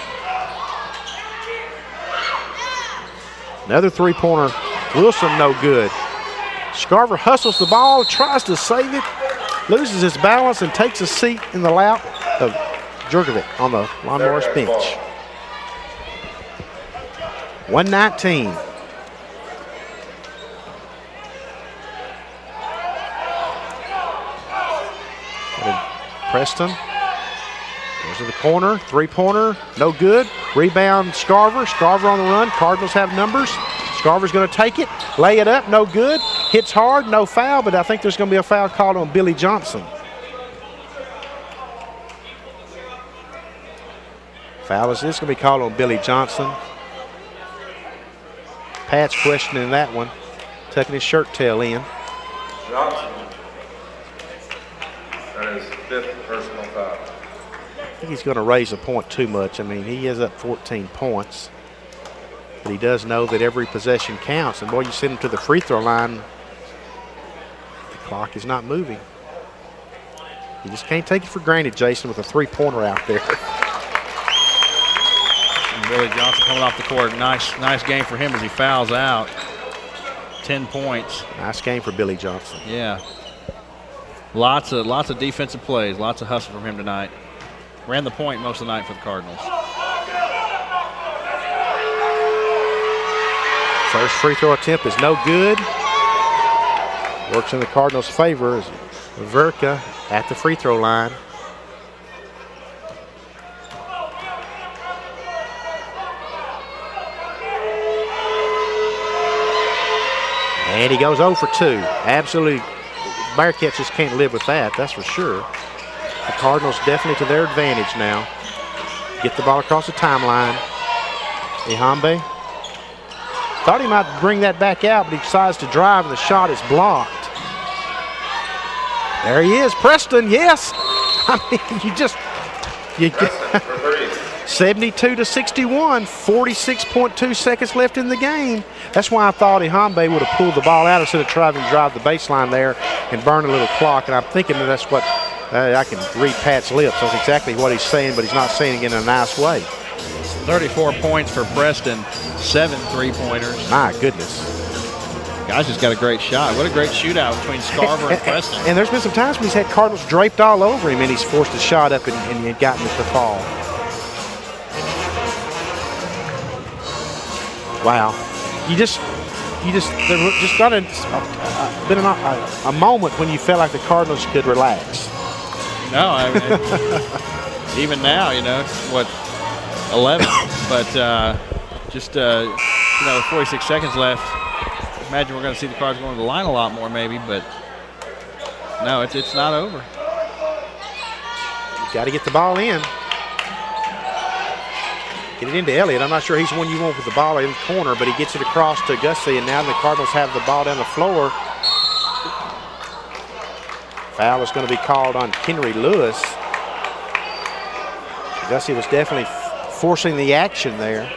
Another three-pointer. Wilson, no good. Scarver hustles the ball, tries to save it, loses his balance, and takes a seat in the lap of Jurkovic on the Lon Morris bench. 119. Preston goes to the corner, three-pointer, no good. Rebound Scarver. Scarver on the run. Cardinals have numbers. Scarver's going to take it, lay it up, no good. Hits hard, no foul, but I think there's going to be a foul called on Billy Johnson. Foul is this going to be called on Billy Johnson. Pat's questioning that one, tucking his shirt tail in. Johnson. That is fifth personal foul. I think he's going to raise a point too much. I mean, he is up 14 points. But he does know that every possession counts. And, boy, you send him to the free throw line, the clock is not moving. You just can't take it for granted, Jason, with a three-pointer out there. And Billy Johnson coming off the court. Nice game for him as he fouls out. 10 points. Nice game for Billy Johnson. Yeah. Lots of defensive plays, lots of hustle from him tonight. Ran the point most of the night for the Cardinals. First free throw attempt is no good. Works in the Cardinals' favor as Verka at the free throw line. And he goes 0 for 2. Absolutely, Bearcats just can't live with that, that's for sure. The Cardinals definitely to their advantage now. Get the ball across the timeline. Ihambe thought he might bring that back out, but he decides to drive, and the shot is blocked. There he is, Preston, yes. I mean, you get 72 to 61, 46.2 seconds left in the game. That's why I thought Ihambe would have pulled the ball out instead of trying to drive the baseline there and burn a little clock, and I'm thinking that's what I can read Pat's lips. That's exactly what he's saying, but he's not saying it in a nice way. 34 points for Preston, 7 3-pointers. My goodness. Guys just got a great shot. What a great shootout between Scarver and Preston. And there's been some times when he's had Cardinals draped all over him and he's forced a shot up and gotten it to fall. Wow. There just not been a moment when you felt like the Cardinals could relax. No, I mean, even now, it's what, 11, but just 46 seconds left. Imagine we're going to see the Cards going to the line a lot more, maybe, but no, it's not over. You got to get the ball in. Get it into Elliott. I'm not sure he's the one you want with the ball in the corner, but he gets it across to Gussie, and now the Cardinals have the ball down the floor. Foul is going to be called on Kenry Lewis. Gussie was definitely forcing the action there.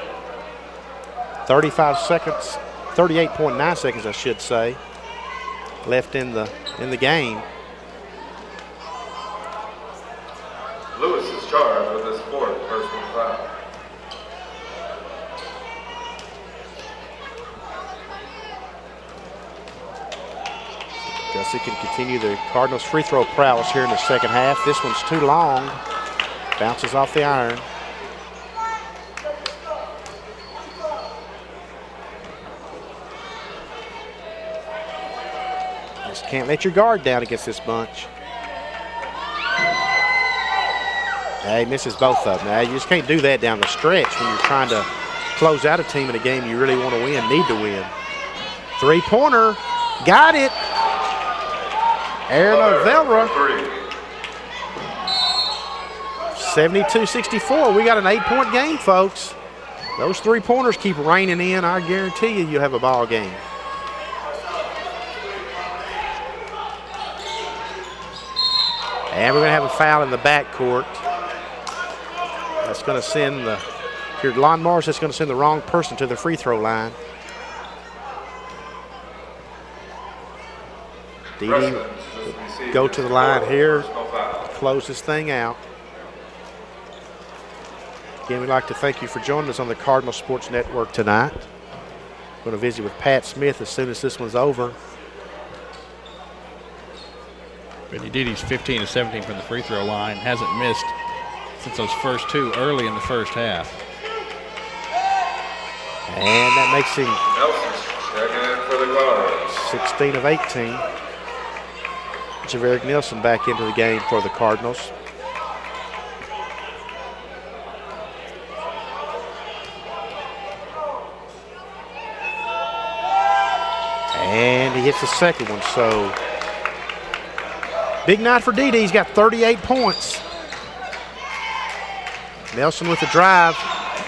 35 seconds, 38.9 seconds, I should say, left in the game. Chelsea can continue the Cardinals' free throw prowess here in the second half. This one's too long. Bounces off the iron. Just can't let your guard down against this bunch. He misses both of them. Now, you just can't do that down the stretch when you're trying to close out a team in a game you really want to win, need to win. Three-pointer, got it. Aaron Avella. 72-64. We got an 8-point game, folks. Those three-pointers keep raining in. I guarantee you'll have a ball game. And we're going to have a foul in the backcourt. That's going to send Lon Morris is going to send the wrong person to the free throw line. Dede go to the line here, close this thing out. Again, we'd like to thank you for joining us on the Cardinal Sports Network tonight. We're going to visit with Pat Smith as soon as this one's over. Brittany Dede's 15 of 17 from the free throw line. Hasn't missed since those first two early in the first half. And that makes him Checking in for the Cards. 16 of 18. Javerick Nelson back into the game for the Cardinals. And he hits the second one, so big night for Dede. He's got 38 points. Nelson with the drive.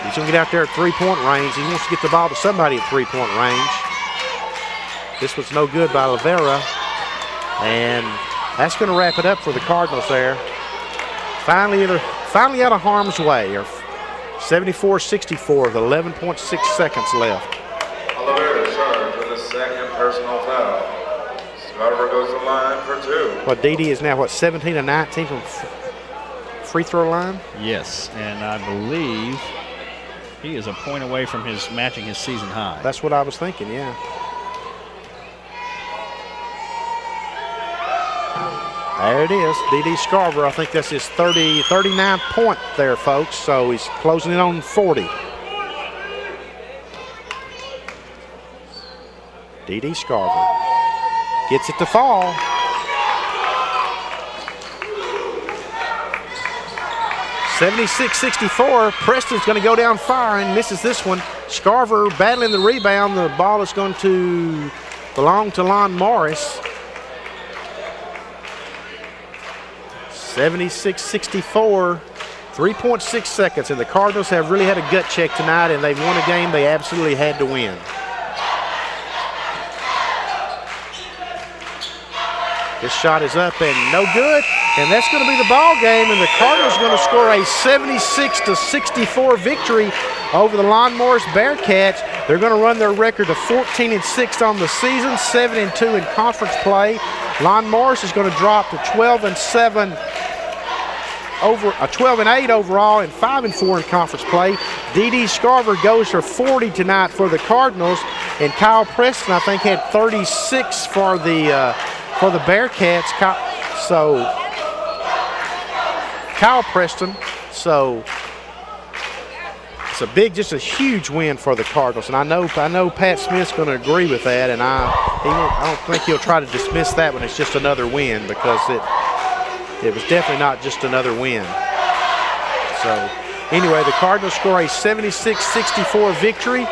He's going to get out there at three-point range. He wants to get the ball to somebody at three-point range. This was no good by Rivera. And that's going to wrap it up for the Cardinals there. Finally out of harm's way. 74-64 with 11.6 seconds left. Oliveira charged with a second personal foul. Scarver goes to the line for two. Well, Dede is now, 17 of 19 from free throw line? Yes, and I believe he is a point away from matching his season high. That's what I was thinking, yeah. There it is, Dede Scarver. I think that's his 39th point there, folks. So he's closing in on 40. Dede Scarver gets it to fall. (76-64). Preston's going to go down firing, misses this one. Scarver battling the rebound. The ball is going to belong to Lon Morris. 76-64, 3.6 seconds, and the Cardinals have really had a gut check tonight, and they've won a game they absolutely had to win. This shot is up and no good, and that's going to be the ball game, and the Cardinals are going to score a 76-64 victory over the Lon Morris Bearcats. They're going to run their record to 14-6 on the season, 7-2 in conference play. Lon Morris is going to drop to 12-7 12-8 overall and 5-4 in conference play. Dede Scarver goes for 40 tonight for the Cardinals, and Kyle Preston I think had 36 for the Bearcats. Kyle Preston. So it's just a huge win for the Cardinals, and I know Pat Smith's going to agree with that, and I don't think he'll try to dismiss that when it's just another win, because it was definitely not just another win. So anyway, the Cardinals score a 76-64 victory.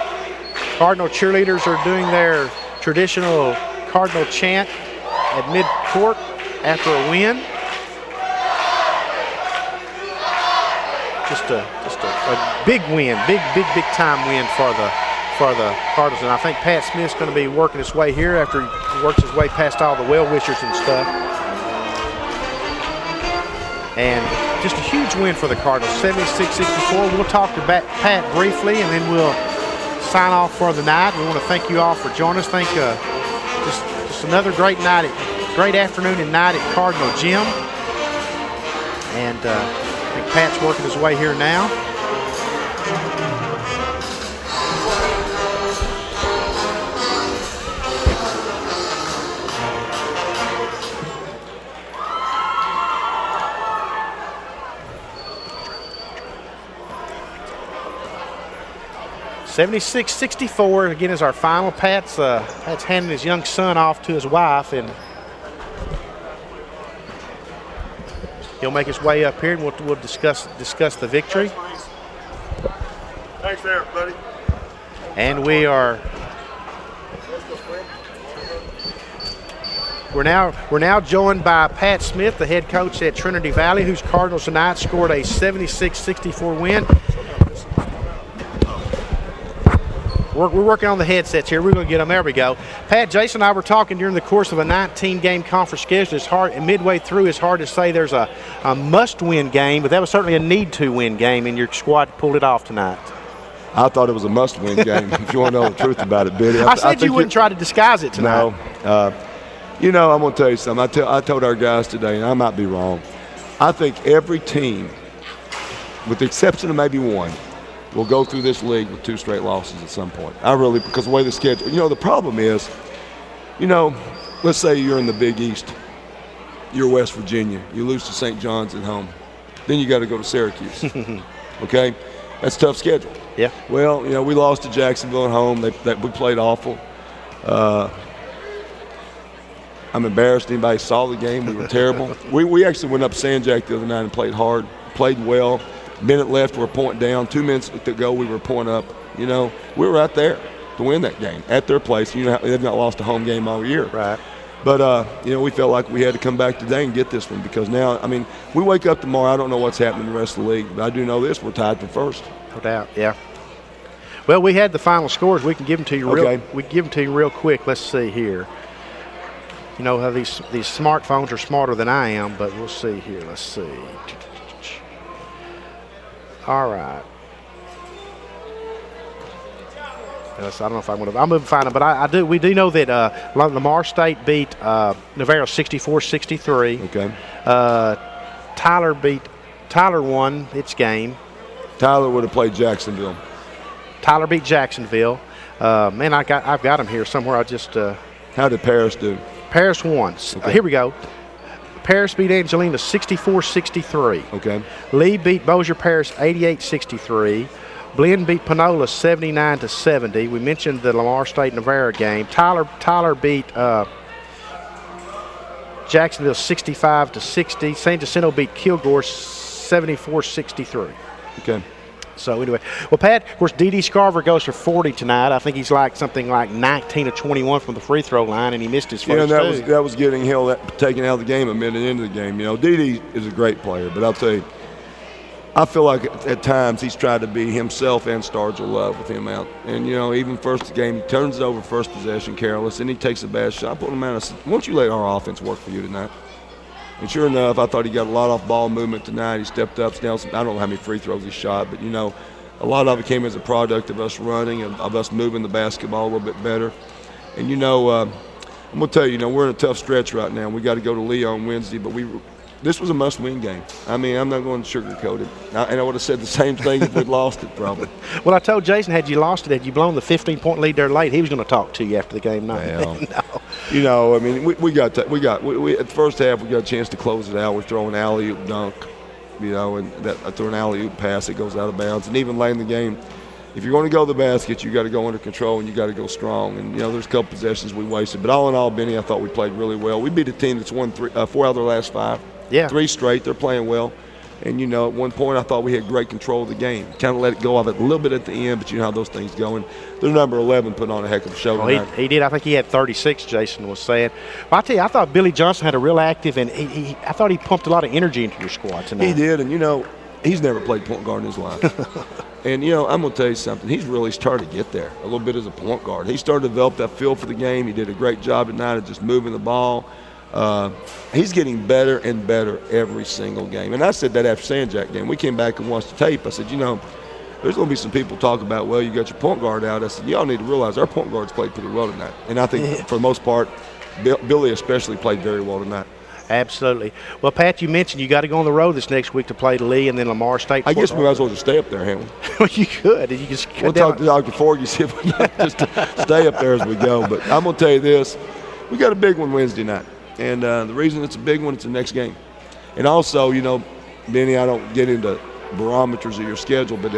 Cardinal cheerleaders are doing their traditional Cardinal chant at midcourt after a win. Just a big win, big time win for the Cardinals, and I think Pat Smith's going to be working his way here after he works his way past all the well-wishers and stuff. And just a huge win for the Cardinals, 76-64. We'll talk to Pat briefly, and then we'll sign off for the night. We want to thank you all for joining us. Just another great afternoon and night at Cardinal Gym. And I think Pat's working his way here now. 76-64, again, is our final. Pat's handing his young son off to his wife, and he'll make his way up here, and we'll discuss the victory. Thanks there, buddy. And we're now joined by Pat Smith, the head coach at Trinity Valley, whose Cardinals tonight scored a 76-64 win. We're working on the headsets here. We're going to get them. There we go. Pat, Jason and I were talking during the course of a 19-game conference schedule. It's hard, and midway through, it's hard to say there's a must-win game, but that was certainly a need-to-win game, and your squad pulled it off tonight. I thought it was a must-win game, if you want to know the truth about it, Billy. I said you wouldn't try to disguise it tonight. No. I'm going to tell you something. I told our guys today, and I might be wrong, I think every team, with the exception of maybe one, will go through this league with 2 straight losses at some point. Because the way the schedule, the problem is, let's say you're in the Big East. You're West Virginia. You lose to St. John's at home. Then you got to go to Syracuse. Okay? That's a tough schedule. Yeah. Well, we lost to Jacksonville at home. We played awful. I'm embarrassed anybody saw the game. We were terrible. We actually went up San Jack the other night and played hard, played well. Minute left, we're a point down. 2 minutes to go, we were a point up. We were right there to win that game at their place. They've not lost a home game all year. Right. But, we felt like we had to come back today and get this one because now, we wake up tomorrow, I don't know what's happening in the rest of the league, but I do know this, we're tied for first. No doubt, yeah. Well, we had the final scores. We can give them to you real quick. Let's see here. You know how these smartphones are smarter than I am, but we'll see here. Let's see. All right. I don't know if I'm going to find them, but we do know that Lamar State beat Navarro 64-63. Okay. Tyler won its game. Tyler would have played Jacksonville. Tyler beat Jacksonville. Man, I've got them here somewhere. How did Paris do? Paris won. Okay. Here we go. Paris beat Angelina 64-63. Okay. Lee beat Bossier Parish 88-63. Blinn beat Panola 79-70. We mentioned the Lamar State Navarra game. Tyler beat Jacksonville 65-60. San Jacinto beat Kilgore 74-63. Okay. So anyway, well, Pat, of course, D.D. Scarver goes for 40 tonight. I think he's something like 19 of 21 from the free throw line, and he missed his first two. That was getting taken out of the game a minute into the game. D.D. is a great player, but I'll tell you, I feel like at times he's tried to be himself and Stargell Love with him out. And, even first game, he turns it over first possession careless, and he takes a bad shot. I put him out. I said, why don't you let our offense work for you tonight? And sure enough, I thought he got a lot off ball movement tonight. He stepped up. I don't know how many free throws he shot, but, a lot of it came as a product of us running and of us moving the basketball a little bit better. And, I'm going to tell you, we're in a tough stretch right now. We got to go to Lee on Wednesday, but this was a must-win game. I'm not going to sugarcoat it. And I would have said the same thing if we'd lost it, probably. Well, I told Jason, had you lost it, had you blown the 15-point lead there late, he was going to talk to you after the game. Well, no. We at the first half, we got a chance to close it out. We're throwing an alley-oop dunk, and I threw an alley-oop pass that goes out of bounds. And even late in the game, if you're going to go to the basket, you got to go under control and you got to go strong. And, there's a couple possessions we wasted. But all in all, Benny, I thought we played really well. We beat a team that's won 4 out of their last 5. Yeah. 3 straight. They're playing well. And, at one point I thought we had great control of the game. Kind of let it go of it a little bit at the end, but you know how those things go. And their number 11 put on a heck of a show tonight. He did. I think he had 36, Jason was saying. But I tell you, I thought Billy Johnson had a real active, and I thought he pumped a lot of energy into your squad tonight. He did, and, he's never played point guard in his life. And, I'm going to tell you something. He's really started to get there a little bit as a point guard. He started to develop that feel for the game. He did a great job tonight of just moving the ball. He's getting better and better every single game. And I said that after San Jack game. We came back and watched the tape. I said, there's going to be some people talk about, well, you got your point guard out. I said, y'all need to realize our point guards played pretty well tonight. And I think for the most part, Billy especially played very well tonight. Absolutely. Well, Pat, you mentioned you got to go on the road this next week to play Lee and then Lamar State. I guess we might as well just stay up there, haven't we? Well, you could. You just we'll talk to Dr. Forgy, see if we can just stay up there as we go. But I'm going to tell you this. We got a big one Wednesday night. And the reason it's a big one, it's the next game. And also, Benny, I don't get into barometers of your schedule, but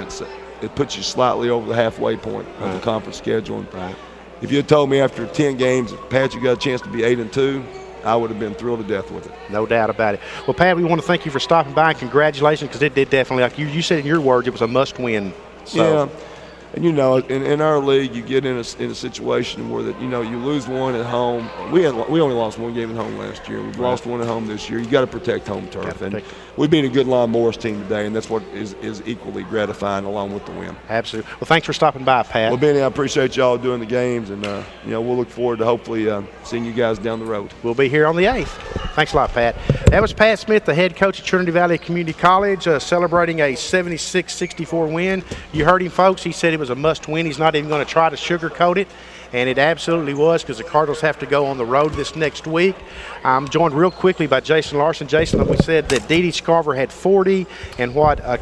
it puts you slightly over the halfway point of the conference schedule. And Right. if you had told me after 10 games, Pat, you got a chance to be 8-2, I would have been thrilled to death with it. No doubt about it. Well, Pat, we want to thank you for stopping by and congratulations, because it did definitely, like you said in your words, it was a must-win. So. Yeah. And, in our league, you get in a situation where that you lose one at home. We only lost one game at home last year. We've lost one at home this year. You got to protect home turf. And we beat a good Lon Morris team today, and that's what is equally gratifying along with the win. Absolutely. Well, thanks for stopping by, Pat. Well, Benny, I appreciate y'all doing the games, and we'll look forward to hopefully seeing you guys down the road. We'll be here on the 8th. Thanks a lot, Pat. That was Pat Smith, the head coach at Trinity Valley Community College, celebrating a 76-64 win. You heard him, folks. He said it was a must-win. He's not even going to try to sugarcoat it, and it absolutely was, because the Cardinals have to go on the road this next week. I'm joined real quickly by Jason Larson. Jason, we said that Dee Dee Scarver had 40, and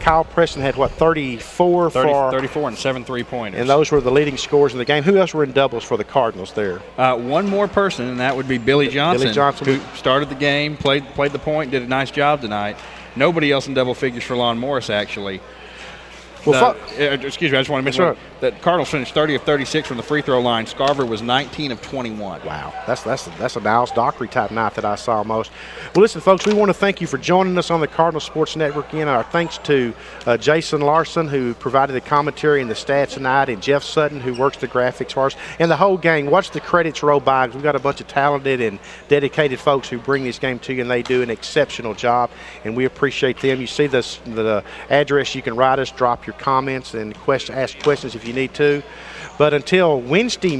Kyle Preston had 34 34 and 7 3-pointers. And those were the leading scores in the game. Who else were in doubles for the Cardinals there? One more person, and that would be Billy Johnson, who started the game, played the point, did a nice job tonight. Nobody else in double figures for Lon Morris, actually. Well, excuse me, I just want to mention that Cardinals finished 30 of 36 from the free throw line. Scarver was 19 of 21. Wow, that's a Niles Dockery type night that I saw most. Well, listen, folks, we want to thank you for joining us on the Cardinal Sports Network. Again, our thanks to Jason Larson, who provided the commentary and the stats tonight, and Jeff Sutton, who works the graphics for us, and the whole gang. Watch the credits roll by, because we've got a bunch of talented and dedicated folks who bring this game to you, and they do an exceptional job, and we appreciate them. You see the address you can write us, drop your comments, and ask questions if you need to. But until Wednesday,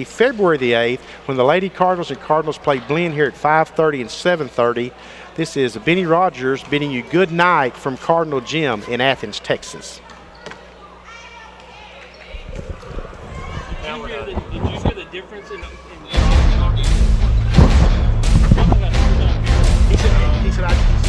February the 8th, when the Lady Cardinals and Cardinals play blend here at 5:30 and 7:30, this is Benny Rogers bidding you good night from Cardinal Gym in Athens, Texas. Did you hear the difference in He said,